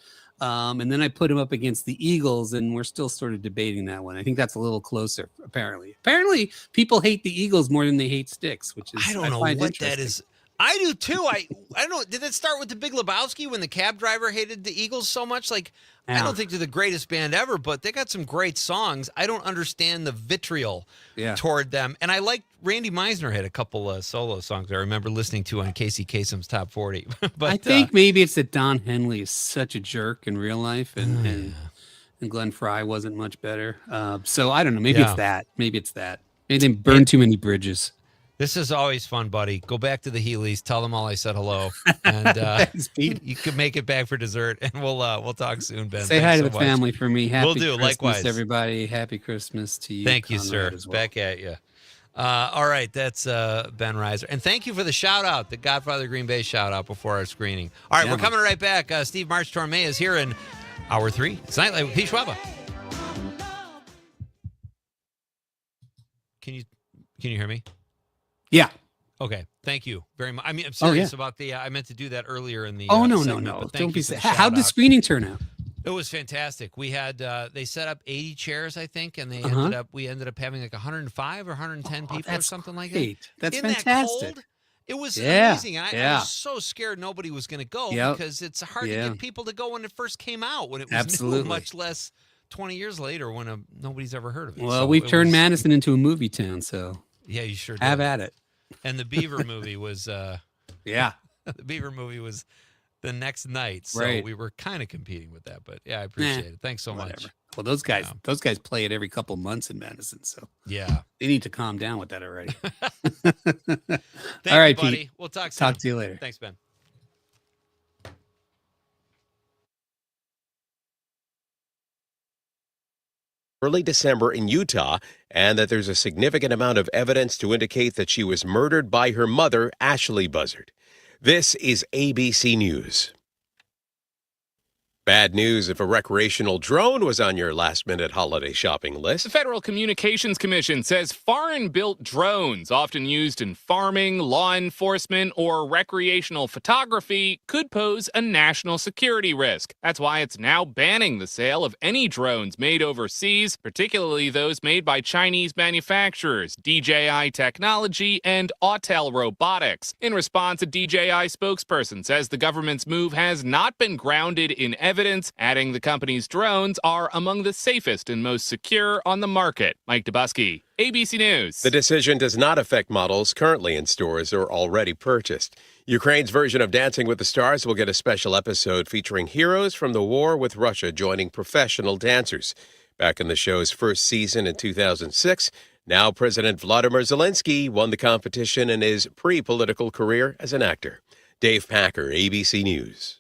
And then I put him up against the Eagles, and we're still sort of debating that one. I think that's a little closer, apparently. Apparently, people hate the Eagles more than they hate Styx, which is I don't know what that is. I do too. I don't know. Did it start with the Big Lebowski when the cab driver hated the Eagles so much? Like, I don't think they're the greatest band ever, but they got some great songs. I don't understand the vitriol toward them. And I like Randy Meisner had a couple of solo songs I remember listening to on Casey Kasem's Top 40. But I think maybe it's that Don Henley is such a jerk in real life, and Glenn Frey wasn't much better. So I don't know. Maybe it's that. Maybe it's that. Maybe they burned too many bridges. This is always fun, buddy. Go back to the Heelys. Tell them all I said hello, and you can make it back for dessert. And we'll talk soon, Ben. Say hi to the family for me. Happy We'll do. Christmas, Likewise, everybody. Happy Christmas to you. Thank you, Conrad, sir. as well. Back at you. All right, that's Ben Reiser, and thank you for the shout out, the Godfather Green Bay shout out before our screening. All right, we're coming right back. Steve March Torme is here in hour 3. It's Nightlight with Pete Schwaba. Can you hear me? Yeah. Okay, thank you very much. I mean, I'm serious about the. I meant to do that earlier in the. No. Don't be. How'd the screening turn out? It was fantastic. We had they set up 80 chairs, I think, and we ended up having like 105 or 110 people or something like that. That's Isn't fantastic. That cold? It was amazing. And I was so scared nobody was going to go because it's hard to get people to go when it first came out, when it was new, much less 20 years later when nobody's ever heard of it. Well, so we've turned Madison into a movie town, so yeah, you sure did. Have at it. And the Beaver movie was the Beaver movie was the next night, so we were kind of competing with that. But yeah, I appreciate it. Thanks so much. Well, those guys play it every couple months in Madison, so yeah, they need to calm down with that already. All right, buddy. Pete. We'll talk soon. Talk to you later. Thanks, Ben. Early December in Utah, and that there's a significant amount of evidence to indicate that she was murdered by her mother, Ashley Buzzard. This is ABC News. Bad news if a recreational drone was on your last-minute holiday shopping list. The Federal Communications Commission says foreign-built drones, often used in farming, law enforcement, or recreational photography, could pose a national security risk. That's why it's now banning the sale of any drones made overseas, particularly those made by Chinese manufacturers, DJI Technology and Autel Robotics. In response, a DJI spokesperson says the government's move has not been grounded in evidence, adding the company's drones are among the safest and most secure on the market. Mike Dubusky, ABC News. The decision does not affect models currently in stores or already purchased. Ukraine's version of Dancing with the Stars will get a special episode featuring heroes from the war with Russia joining professional dancers. Back in the show's first season in 2006, now President Vladimir Zelensky won the competition in his pre-political career as an actor. Dave Packer, ABC News.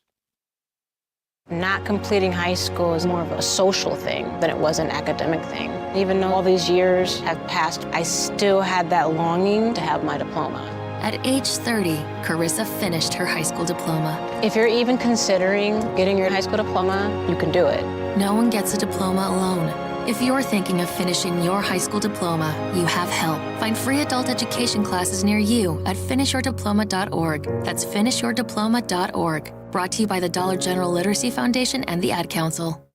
Not completing high school is more of a social thing than it was an academic thing. Even though all these years have passed, I still had that longing to have my diploma. At age 30, Carissa finished her high school diploma. If you're even considering getting your high school diploma, you can do it. No one gets a diploma alone. If you're thinking of finishing your high school diploma, you have help. Find free adult education classes near you at finishyourdiploma.org. That's finishyourdiploma.org. Brought to you by the Dollar General Literacy Foundation and the Ad Council.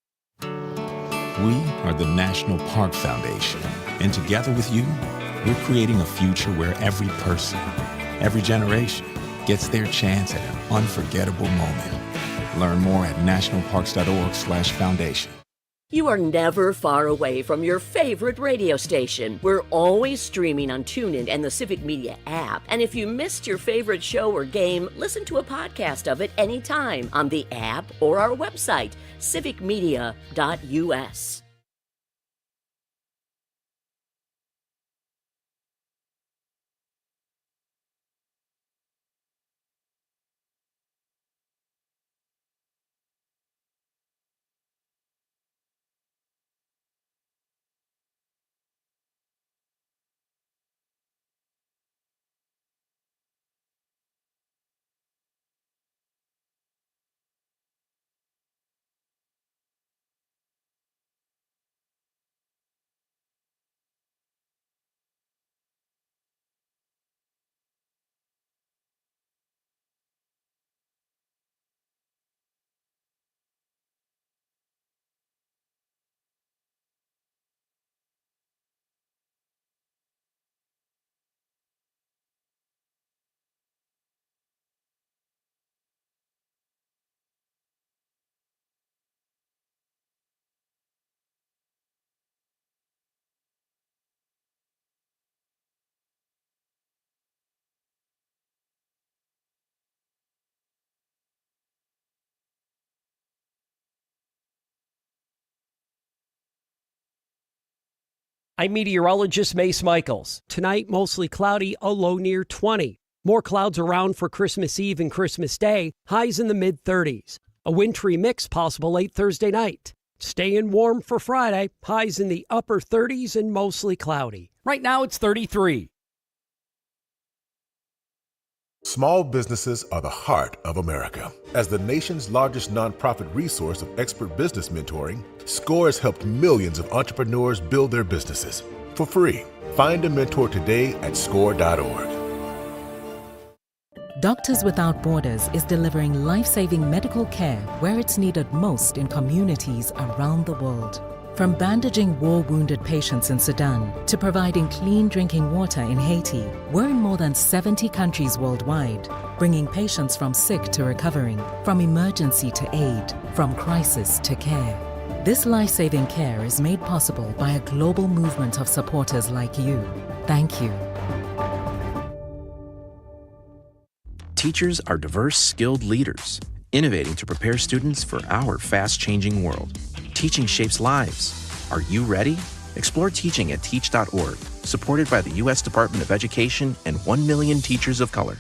We are the National Park Foundation, and together with you, we're creating a future where every person, every generation, gets their chance at an unforgettable moment. Learn more at nationalparks.org/foundation. You are never far away from your favorite radio station. We're always streaming on TuneIn and the Civic Media app. And if you missed your favorite show or game, listen to a podcast of it anytime on the app or our website, civicmedia.us. I'm meteorologist Mace Michaels. Tonight, mostly cloudy, a low near 20. More clouds around for Christmas Eve and Christmas Day, highs in the mid-30s. A wintry mix possible late Thursday night. Staying warm for Friday, highs in the upper 30s and mostly cloudy. Right now, it's 33. Small businesses are the heart of America. As the nation's largest nonprofit resource of expert business mentoring, SCORE has helped millions of entrepreneurs build their businesses for free. Find a mentor today at score.org. Doctors Without Borders is delivering life-saving medical care where it's needed most in communities around the world. From bandaging war-wounded patients in Sudan to providing clean drinking water in Haiti, we're in more than 70 countries worldwide, bringing patients from sick to recovering, from emergency to aid, from crisis to care. This life-saving care is made possible by a global movement of supporters like you. Thank you. Teachers are diverse, skilled leaders, innovating to prepare students for our fast-changing world. Teaching shapes lives. Are you ready? Explore teaching at teach.org, supported by the U.S. Department of Education and 1 million teachers of color.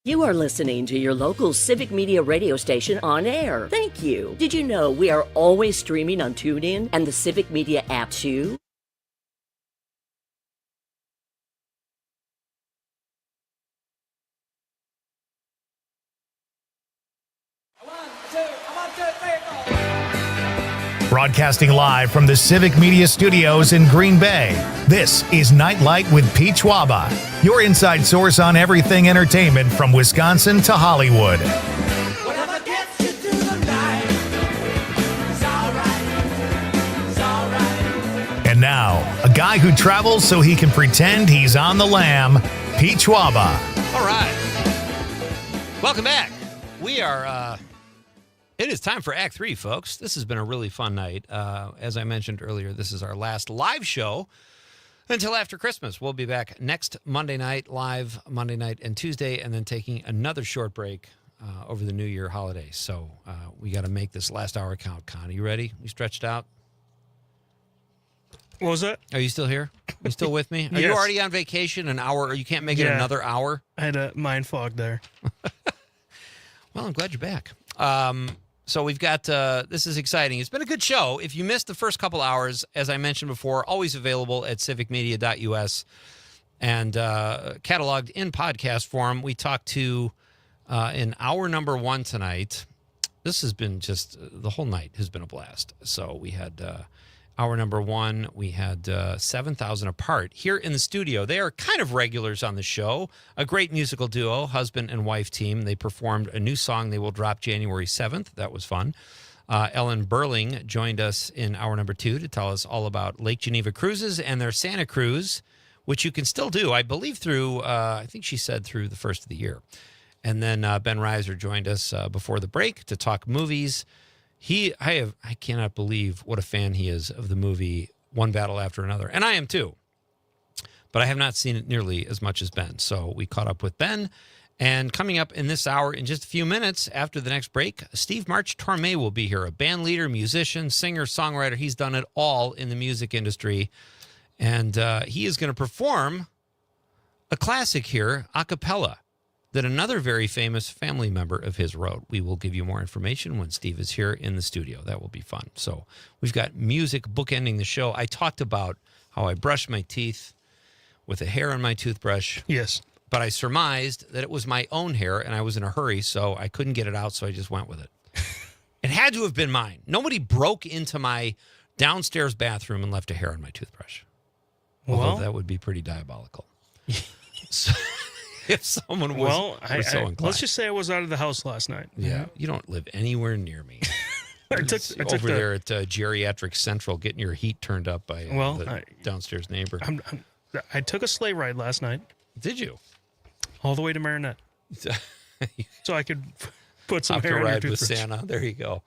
You are listening to your local Civic Media radio station on air. Thank you. Did you know we are always streaming on TuneIn and the Civic Media app too? Broadcasting live from the Civic Media Studios in Green Bay, this is Night Light with Pete Schwaba, your inside source on everything entertainment from Wisconsin to Hollywood. And now, a guy who travels so he can pretend he's on the lam, Pete Schwaba. All right. Welcome back. We are... It is time for Act 3, folks. This has been a really fun night. As I mentioned earlier, this is our last live show until after Christmas. We'll be back next Monday night, live Monday night and Tuesday, and then taking another short break over the New Year holidays. So we got to make this last hour count. Con, are you ready? You stretched out? What was that? Are you still here? Are you still with me? Are Yes. you already on vacation an hour, or you can't make it another hour? I had a mind fog there. Well, I'm glad you're back. So we've got, this is exciting. It's been a good show. If you missed the first couple hours, as I mentioned before, always available at civicmedia.us and cataloged in podcast form. We talked to, in hour number 1 tonight, this has been just, the whole night has been a blast. So we had hour number 1, we had 7,000 Apart here in the studio. They are kind of regulars on the show, a great musical duo, husband and wife team. They performed a new song they will drop January 7th. That was fun. Ellen Burling joined us in hour number 2 to tell us all about Lake Geneva Cruises and their Santa Cruise, which you can still do, I believe, through, I think she said through the first of the year. And then Ben Reiser joined us before the break to talk movies. I cannot believe what a fan he is of the movie One Battle After Another. And I am too. But I have not seen it nearly as much as Ben. So we caught up with Ben. And coming up in this hour, in just a few minutes after the next break, Steve March Torme will be here. A band leader, musician, singer, songwriter. He's done it all in the music industry. And he is going to perform a classic here, a cappella, that another very famous family member of his wrote. We will give you more information when Steve is here in the studio. That will be fun. So we've got music bookending the show. I talked about how I brushed my teeth with a hair on my toothbrush. Yes. But I surmised that it was my own hair, and I was in a hurry, so I couldn't get it out, so I just went with it. It had to have been mine. Nobody broke into my downstairs bathroom and left a hair on my toothbrush. Although that would be pretty diabolical. So, if someone was, so inclined. Let's just say I was out of the house last night. Yeah, you don't live anywhere near me. I took over there at Geriatric Central, getting your heat turned up by the downstairs neighbor. I took a sleigh ride last night. Did you? All the way to Marinette. So I could put some hair on your ride with toothbrush. Santa. There you go.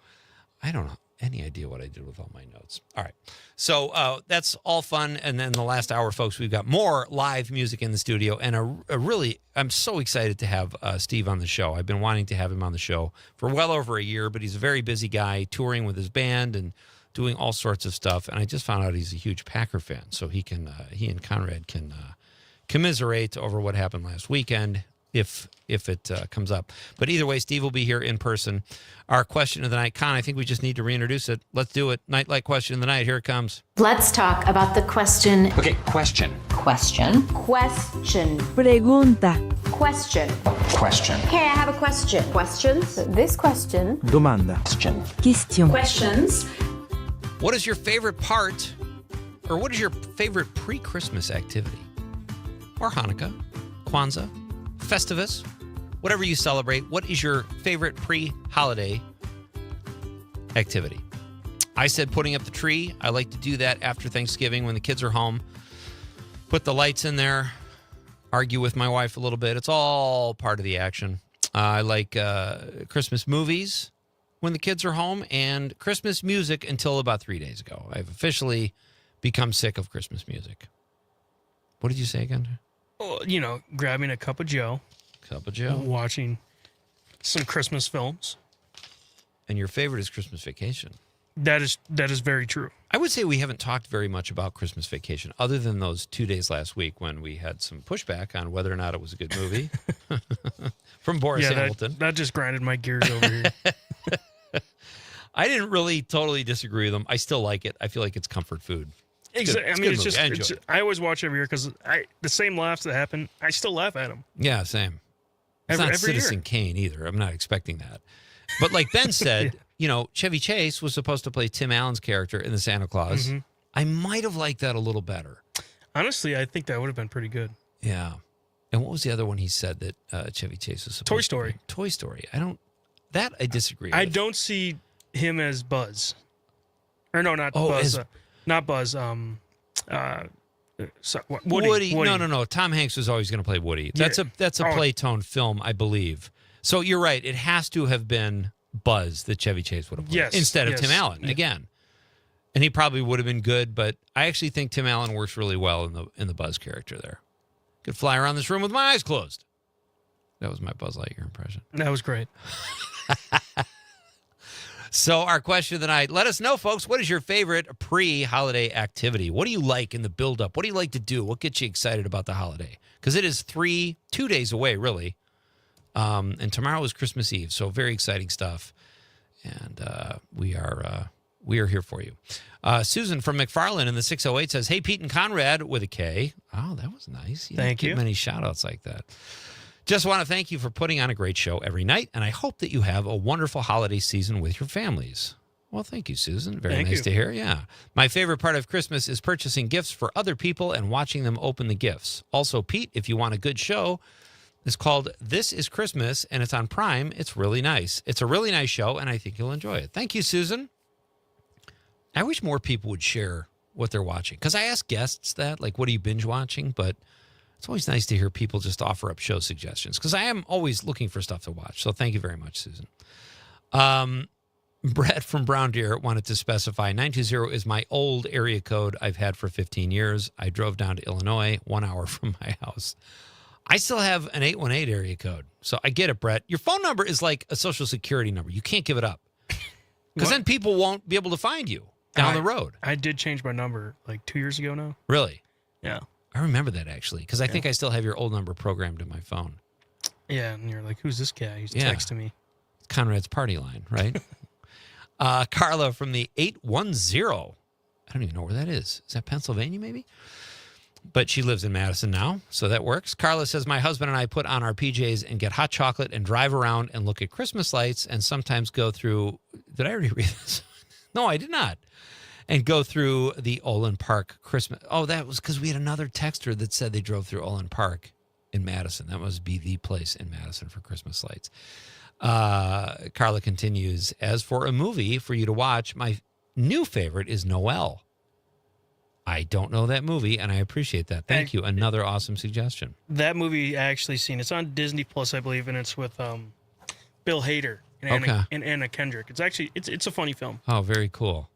I don't know any idea what I did with all my notes. All right. So that's all fun. And then the last hour, folks, we've got more live music in the studio. And a really, I'm so excited to have Steve on the show. I've been wanting to have him on the show for well over a year, but he's a very busy guy touring with his band and doing all sorts of stuff. And I just found out he's a huge Packer fan. So he and Conrad can commiserate over what happened last weekend if it comes up. But either way, Steve will be here in person. Our question of the night, Con, I think we just need to reintroduce it. Let's do it. Nightlight question of the night. Here it comes. Let's talk about the question. Okay, question. Question. Question. Pregunta. Question. Question. Hey, I have a question. Questions? This question. Domanda. Question. Question. Questions. What is your favorite part, or what is your favorite pre-Christmas activity? Or Hanukkah, Kwanzaa, Festivus, whatever you celebrate. What is your favorite pre-holiday activity? I said putting up the tree. I like to do that after Thanksgiving when the kids are home. Put the lights in there, argue with my wife a little bit. It's all part of the action. I like Christmas movies when the kids are home, and Christmas music until about 3 days ago. I've officially become sick of Christmas music. What did you say again? Well, grabbing a cup of Joe. Cup of Joe. Watching some Christmas films. And your favorite is Christmas Vacation. That is very true. I would say we haven't talked very much about Christmas Vacation other than those 2 days last week when we had some pushback on whether or not it was a good movie from Boris Hamilton. That just grinded my gears over here. I didn't really totally disagree with them. I still like it. I feel like it's comfort food. Exactly. I always watch every year because the same laughs that happen, I still laugh at them. Yeah, same. It's not Citizen Kane either. I'm not expecting that. But like Ben said, Chevy Chase was supposed to play Tim Allen's character in the Santa Claus. Mm-hmm. I might have liked that a little better. Honestly, I think that would have been pretty good. Yeah. And what was the other one he said that Chevy Chase was supposed to Toy Story. Be? Toy Story. I disagree with. I don't see him as Buzz. Or no, not Buzz. Not Buzz. Woody. No. Tom Hanks was always going to play Woody. That's a Playtone film, I believe. So you're right. It has to have been Buzz that Chevy Chase would have played instead of Tim Allen again. And he probably would have been good, but I actually think Tim Allen works really well in the Buzz character there. Could fly around this room with my eyes closed. That was my Buzz Lightyear impression. That was great. So our question of the night, let us know, folks, what is your favorite pre-holiday activity? What do you like in the build-up? What do you like to do? What gets you excited about the holiday? Because it is 2 days away, really. And tomorrow is Christmas Eve, so very exciting stuff. And we are here for you. Susan from McFarland in the 608 says, hey, Pete and Conrad with a K. Oh, that was nice. Thank you. Don't get many shout-outs like that. Just want to thank you for putting on a great show every night, and I hope that you have a wonderful holiday season with your families. Well, thank you, Susan. Very nice to hear. Yeah. My favorite part of Christmas is purchasing gifts for other people and watching them open the gifts. Also, Pete, if you want a good show, it's called This is Christmas, and it's on Prime. It's really nice. It's a really nice show, and I think you'll enjoy it. Thank you, Susan. I wish more people would share what they're watching, because I ask guests that, like, what are you binge watching? But it's always nice to hear people just offer up show suggestions, because I am always looking for stuff to watch. So thank you very much, Susan. Brett from Brown Deer wanted to specify 920 is my old area code I've had for 15 years. I drove down to Illinois 1 hour from my house. I still have an 818 area code. So I get it, Brett. Your phone number is like a Social Security number. You can't give it up, because then people won't be able to find you down the road. I did change my number like 2 years ago now. Really? Yeah. I remember that, actually, because I think I still have your old number programmed in my phone. Yeah, and you're like, who's this guy? He's texting me. Conrad's party line, right? Carla from the 810. I don't even know where that is. Is that Pennsylvania, maybe? But she lives in Madison now, so that works. Carla says, my husband and I put on our PJs and get hot chocolate and drive around and look at Christmas lights and sometimes go through... Did I already read this? No, I did not. And go through the Olin Park Christmas. Oh, that was because we had another texter that said they drove through Olin Park in Madison. That must be the place in Madison for Christmas lights. Carla continues, as for a movie for you to watch, my new favorite is Noel. I don't know that movie, and I appreciate that. Thank you. Another awesome suggestion. That movie I actually seen. It's on Disney Plus, I believe, and it's with Bill Hader and Anna Kendrick. It's actually it's a funny film. Oh, very cool.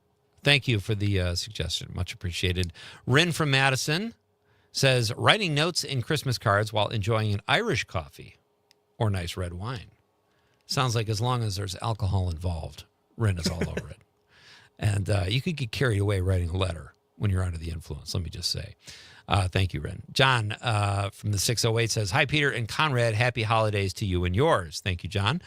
Thank you for the suggestion. Much appreciated. Rin from Madison says, writing notes in Christmas cards while enjoying an Irish coffee or nice red wine. Sounds like as long as there's alcohol involved, Rin is all over it. And you could get carried away writing a letter when you're under the influence, let me just say. Thank you, Ren. John from the 608 says, hi, Peter and Conrad. Happy holidays to you and yours. Thank you, John.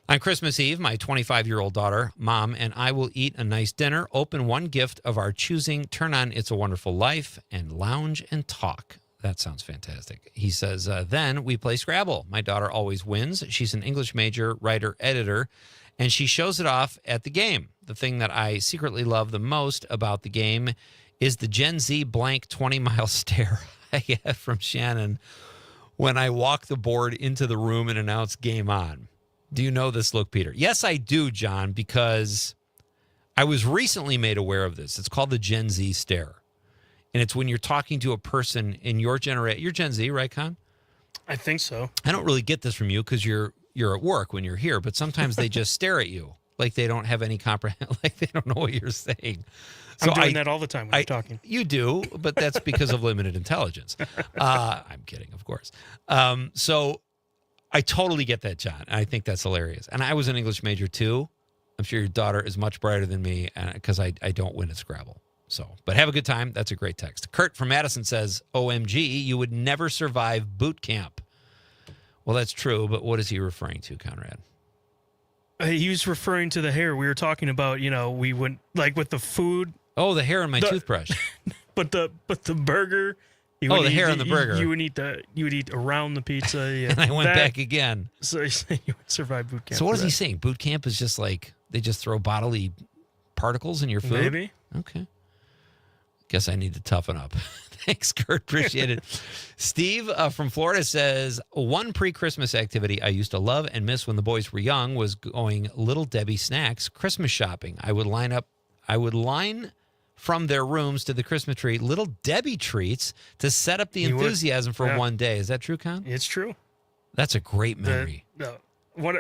On Christmas Eve, my 25-year-old daughter, Mom, and I will eat a nice dinner, open one gift of our choosing, turn on It's a Wonderful Life, and lounge and talk. That sounds fantastic. He says, then we play Scrabble. My daughter always wins. She's an English major, writer, editor, and she shows it off at the game. The thing that I secretly love the most about the game is the Gen Z blank 20-mile stare I get from Shannon when I walk the board into the room and announce game on. Do you know this look, Peter? Yes, I do, John, because I was recently made aware of this. It's called the Gen Z stare. And it's when you're talking to a person in your generation. You're Gen Z, right, Con? I think so. I don't really get this from you because you're at work when you're here, but sometimes they just stare at you like they don't have any like they don't know what you're saying. So I'm doing that all the time when you're talking. You do, but that's because of limited intelligence. I'm kidding, of course. So I totally get that, John. I think that's hilarious. And I was an English major, too. I'm sure your daughter is much brighter than me because I don't win at Scrabble. So, but have a good time. That's a great text. Kurt from Madison says, OMG, you would never survive boot camp. Well, that's true, but what is he referring to, Conrad? He was referring to the hair. We were talking about, we went, like, with the food. Oh, the hair on my toothbrush. But the burger. The hair on the burger. You would eat around the pizza. Yeah. And I went back again. So you would survive boot camp. So what is he saying? Boot camp is just like they just throw bodily particles in your food? Maybe. Okay. Guess I need to toughen up. Thanks, Kurt. Appreciate it. Steve from Florida says, one pre-Christmas activity I used to love and miss when the boys were young was going Little Debbie Snacks Christmas shopping. I would line from their rooms to the Christmas tree, Little Debbie treats to set up the enthusiasm for one day. Is that true, Con? It's true. That's a great memory.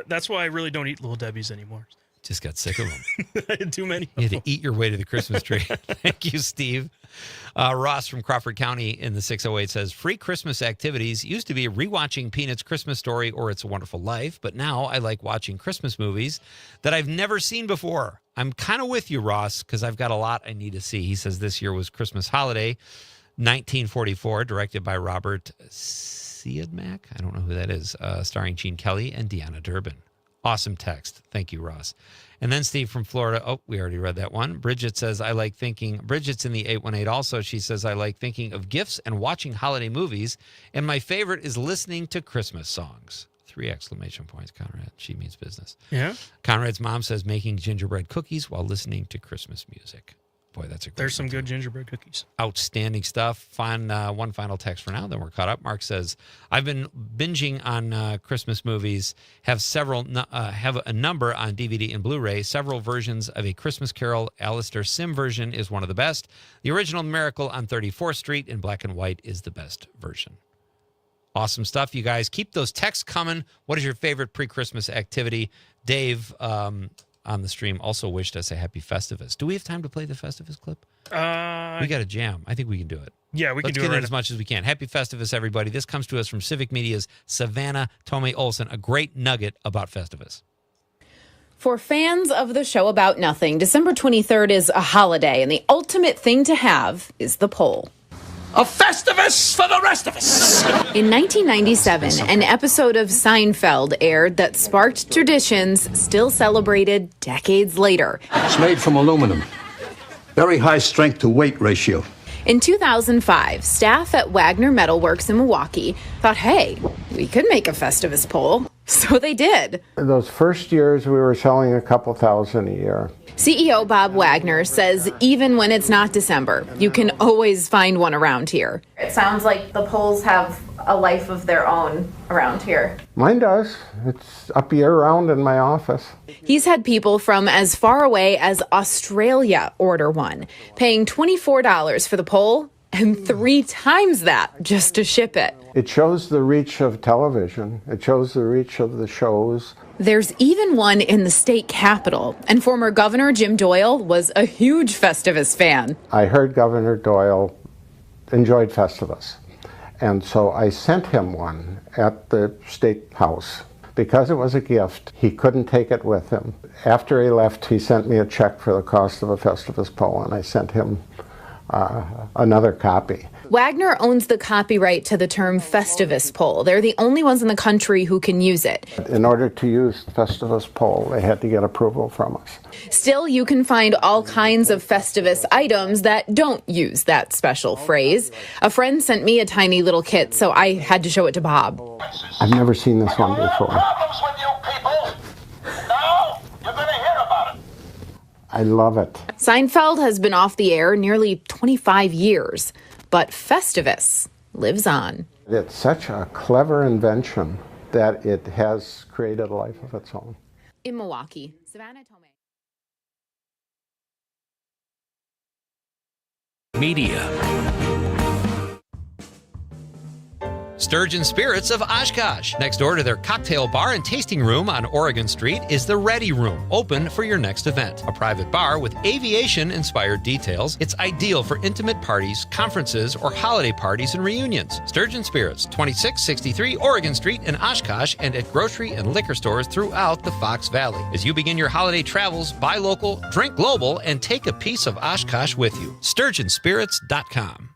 That's why I really don't eat Little Debbie's anymore. Just got sick of them. I had too many. You had to eat your way to the Christmas tree. Thank you, Steve. Ross from Crawford County in the 608 says, free Christmas activities used to be rewatching Peanuts' Christmas Story or It's a Wonderful Life, but now I like watching Christmas movies that I've never seen before. I'm kind of with you, Ross, because I've got a lot I need to see. He says this year was Christmas Holiday, 1944, directed by Robert Siodmak. I don't know who that is, starring Gene Kelly and Deanna Durbin. Awesome text. Thank you, Ross. And then Steve from Florida. Oh, we already read that one. Bridget says, Bridget's in the 818 also. She says, I like thinking of gifts and watching holiday movies. And my favorite is listening to Christmas songs. 3 exclamation points, Conrad. She means business. Yeah. Conrad's mom says making gingerbread cookies while listening to Christmas music. Boy, that's a great There's some good gingerbread cookies. Outstanding stuff. One final text for now, then we're caught up. Mark says, I've been binging on Christmas movies, have a number on DVD and Blu-ray, several versions of A Christmas Carol. Alistair Sim version is one of the best. The original Miracle on 34th Street in black and white is the best version. Awesome stuff, you guys. Keep those texts coming. What is your favorite pre-Christmas activity? Dave on the stream also wished us a happy Festivus. Do we have time to play the Festivus clip? We got a jam. I think we can do it. Yeah, we can do it. Let's get in as much as we can. Happy Festivus, everybody. This comes to us from Civic Media's Savannah Tomei Olson, a great nugget about Festivus. For fans of the show About Nothing, December 23rd is a holiday, and the ultimate thing to have is the poll. A Festivus for the rest of us! In 1997, an episode of Seinfeld aired that sparked traditions still celebrated decades later. It's made from aluminum. Very high strength to weight ratio. In 2005, staff at Wagner Metalworks in Milwaukee thought, hey, we could make a Festivus poll. So they did. Those first years, we were selling a couple thousand a year. CEO Bob Wagner says even when it's not December, you can always find one around here. It sounds like the polls have a life of their own around here. Mine does. It's up year-round in my office. He's had people from as far away as Australia order one, paying $24 for the poll and 3 times that just to ship it. It shows the reach of television. It shows the reach of the shows. There's even one in the state capitol, and former Governor Jim Doyle was a huge Festivus fan. I heard Governor Doyle enjoyed Festivus, and so I sent him one at the State House. Because it was a gift, he couldn't take it with him. After he left, he sent me a check for the cost of a Festivus pole, and I sent him another copy. Wagner owns the copyright to the term Festivus pole. They're the only ones in the country who can use it. In order to use Festivus pole, they had to get approval from us. Still, you can find all kinds of Festivus items that don't use that special phrase. A friend sent me a tiny little kit, so I had to show it to Bob. I've never seen this one before. I love it. Seinfeld has been off the air nearly 25 years, but Festivus lives on. It's such a clever invention that it has created a life of its own. In Milwaukee, Savannah Tomei. Media. Sturgeon Spirits of Oshkosh. Next door to their cocktail bar and tasting room on Oregon Street is the Ready Room, open for your next event. A private bar with aviation-inspired details. It's ideal for intimate parties, conferences, or holiday parties and reunions. Sturgeon Spirits, 2663 Oregon Street in Oshkosh, and at grocery and liquor stores throughout the Fox Valley. As you begin your holiday travels, buy local, drink global, and take a piece of Oshkosh with you. SturgeonSpirits.com.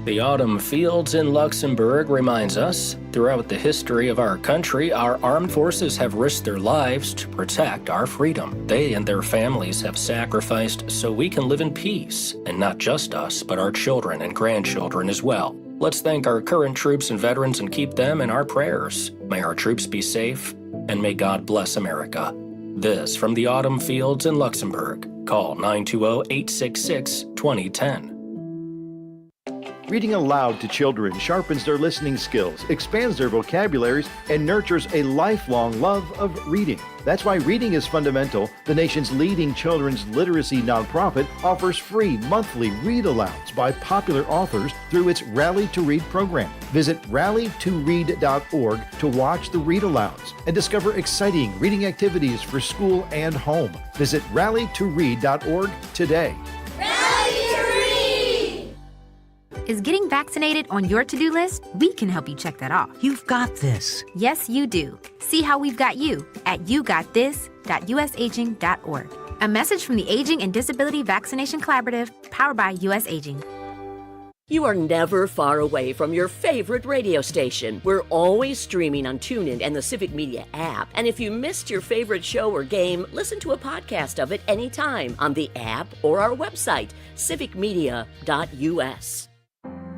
The autumn fields in Luxembourg reminds us, throughout the history of our country, our armed forces have risked their lives to protect our freedom. They and their families have sacrificed so we can live in peace, and not just us, but our children and grandchildren as well. Let's thank our current troops and veterans and keep them in our prayers. May our troops be safe, and may God bless America. This from the autumn fields in Luxembourg. Call 920-866-2010. Reading aloud to children sharpens their listening skills, expands their vocabularies, and nurtures a lifelong love of reading. That's why Reading is Fundamental, the nation's leading children's literacy nonprofit, offers free monthly read-alouds by popular authors through its Rally to Read program. Visit rallytoread.org to watch the read-alouds and discover exciting reading activities for school and home. Visit rallytoread.org today. Is getting vaccinated on your to-do list? We can help you check that off. You've got this. Yes, you do. See how we've got you at yougotthis.usaging.org. A message from the Aging and Disability Vaccination Collaborative, powered by US Aging. You are never far away from your favorite radio station. We're always streaming on TuneIn and the Civic Media app. And if you missed your favorite show or game, listen to a podcast of it anytime on the app or our website, civicmedia.us.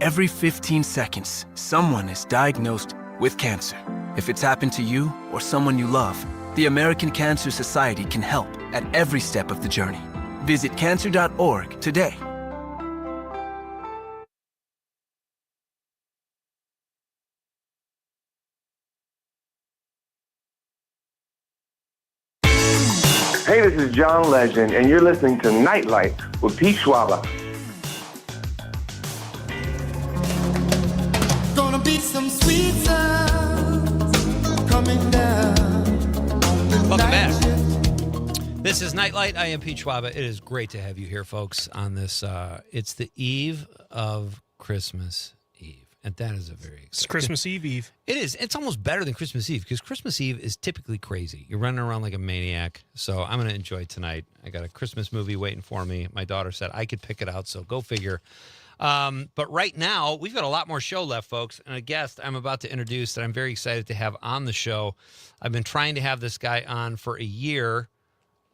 Every 15 seconds, someone is diagnosed with cancer. If it's happened to you or someone you love, the American Cancer Society can help at every step of the journey. Visit cancer.org today. Hey, this is John Legend, and you're listening to Nightlight with Pete Schwaba. Gonna be some sweet sounds coming down. Welcome back. This is Nightlight. I am Pete Schwaba. It is great to have you here, folks, on this. It's the eve of Christmas Eve, and that is a very exciting. It's Christmas Eve. It is. It's almost better than Christmas Eve because Christmas Eve is typically crazy. You're running around like a maniac. So I'm going to enjoy tonight. I got a Christmas movie waiting for me. My daughter said I could pick it out, so go figure. But right now, we've got a lot more show left, folks, and a guest I'm about to introduce that I'm very excited to have on the show. I've been trying to have this guy on for a year.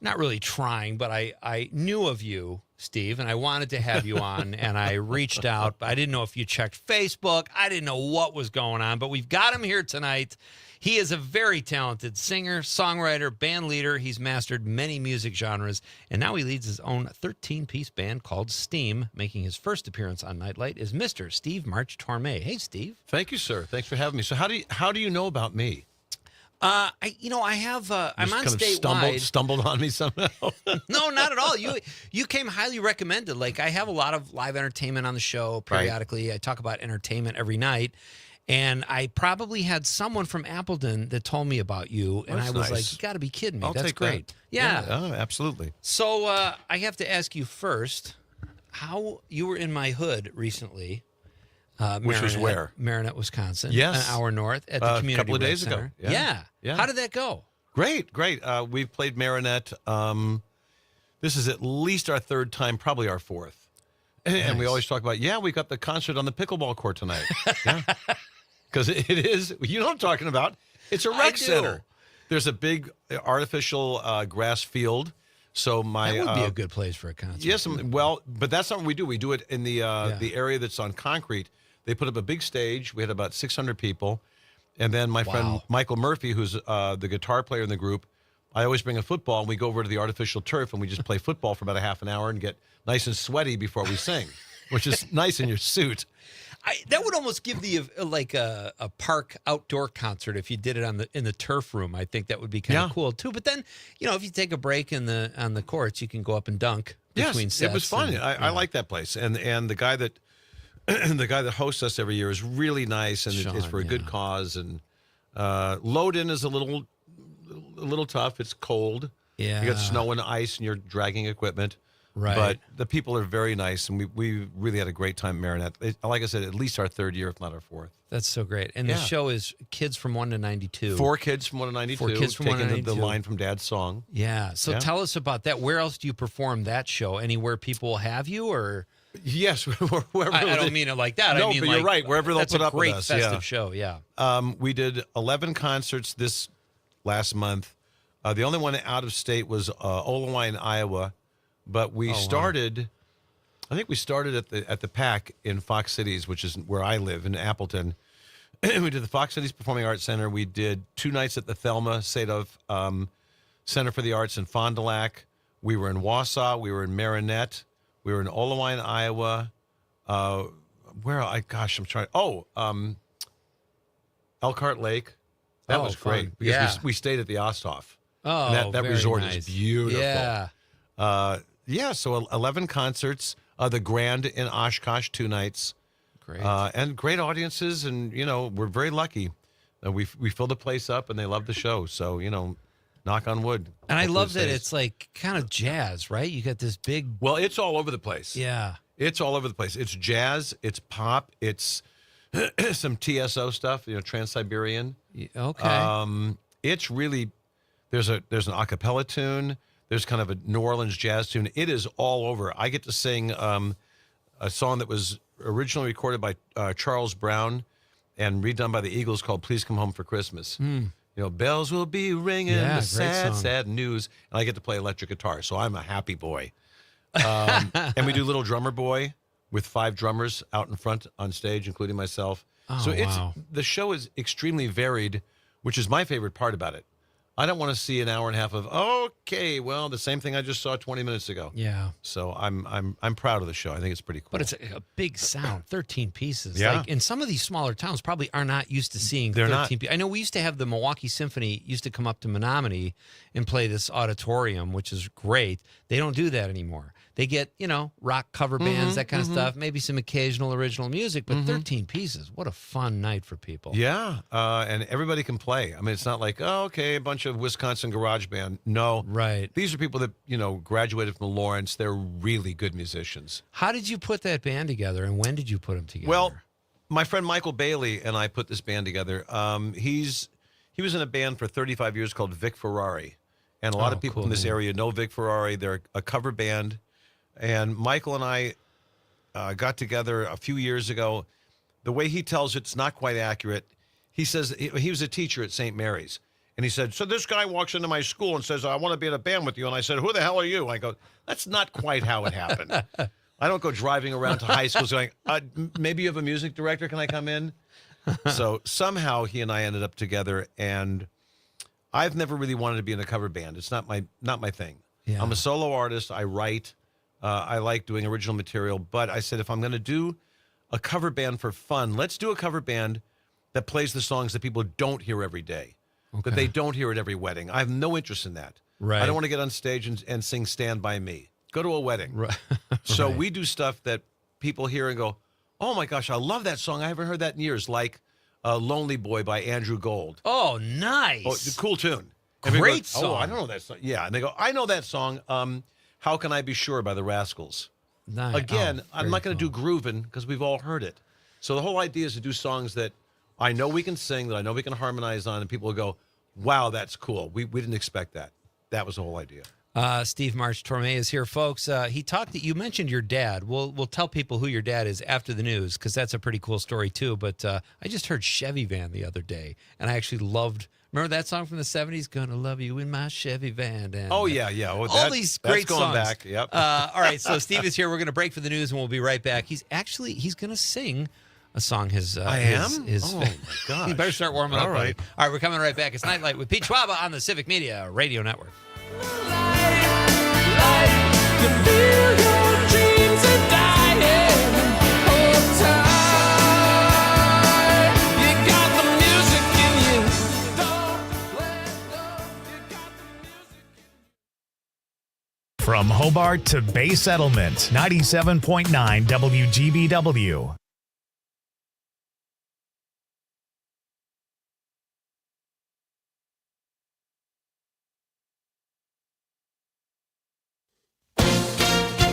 Not really trying, but I knew of you, Steve, and I wanted to have you on, and I reached out. But I didn't know if you checked Facebook. I didn't know what was going on, but we've got him here tonight. He is a very talented singer, songwriter, band leader. He's mastered many music genres, and now he leads his own 13-piece band called Steam. Making his first appearance on Nightlight is Mr. Steve March Torme. Hey, Steve. Thank you, sir. Thanks for having me. So how do you know about me? I'm on statewide. Stumbled on me somehow. No, not at all. You came highly recommended. Like, I have a lot of live entertainment on the show periodically. Right. I talk about entertainment every night. And I probably had someone from Appleton that told me about you, and I was like, you got to be kidding me. I'll That's take great. That. Yeah. Oh, absolutely. So I have to ask you first, how you were in my hood recently. Which was where? Marinette, Wisconsin. Yes. An hour north at the community a couple of days Center. ago. Yeah. How did that go? Great. We've played Marinette. This is at least our third time, probably our fourth. And we always talk about, we got the concert on the pickleball court tonight. Yeah. Because it is, you know what I'm talking about. It's a rec center. There's a big artificial grass field. So that would be a good place for a concert. Yes, but that's not what we do. We do it in the area that's on concrete. They put up a big stage. We had about 600 people. And then my friend Michael Murphy, who's the guitar player in the group, I always bring a football, and we go over to the artificial turf, and we just play football for about a half an hour and get nice and sweaty before we sing, which is nice in your suit. That would almost give a park outdoor concert if you did it in the turf room. I think that would be kind of cool too. But then, if you take a break on the courts, you can go up and dunk between sets. It was fun. I like that place, and the guy that hosts us every year is really nice, and it's for a good cause. And load-in is a little tough. It's cold. Yeah, you got snow and ice, and you're dragging equipment. Right. But the people are very nice, and we really had a great time at Marinette. Like I said, at least our third year, if not our fourth. That's so great. And the show is kids from 1 to 92. 4 kids from 1 to 92. 4 kids from 1 to 92. Taking the line from Dad's song. Yeah. So tell us about that. Where else do you perform that show? Anywhere people will have you, or? Yes. Wherever I don't mean it like that. No, I mean, but you're right. Wherever they'll put up with us. That's a great festive show, yeah. We did 11 concerts this last month. The only one out of state was Oelwein, Iowa. But we started, I think we started at the PAC in Fox Cities, which is where I live, in Appleton. We did the Fox Cities Performing Arts Center. We did 2 nights at the Thelma Sadov Center for the Arts in Fond du Lac. We were in Wausau. We were in Marinette. We were in Oelwein, Iowa. I'm trying. Elkhart Lake. That was great because we stayed at the Osthoff. Oh, and that very resort nice. is beautiful. Yeah. So 11 concerts. The Grand in Oshkosh, 2 nights. Great. And great audiences, and, we're very lucky. We filled the place up, and they love the show. So, knock on wood. And I love that it's like kind of jazz, right? You got this big... Well, it's all over the place. Yeah. It's all over the place. It's jazz, it's pop, it's some TSO stuff, Trans-Siberian. Okay. It's really... There's an a cappella tune. There's kind of a New Orleans jazz tune. It is all over. I get to sing a song that was originally recorded by Charles Brown and redone by the Eagles called Please Come Home for Christmas. Bells will be ringing, the sad, sad news. And I get to play electric guitar, so I'm a happy boy. And we do Little Drummer Boy with 5 drummers out in front on stage, including myself. The show is extremely varied, which is my favorite part about it. I don't want to see an hour and a half of the same thing I just saw 20 minutes ago. Yeah. So I'm proud of the show. I think it's pretty cool. But it's a big sound, 13 pieces. Yeah. Like in some of these smaller towns probably are not used to seeing They're 13 not. pieces. I know we used to have the Milwaukee Symphony used to come up to Menominee and play this auditorium, which is great. They don't do that anymore. They get, rock cover bands, that kind of stuff, maybe some occasional original music, but 13 pieces. What a fun night for people. Yeah, and everybody can play. I mean, it's not like, a bunch of Wisconsin garage band. No. Right. These are people that, graduated from Lawrence. They're really good musicians. How did you put that band together, and when did you put them together? Well, my friend Michael Bailey and I put this band together. He was in a band for 35 years called Vic Ferrari, and a lot of people in this area know Vic Ferrari. They're a cover band. And Michael and I got together a few years ago. The way he tells it's not quite accurate. He says he was a teacher at St. Mary's. And he said, so this guy walks into my school and says, I want to be in a band with you. And I said, who the hell are you? I go, that's not quite how it happened. I don't go driving around to high schools going, maybe you have a music director. Can I come in? So somehow he and I ended up together. And I've never really wanted to be in a cover band. It's not my thing. Yeah. I'm a solo artist. I write. I like doing original material, but I said, if I'm going to do a cover band for fun, let's do a cover band that plays the songs that people don't hear every day, that they don't hear at every wedding. I have no interest in that. Right. I don't want to get on stage and sing Stand By Me. Go to a wedding. Right. So we do stuff that people hear and go, oh my gosh, I love that song. I haven't heard that in years, like Lonely Boy by Andrew Gold. Oh, nice. Oh, it's a cool tune. Great song. Oh, I don't know that song. Yeah, and they go, I know that song. How Can I Be Sure by the Rascals. Nice. Again, I'm not going to do Groovin' because we've all heard it. So the whole idea is to do songs that I know we can sing, that I know we can harmonize on, and people will go, wow, that's cool. We didn't expect that. That was the whole idea. Steve March Torme is here, folks. You mentioned your dad. We'll tell people who your dad is after the news, because that's a pretty cool story too. But I just heard Chevy Van the other day, and I actually loved. Remember that song from the 70s? Gonna love you in my Chevy Van. And, oh, yeah. Oh, all these great that's going songs. back. Yep. All right, so Steve is here. We're going to break for the news, and we'll be right back. He's going to sing a song. I am? Oh, my gosh. You better start warming up. All right. All right, we're coming right back. It's Nightlight with Pete Schwaba on the Civic Media Radio Network. From Hobart to Bay Settlement, 97.9 WGBW.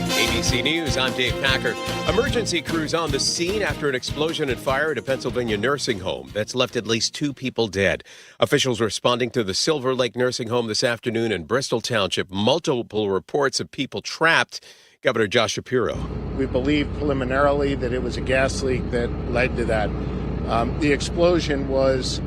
ABC News, I'm Dave Packer. Emergency crews on the scene after an explosion and fire at a Pennsylvania nursing home that's left at least 2 people dead. Officials responding to the Silver Lake nursing home this afternoon in Bristol Township. Multiple reports of people trapped. Governor Josh Shapiro. We believe preliminarily that it was a gas leak that led to that. The explosion was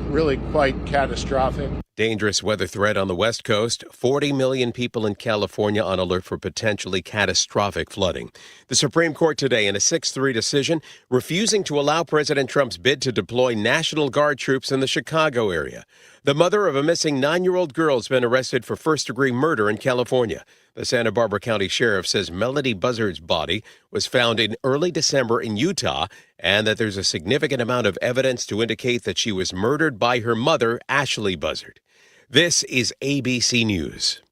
really quite catastrophic. Dangerous weather threat on the West Coast. 40 million people in California on alert for potentially catastrophic flooding. The Supreme Court today, in a 6-3 decision, refusing to allow President Trump's bid to deploy National Guard troops in the Chicago area. The mother of a missing 9-year-old girl has been arrested for first-degree murder in California. The Santa Barbara County Sheriff says Melody Buzzard's body was found in early December in Utah, and that there's a significant amount of evidence to indicate that she was murdered by her mother, Ashley Buzzard. This is ABC News.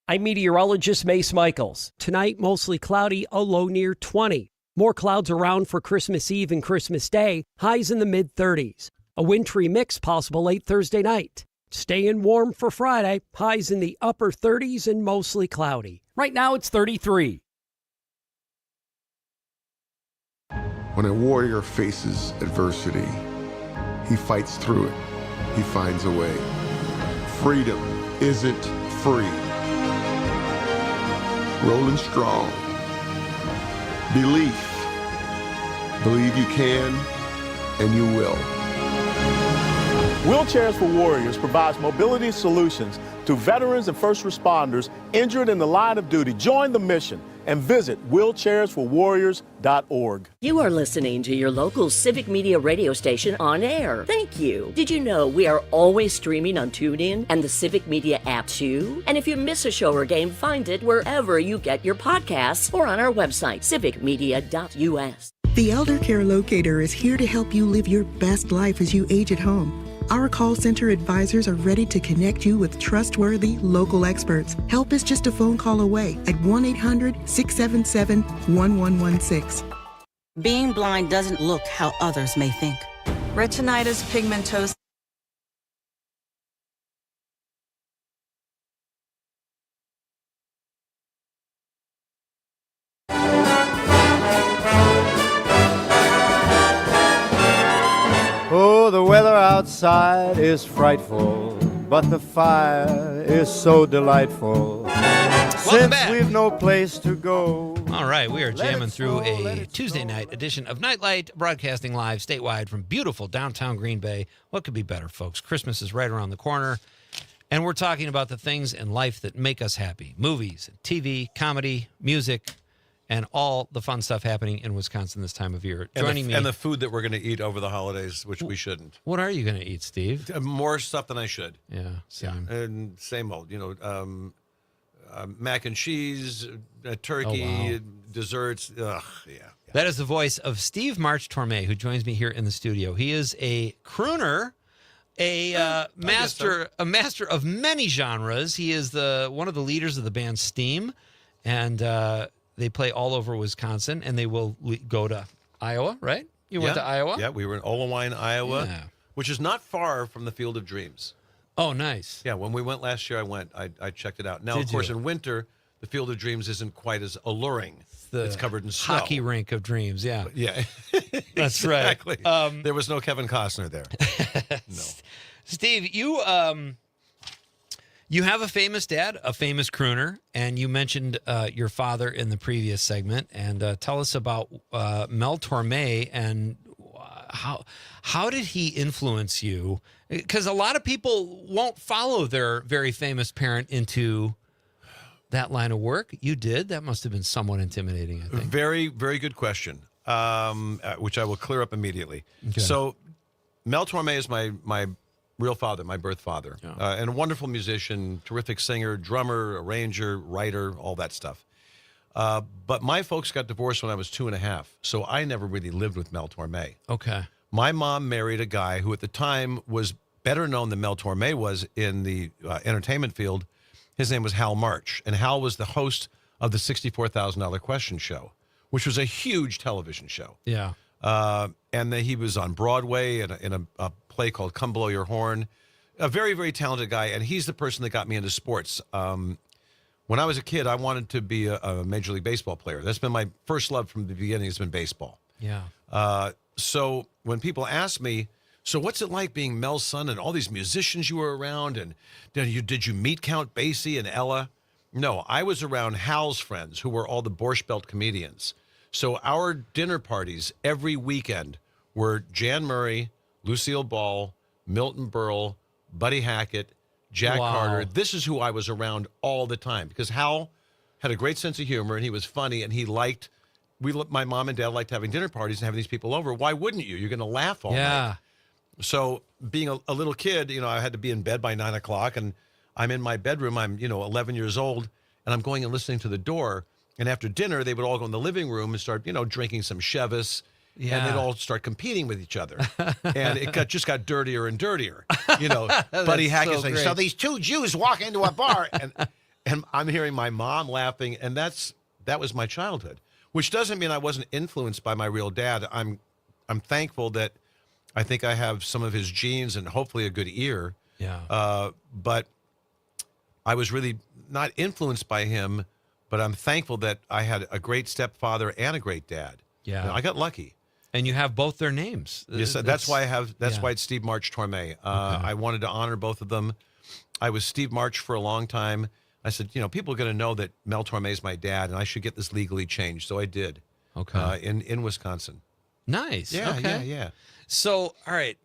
I'm meteorologist Mace Michaels. Tonight, mostly cloudy, a low near 20. More clouds around for Christmas Eve and Christmas Day, highs in the mid-30s. A wintry mix possible late Thursday night. Staying warm for Friday, highs in the upper 30s and mostly cloudy. Right now, it's 33. When a warrior faces adversity, he fights through it. He finds a way. Freedom isn't free. Rolling strong. Belief. Believe you can, and you will. Wheelchairs for Warriors provides mobility solutions to veterans and first responders injured in the line of duty. Join the mission and visit wheelchairsforwarriors.org. You are listening to your local Civic Media radio station on air. Thank you. Did you know we are always streaming on TuneIn and the Civic Media app too? And if you miss a show or game, find it wherever you get your podcasts or on our website, civicmedia.us. The Elder Care Locator is here to help you live your best life as you age at home. Our call center advisors are ready to connect you with trustworthy local experts. Help is just a phone call away at 1-800-677-1116. Being blind doesn't look how others may think. Retinitis pigmentosa. Oh, the weather outside is frightful, but the fire is so delightful. Since back. we've no place to go. All right, we are jamming through a Tuesday night edition of Night Light, broadcasting live statewide from beautiful downtown Green Bay. What could be better, folks? Christmas is right around the corner, and we're talking about the things in life that make us happy. Movies, TV, comedy, music, and all the fun stuff happening in Wisconsin this time of year. Joining me. And the food that we're going to eat over the holidays, which we shouldn't. What are you going to eat, Steve? More stuff than I should. Yeah, same. Yeah. And same old, mac and cheese, turkey, desserts. Ugh, yeah. That is the voice of Steve March Torme, who joins me here in the studio. He is a crooner, a master of many genres. He is one of the leaders of the band Steam, and they play all over Wisconsin, and they will go to Iowa, right? You went to Iowa? Yeah, we were in Olewine, Iowa, which is not far from the Field of Dreams. Oh, nice. Yeah, when we went last year, I checked it out. Now, of course, in winter, the Field of Dreams isn't quite as alluring. It's covered in snow. Hockey rink of dreams, yeah. Yeah. That's exactly. right. There was no Kevin Costner there. No. Steve, you have a famous dad, a famous crooner, and you mentioned your father in the previous segment. And tell us about Mel Torme and how did he influence you? Because a lot of people won't follow their very famous parent into that line of work. You did. That must have been somewhat intimidating, I think. Very, very good question, which I will clear up immediately. Okay. So Mel Torme is my real father, my birth father, and a wonderful musician, terrific singer, drummer, arranger, writer, all that stuff. But my folks got divorced when I was 2.5, so I never really lived with Mel Torme. Okay. My mom married a guy who at the time was better known than Mel Torme was in the entertainment field. His name was Hal March, and Hal was the host of the $64,000 Question Show, which was a huge television show. Yeah. And then he was on Broadway in a play called Come Blow Your Horn. A very, very talented guy, and he's the person that got me into sports. When I was a kid, I wanted to be a Major League Baseball player. That's been my first love from the beginning, has been baseball. Yeah. So when people ask me, so what's it like being Mel's son and all these musicians you were around, and did you meet Count Basie and Ella? No, I was around Hal's friends, who were all the Borscht Belt comedians. So our dinner parties every weekend were Jan Murray, Lucille Ball, Milton Berle, Buddy Hackett, Jack Carter. This is who I was around all the time, because Hal had a great sense of humor, and he was funny, and he liked, my mom and dad liked having dinner parties and having these people over. Why wouldn't you? You're going to laugh all night. So being a little kid, I had to be in bed by 9 o'clock, and I'm in my bedroom. I'm, 11 years old, and I'm going and listening to the door. And after dinner, they would all go in the living room and start, drinking some Chivas. Yeah. And they'd all start competing with each other. And it just got dirtier and dirtier. Buddy Hackett saying, so these two Jews walk into a bar. And I'm hearing my mom laughing. And that was my childhood, which doesn't mean I wasn't influenced by my real dad. I'm thankful that I think I have some of his genes and hopefully a good ear. Yeah. But I was really not influenced by him, but I'm thankful that I had a great stepfather and a great dad. Yeah. I got lucky. And you have both their names. Yes, that's why why it's Steve March Torme. I wanted to honor both of them. I was Steve March for a long time. I said, people are going to know that Mel Torme is my dad, and I should get this legally changed. So I did. Okay. In Wisconsin. Nice. Yeah, okay. yeah. So, all right.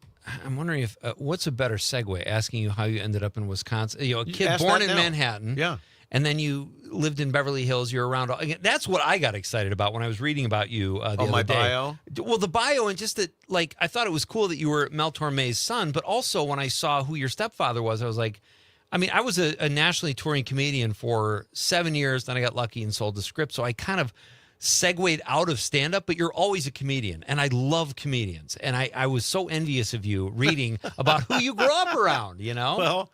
I'm wondering if what's a better segue? Asking you how you ended up in Wisconsin. A kid ask born that in now. Manhattan. Yeah. And then you lived in Beverly Hills. You're around. That's what I got excited about when I was reading about you the other my day. bio? Well, the bio, and just that, like, I thought it was cool that you were Mel Torme's son, but also when I saw who your stepfather was, I was like, I mean, I was a nationally touring comedian for 7 years. Then I got lucky and sold the script. So I kind of segued out of stand-up, but you're always a comedian, and I love comedians. And I was so envious of you reading about who you grew up around, Well,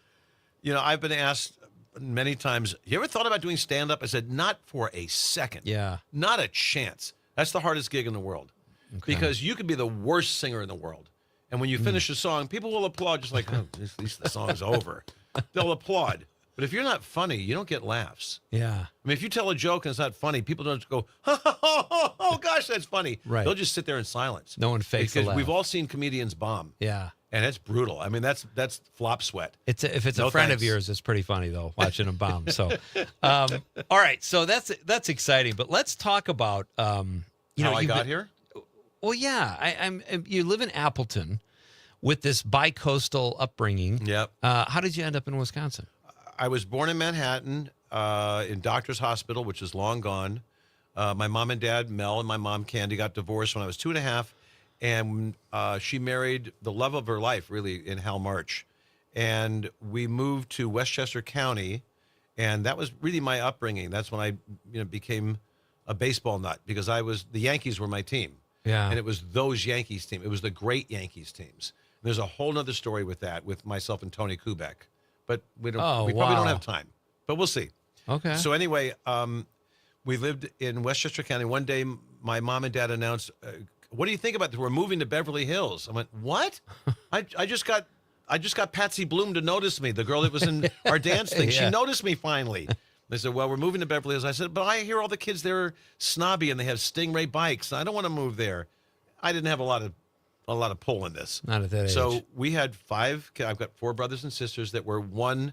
I've been asked many times, you ever thought about doing stand-up? I said, not for a second. Yeah. Not a chance. That's the hardest gig in the world. Okay. Because you could be the worst singer in the world. And when you finish a song, people will applaud just like, oh, at least the song's over. They'll applaud. But if you're not funny, you don't get laughs. Yeah. I mean, if you tell a joke and it's not funny, people don't go, oh gosh, that's funny. Right. They'll just sit there in silence. No one fakes a Because laugh. we've all seen comedians bomb. Yeah. And it's brutal. I mean, that's flop sweat. If it's No a friend thanks. of yours, it's pretty funny though, watching him bomb. So, all right, so that's exciting. But let's talk about How I got here? Well, yeah, you live in Appleton with this bi-coastal upbringing. Yep. How did you end up in Wisconsin? I was born in Manhattan in Doctor's Hospital, which is long gone. My mom and dad, Mel, and my mom, Candy, got divorced when I was 2.5. And she married the love of her life, really, in Hal March. And we moved to Westchester County, and that was really my upbringing. That's when I became a baseball nut, because the Yankees were my team. Yeah. And it was those Yankees team. It was the great Yankees teams. And there's a whole nother story with that, with myself and Tony Kubek. But we probably don't have time. But we'll see. Okay. So anyway, we lived in Westchester County. One day, my mom and dad announced, what do you think about this? We're moving to Beverly Hills. I went, what? I just got Patsy Bloom to notice me, the girl that was in our dance thing. Yeah. She noticed me finally. They said, well, we're moving to Beverly Hills. I said, but I hear all the kids there are snobby and they have Stingray bikes. I don't want to move there. I didn't have a lot of pull in this. Not at that age. So we had 5. I've got 4 brothers and sisters that were one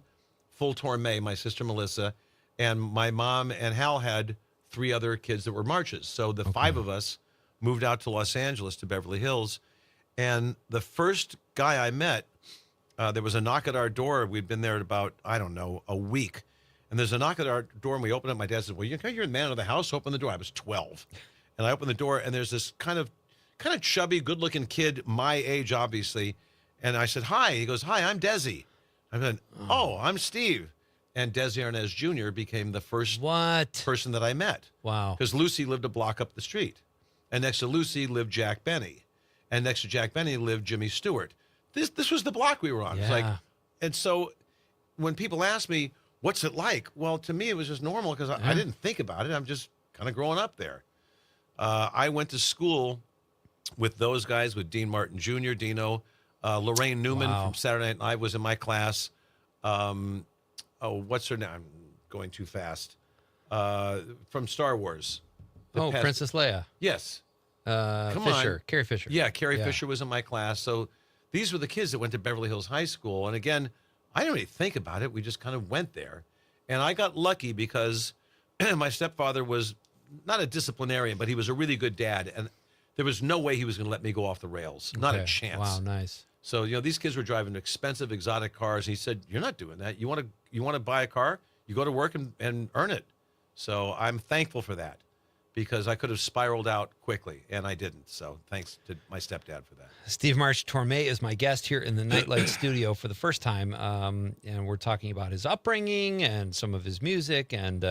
full Torme, my sister Melissa, and my mom and Hal had 3 other kids that were Marches. So the 5 of us moved out to Los Angeles, to Beverly Hills. And the first guy I met, there was a knock at our door. We'd been there about, I don't know, a week. And there's a knock at our door, and we open it. My dad said, well, you're the man of the house. Open the door. I was 12. And I opened the door, and there's this kind of chubby, good-looking kid, my age, obviously. And I said, hi. He goes, hi, I'm Desi. I said, oh, I'm Steve. And Desi Arnaz Jr. became the first person that I met. Wow. Because Lucy lived a block up the street. And next to Lucy lived Jack Benny. And next to Jack Benny lived Jimmy Stewart. This was the block we were on. Yeah. It's like, and so when people ask me, what's it like? Well, to me, it was just normal because I didn't think about it. I'm just kind of growing up there. I went to school with those guys, with Dean Martin Jr., Dino, Lorraine Newman from Saturday Night Live was in my class. What's her name? I'm going too fast. From Star Wars. Princess Leia. Yes. Come Fisher. on. Carrie Fisher. Yeah, Carrie Fisher was in my class. So these were the kids that went to Beverly Hills High School. And again, I didn't really think about it. We just kind of went there. And I got lucky because my stepfather was not a disciplinarian, but he was a really good dad. And there was no way he was going to let me go off the rails. Not a chance. Wow, nice. So, these kids were driving expensive, exotic cars. And he said, you're not doing that. You want to buy a car? You go to work and earn it. So I'm thankful for that, because I could have spiraled out quickly, and I didn't. So thanks to my stepdad for that. Steve March Torme is my guest here in the Nightlight studio for the first time, and we're talking about his upbringing and some of his music and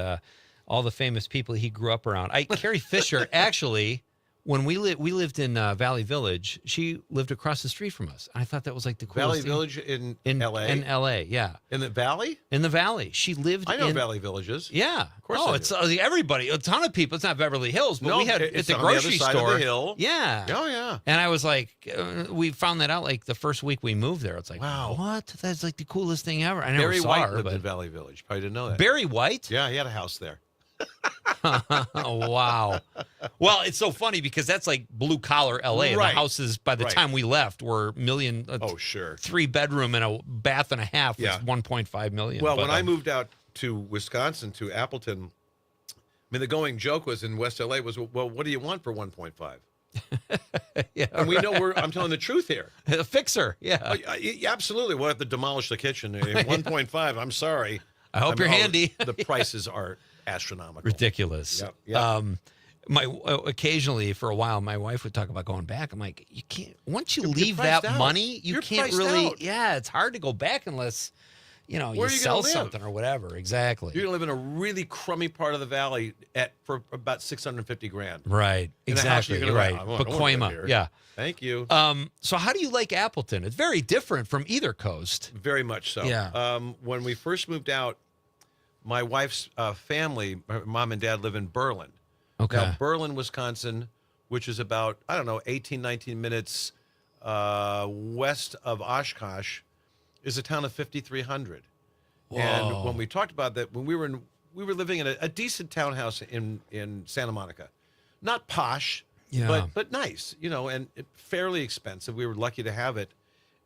all the famous people he grew up around. Carrie Fisher, actually, when we lived in Valley Village, she lived across the street from us. I thought that was like the coolest Valley thing. Village in L.A.? In L.A., yeah. In the Valley? In the Valley. She lived I know in... Valley Villages. Yeah. Of course Oh, I it's do. everybody, a ton of people. It's not Beverly Hills, but we had it's at the on the grocery other side store. of the hill. Yeah. Oh, yeah. And I was like, we found that out like the first week we moved there. It's like, wow, what? That's like the coolest thing ever. I never Barry saw White her, lived but in Valley Village. Probably didn't know that. Barry White? Yeah, he had a house there. Wow. Well, it's so funny because that's like blue collar LA. And the Right. houses by the time we left were million. Oh, sure. 3-bedroom and a bath and a half was Yeah. 1.5 million. Well, But, when I moved out to Wisconsin, to Appleton, I mean, the going joke was in West LA was, well, what do you want for 1.5? Yeah, and we know I'm telling the truth here. A fixer, yeah. Absolutely. We'll have to demolish the kitchen. 1.5, I'm sorry. I hope you're handy. The prices are astronomical. Ridiculous. Yep. Occasionally for a while, my wife would talk about going back. I'm like, you can't. Once you You're leave priced that out. money, You're can't priced really. out. Yeah, it's hard to go back unless Where you are you sell gonna live? something or whatever. Exactly. You're going to live in a really crummy part of the valley for about $650,000. Right. In a house Exactly. you're You're gonna- right. I don't wanna live Pacoima. here. Yeah. Thank you. So how do you like Appleton? It's very different from either coast. Very much so. Yeah. When we first moved out, my wife's family, her mom and dad, live in Berlin. Okay. Now, Berlin, Wisconsin, which is about, 18, 19 minutes west of Oshkosh, is a town of 5,300. And when we talked about that, when we were living in a decent townhouse in Santa Monica, not posh, but nice, and fairly expensive. We were lucky to have it.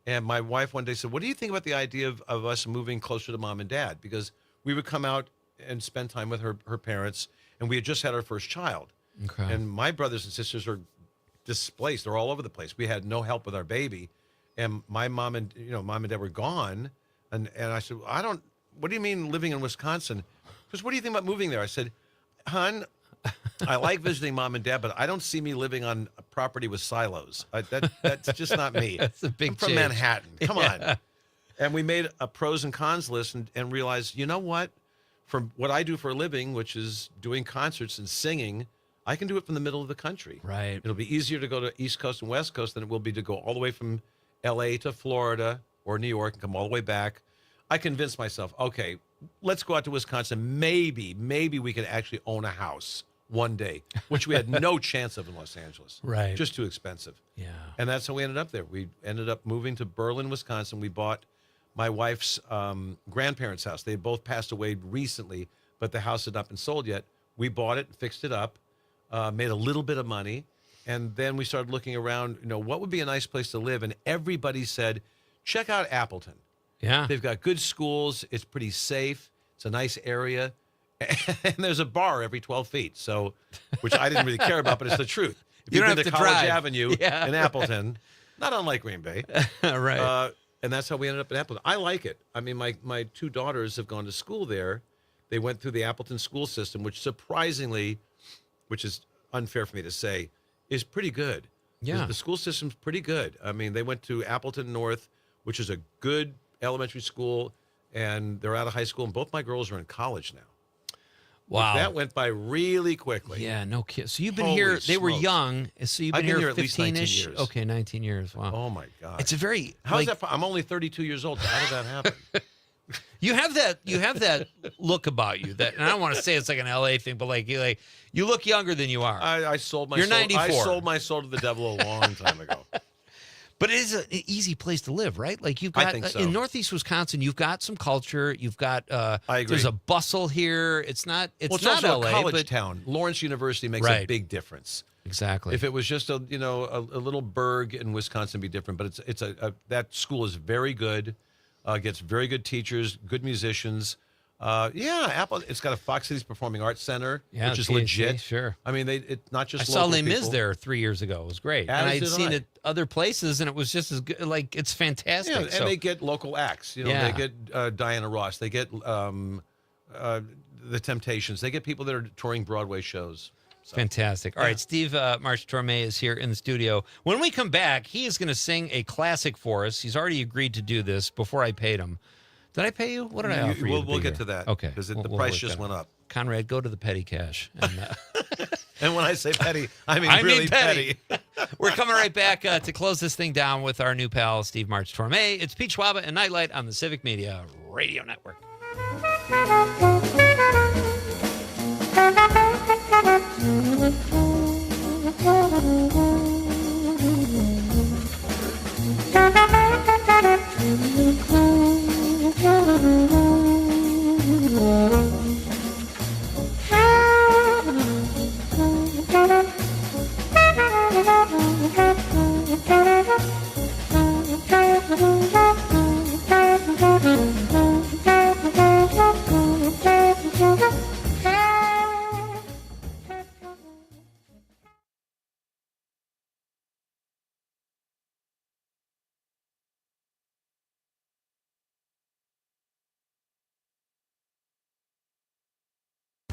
And my wife one day said, "What do you think about the idea of us moving closer to mom and dad?" Because we would come out and spend time with her parents, and we had just had our first child. Okay. And my brothers and sisters are displaced; they're all over the place. We had no help with our baby, and my mom and dad were gone. And I said, what do you mean living in Wisconsin? Because what do you think about moving there? I said, hon, I like visiting mom and dad, but I don't see me living on a property with silos. That's just not me. That's a big I'm from change. Manhattan. Come on. And we made a pros and cons list and realized, you know what? From what I do for a living, which is doing concerts and singing, I can do it from the middle of the country. Right. It'll be easier to go to East Coast and West Coast than it will be to go all the way from L.A. to Florida or New York and come all the way back. I convinced myself, okay, let's go out to Wisconsin. Maybe we can actually own a house one day, which we had no chance of in Los Angeles. Right. Just too expensive. Yeah. And that's how we ended up there. We ended up moving to Berlin, Wisconsin. We bought my wife's grandparents' house. They had both passed away recently, but the house had not been sold yet. We bought it, fixed it up, made a little bit of money, and then we started looking around, what would be a nice place to live? And everybody said, check out Appleton. Yeah. They've got good schools. It's pretty safe. It's a nice area. And there's a bar every 12 feet, which I didn't really care about, but it's the truth. If You you've don't been have to to College drive. Avenue Yeah, in right. Appleton, not unlike Green Bay. Right. And that's how we ended up in Appleton. I like it. I mean, my two daughters have gone to school there. They went through the Appleton school system, which surprisingly, which is unfair for me to say, is pretty good. Yeah. The school system's pretty good. I mean, they went to Appleton North, which is a good elementary school, and they're out of high school, and both my girls are in college now. Wow. That went by really quickly. Yeah, no kidding. So you've been Holy here, they were smokes. young, so you've I've been been here here at least 19 15-ish? years. Okay, 19 years. Wow. Oh, my God. It's a very, How's that? I'm only 32 years old. So how did that happen? You have that look about you that, and I don't want to say it's like an LA thing, but you look younger than you are. I sold my You're soul. 94. I sold my soul to the devil a long time ago. But it is an easy place to live, right? Like you've got I think so. in Northeast Wisconsin, you've got some culture. You've got I agree. there's a bustle here. It's not It's not also LA, a college but town. Lawrence University makes a Right. big difference. Exactly. If it was just a little burg in Wisconsin, it'd be different. But it's that school is very good. Gets very good teachers, good musicians. Apple. It's got a Fox Cities Performing Arts Center, Yeah, which is PhD, legit. sure. I mean, it's not just. I saw local Les Mis people. there 3 years ago. It was great, As and I'd did seen I. it other places, and it was just as good. Like it's fantastic. Yeah, and So- they get local acts. Yeah. They get Diana Ross. They get the Temptations. They get people that are touring Broadway shows. So, Fantastic. All right, Steve March Torme is here in the studio. When we come back, he is going to sing a classic for us. He's already agreed to do this before I paid him. Did I pay you? What did I offer you? We'll be get here? to that. Okay. Because the We'll price work just that went out. up. Conrad, go to the petty cash. And, And when I say petty, I mean really petty. We're coming right back to close this thing down with our new pal, Steve March Torme. It's Pete Schwaba and Nightlight on the Civic Media Radio Network.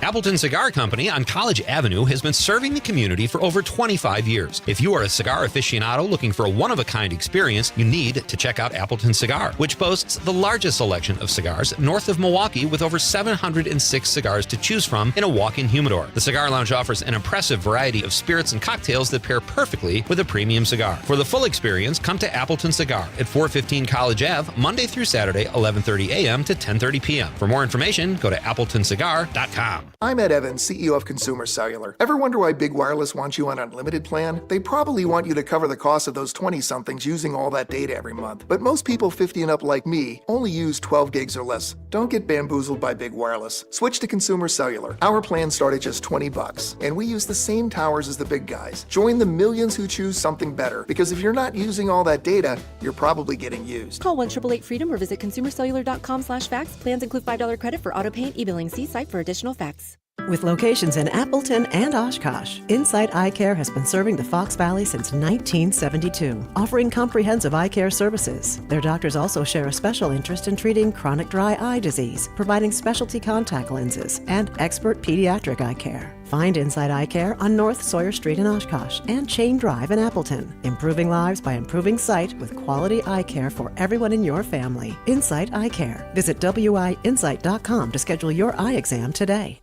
Appleton Cigar Company on College Avenue has been serving the community for over 25 years. If you are a cigar aficionado looking for a one-of-a-kind experience, you need to check out Appleton Cigar, which boasts the largest selection of cigars north of Milwaukee with over 706 cigars to choose from in a walk-in humidor. The Cigar Lounge offers an impressive variety of spirits and cocktails that pair perfectly with a premium cigar. For the full experience, come to Appleton Cigar at 415 College Ave, Monday through Saturday, 11:30 a.m. to 10:30 p.m. For more information, go to appletoncigar.com. I'm Ed Evans, CEO of Consumer Cellular. Ever wonder why Big Wireless wants you on an unlimited plan? They probably want you to cover the cost of those 20-somethings using all that data every month. But most people 50 and up like me only use 12 gigs or less. Don't get bamboozled by Big Wireless. Switch to Consumer Cellular. Our plans start at just $20, and we use the same towers as the big guys. Join the millions who choose something better, because if you're not using all that data, you're probably getting used. Call 1-888-FREEDOM or visit consumercellular.com/facts. Plans include $5 credit for auto pay and e-billing. See site for additional facts. With locations in Appleton and Oshkosh, Insight Eye Care has been serving the Fox Valley since 1972, offering comprehensive eye care services. Their doctors also share a special interest in treating chronic dry eye disease, providing specialty contact lenses, and expert pediatric eye care. Find Insight Eye Care on North Sawyer Street in Oshkosh and Chain Drive in Appleton. Improving lives by improving sight with quality eye care for everyone in your family. Insight Eye Care. Visit WIinsight.com to schedule your eye exam today.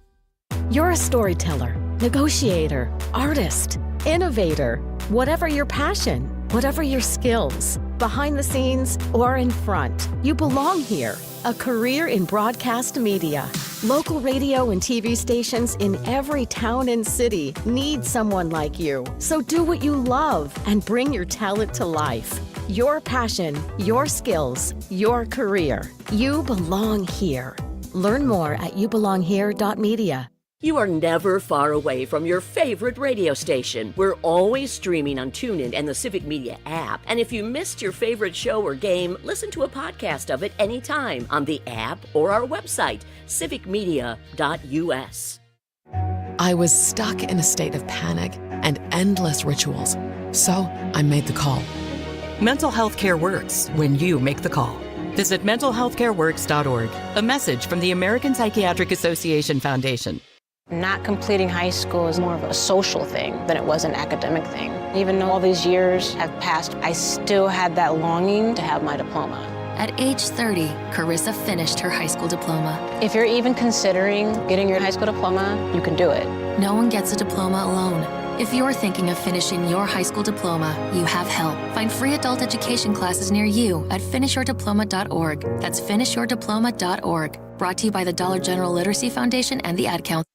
You're a storyteller, negotiator, artist, innovator. Whatever your passion, whatever your skills, behind the scenes or in front, you belong here. A career in broadcast media. Local radio and TV stations in every town and city need someone like you. So do what you love and bring your talent to life. Your passion, your skills, your career. You belong here. Learn more at youbelonghere.media. You are never far away from your favorite radio station. We're always streaming on TuneIn and the Civic Media app. And if you missed your favorite show or game, listen to a podcast of it anytime on the app or our website, civicmedia.us. I was stuck in a state of panic and endless rituals. So I made the call. Mental health care works when you make the call. Visit mentalhealthcareworks.org. A message from the American Psychiatric Association Foundation. Not completing high school is more of a social thing than it was an academic thing. Even though all these years have passed, I still had that longing to have my diploma. At age 30, Carissa finished her high school diploma. If you're even considering getting your high school diploma, you can do it. No one gets a diploma alone. If you're thinking of finishing your high school diploma, you have help. Find free adult education classes near you at finishyourdiploma.org. That's finishyourdiploma.org. Brought to you by the Dollar General Literacy Foundation and the Ad Council.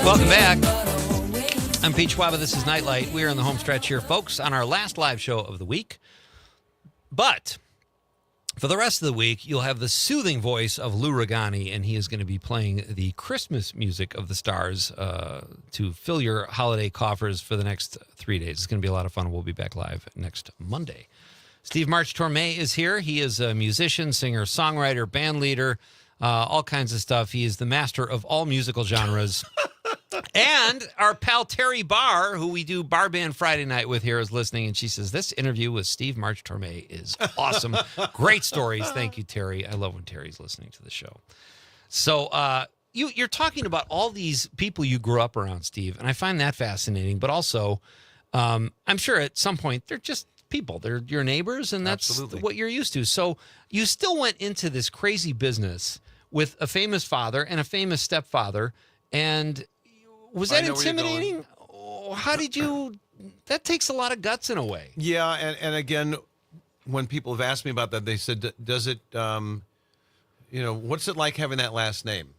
Welcome back. I'm Pete Schwaba. This is Nightlight. We are in the home stretch here, folks, on our last live show of the week. But for the rest of the week, you'll have the soothing voice of Lou Regani, and he is going to be playing the Christmas music of the stars to fill your holiday coffers for the next 3 days. It's going to be a lot of fun. We'll be back live next Monday. Steve March Torme is here. He is a musician, singer, songwriter, band leader, all kinds of stuff. He is the master of all musical genres. And our pal Terry Barr, who we do Bar Band Friday night with here, is listening, and she says, this interview with Steve March Torme is awesome. Great stories. Thank you, Terry. I love when Terry's listening to the show. So you're talking about all these people you grew up around, Steve, and I find that fascinating. But also, I'm sure at some point they're just people. They're your neighbors, and that's Absolutely. what you're used to. So you still went into this crazy business with a famous father and a famous stepfather, and was that intimidating? How did you? That takes a lot of guts in a way. Yeah, and again, when people have asked me about that, they said, "Does it? What's it like having that last name?"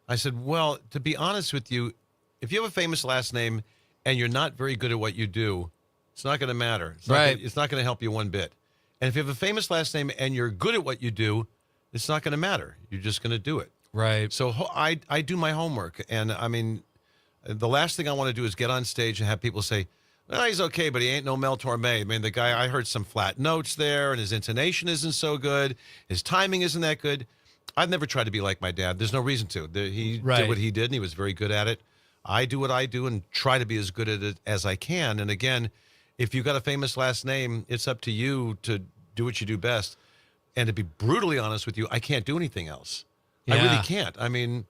I said, "Well, to be honest with you, if you have a famous last name and you're not very good at what you do, it's not going to matter. It's not going to help you one bit. And if you have a famous last name and you're good at what you do, it's not going to matter. You're just going to do it." Right. So I do my homework, and I mean, the last thing I want to do is get on stage and have people say, well, he's okay, but he ain't no Mel Torme. I mean, the guy, I heard some flat notes there, and his intonation isn't so good. His timing isn't that good. I've never tried to be like my dad. There's no reason to. He did what he did, and he was very good at it. I do what I do and try to be as good at it as I can. And again, if you've got a famous last name, it's up to you to do what you do best. And to be brutally honest with you, I can't do anything else. I really can't. I mean,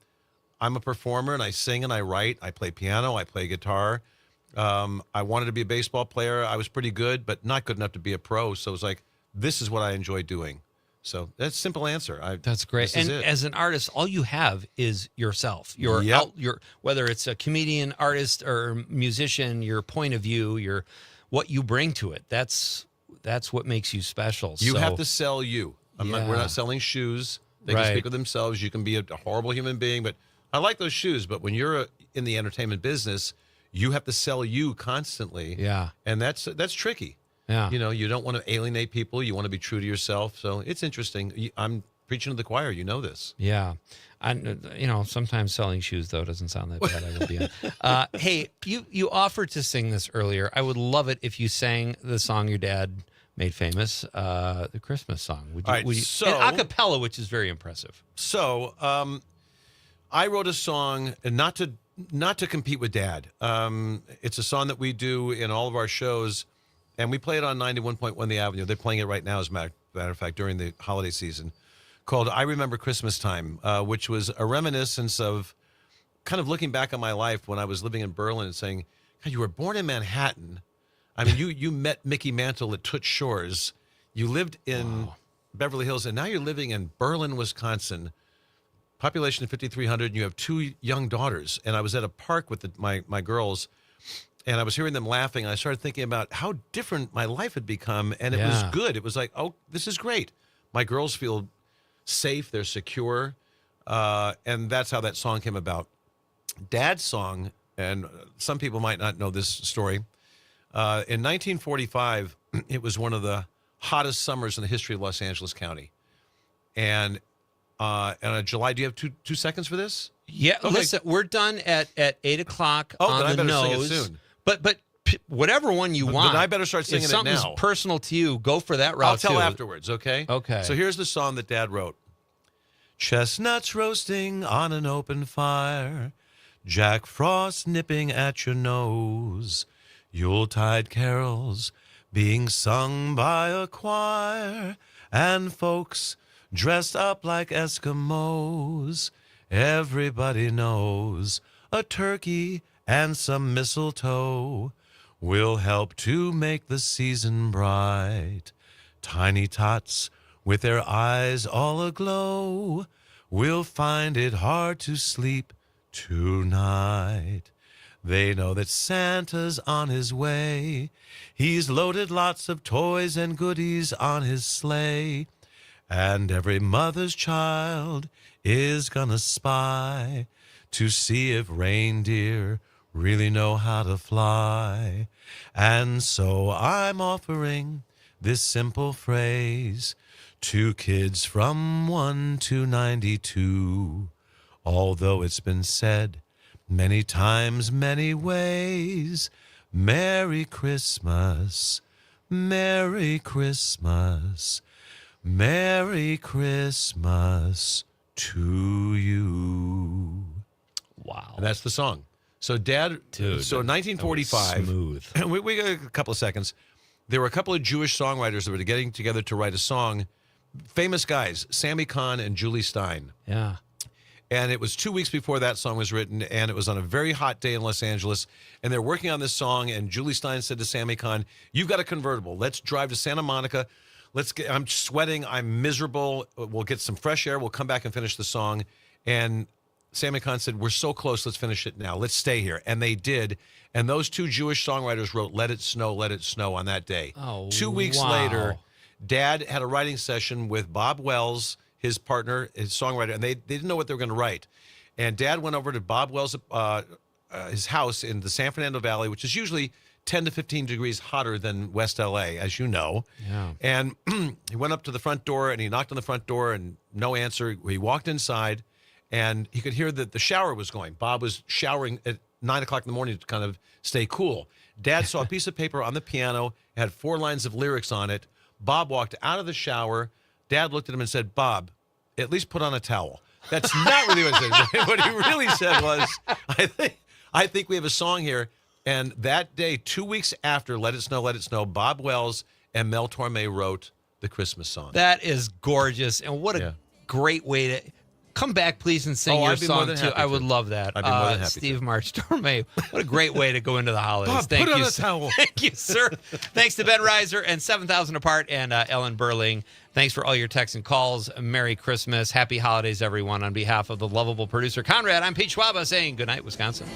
I'm a performer, and I sing and I write. I play piano. I play guitar. I wanted to be a baseball player. I was pretty good, but not good enough to be a pro. So it was like, this is what I enjoy doing. So that's a simple answer. That's great. And as an artist, all you have is yourself. Your whether it's a comedian, artist, or musician, your point of view, what you bring to it. That's what makes you special. You have to sell you. We're not selling shoes. They can speak for themselves. You can be a horrible human being, but I like those shoes. But when you're in the entertainment business, you have to sell you constantly. Yeah. And that's tricky. Yeah. You know, you don't want to alienate people. You want to be true to yourself. So it's interesting. I'm preaching to the choir. You know this. Yeah. Sometimes selling shoes, though, doesn't sound that bad. I will be honest. Hey, you offered to sing this earlier. I would love it if you sang the song your dad made famous, the Christmas song. Would you, and a cappella, which is very impressive. So I wrote a song, and not to compete with Dad. It's a song that we do in all of our shows, and we play it on 91.1 The Avenue. They're playing it right now, as a matter of fact, during the holiday season, called I Remember Christmas Time, which was a reminiscence of kind of looking back on my life when I was living in Berlin and saying, God, you were born in Manhattan. I mean, you met Mickey Mantle at Toots Shores. You lived in Beverly Hills, and now you're living in Berlin, Wisconsin. Population of 5,300, and you have 2 young daughters. And I was at a park with my girls, and I was hearing them laughing. And I started thinking about how different my life had become, and it was good. It was like, oh, this is great. My girls feel safe. They're secure. And that's how that song came about. Dad's song, and some people might not know this story. In 1945, it was one of the hottest summers in the history of Los Angeles County. And July, do you have two seconds for this? Yeah, okay. Listen, we're done at 8 o'clock on then I the better nose. sing it soon. But whatever one you want. Then I better start singing if it now. If something's personal to you, go for that route. I'll tell too. afterwards, okay? Okay. So here's the song that Dad wrote. Chestnuts roasting on an open fire, Jack Frost nipping at your nose, Yuletide carols being sung by a choir, and folks dressed up like Eskimos. Everybody knows a turkey and some mistletoe will help to make the season bright. Tiny tots with their eyes all aglow will find it hard to sleep tonight. They know that Santa's on his way. He's loaded lots of toys and goodies on his sleigh. And every mother's child is gonna spy to see if reindeer really know how to fly. And so I'm offering this simple phrase to kids from 1 to 92. Although it's been said many times, many ways, Merry Christmas, Merry Christmas, Merry Christmas to you. Wow. And that's the song. So Dad, so 1945, smooth. We got a couple of seconds. There were a couple of Jewish songwriters that were getting together to write a song. Famous guys, Sammy Cahn and Julie Stein. Yeah. And it was 2 weeks before that song was written, and it was on a very hot day in Los Angeles. And they're working on this song, and Julie Stein said to Sammy Cahn, "You've got a convertible. Let's drive to Santa Monica. I'm sweating. I'm miserable. We'll get some fresh air. We'll come back and finish the song." And Sammy Cahn said, "We're so close. Let's finish it now. Let's stay here." And they did. And those 2 Jewish songwriters wrote Let It Snow on that day. Oh, 2 weeks later, Dad had a writing session with Bob Wells, his partner, his songwriter, and they didn't know what they were going to write. And Dad went over to Bob Wells' his house in the San Fernando Valley, which is usually 10 to 15 degrees hotter than West LA, as you know. Yeah. And he went up to the front door, and he knocked on the front door, and no answer. He walked inside, and he could hear that the shower was going. Bob was showering at 9 o'clock in the morning to kind of stay cool. Dad saw a piece of paper on the piano, it had 4 lines of lyrics on it. Bob walked out of the shower. Dad looked at him and said, Bob, at least put on a towel. That's not really what he said. What he really said was, I think we have a song here. And that day, 2 weeks after Let It Snow, Bob Wells and Mel Torme wrote the Christmas song. That is gorgeous. And what a great way to come back, please, and sing your song, too. I would love that. I'd be more than happy Steve March Torme, what a great way to go into the holidays. Bob, Thank put you, on a towel. Thank you, sir. Thanks to Ben Reiser and 7,000 Apart and Ellen Burling. Thanks for all your texts and calls. Merry Christmas. Happy holidays, everyone. On behalf of the lovable producer, Conrad, I'm Pete Schwaba saying good night, Wisconsin.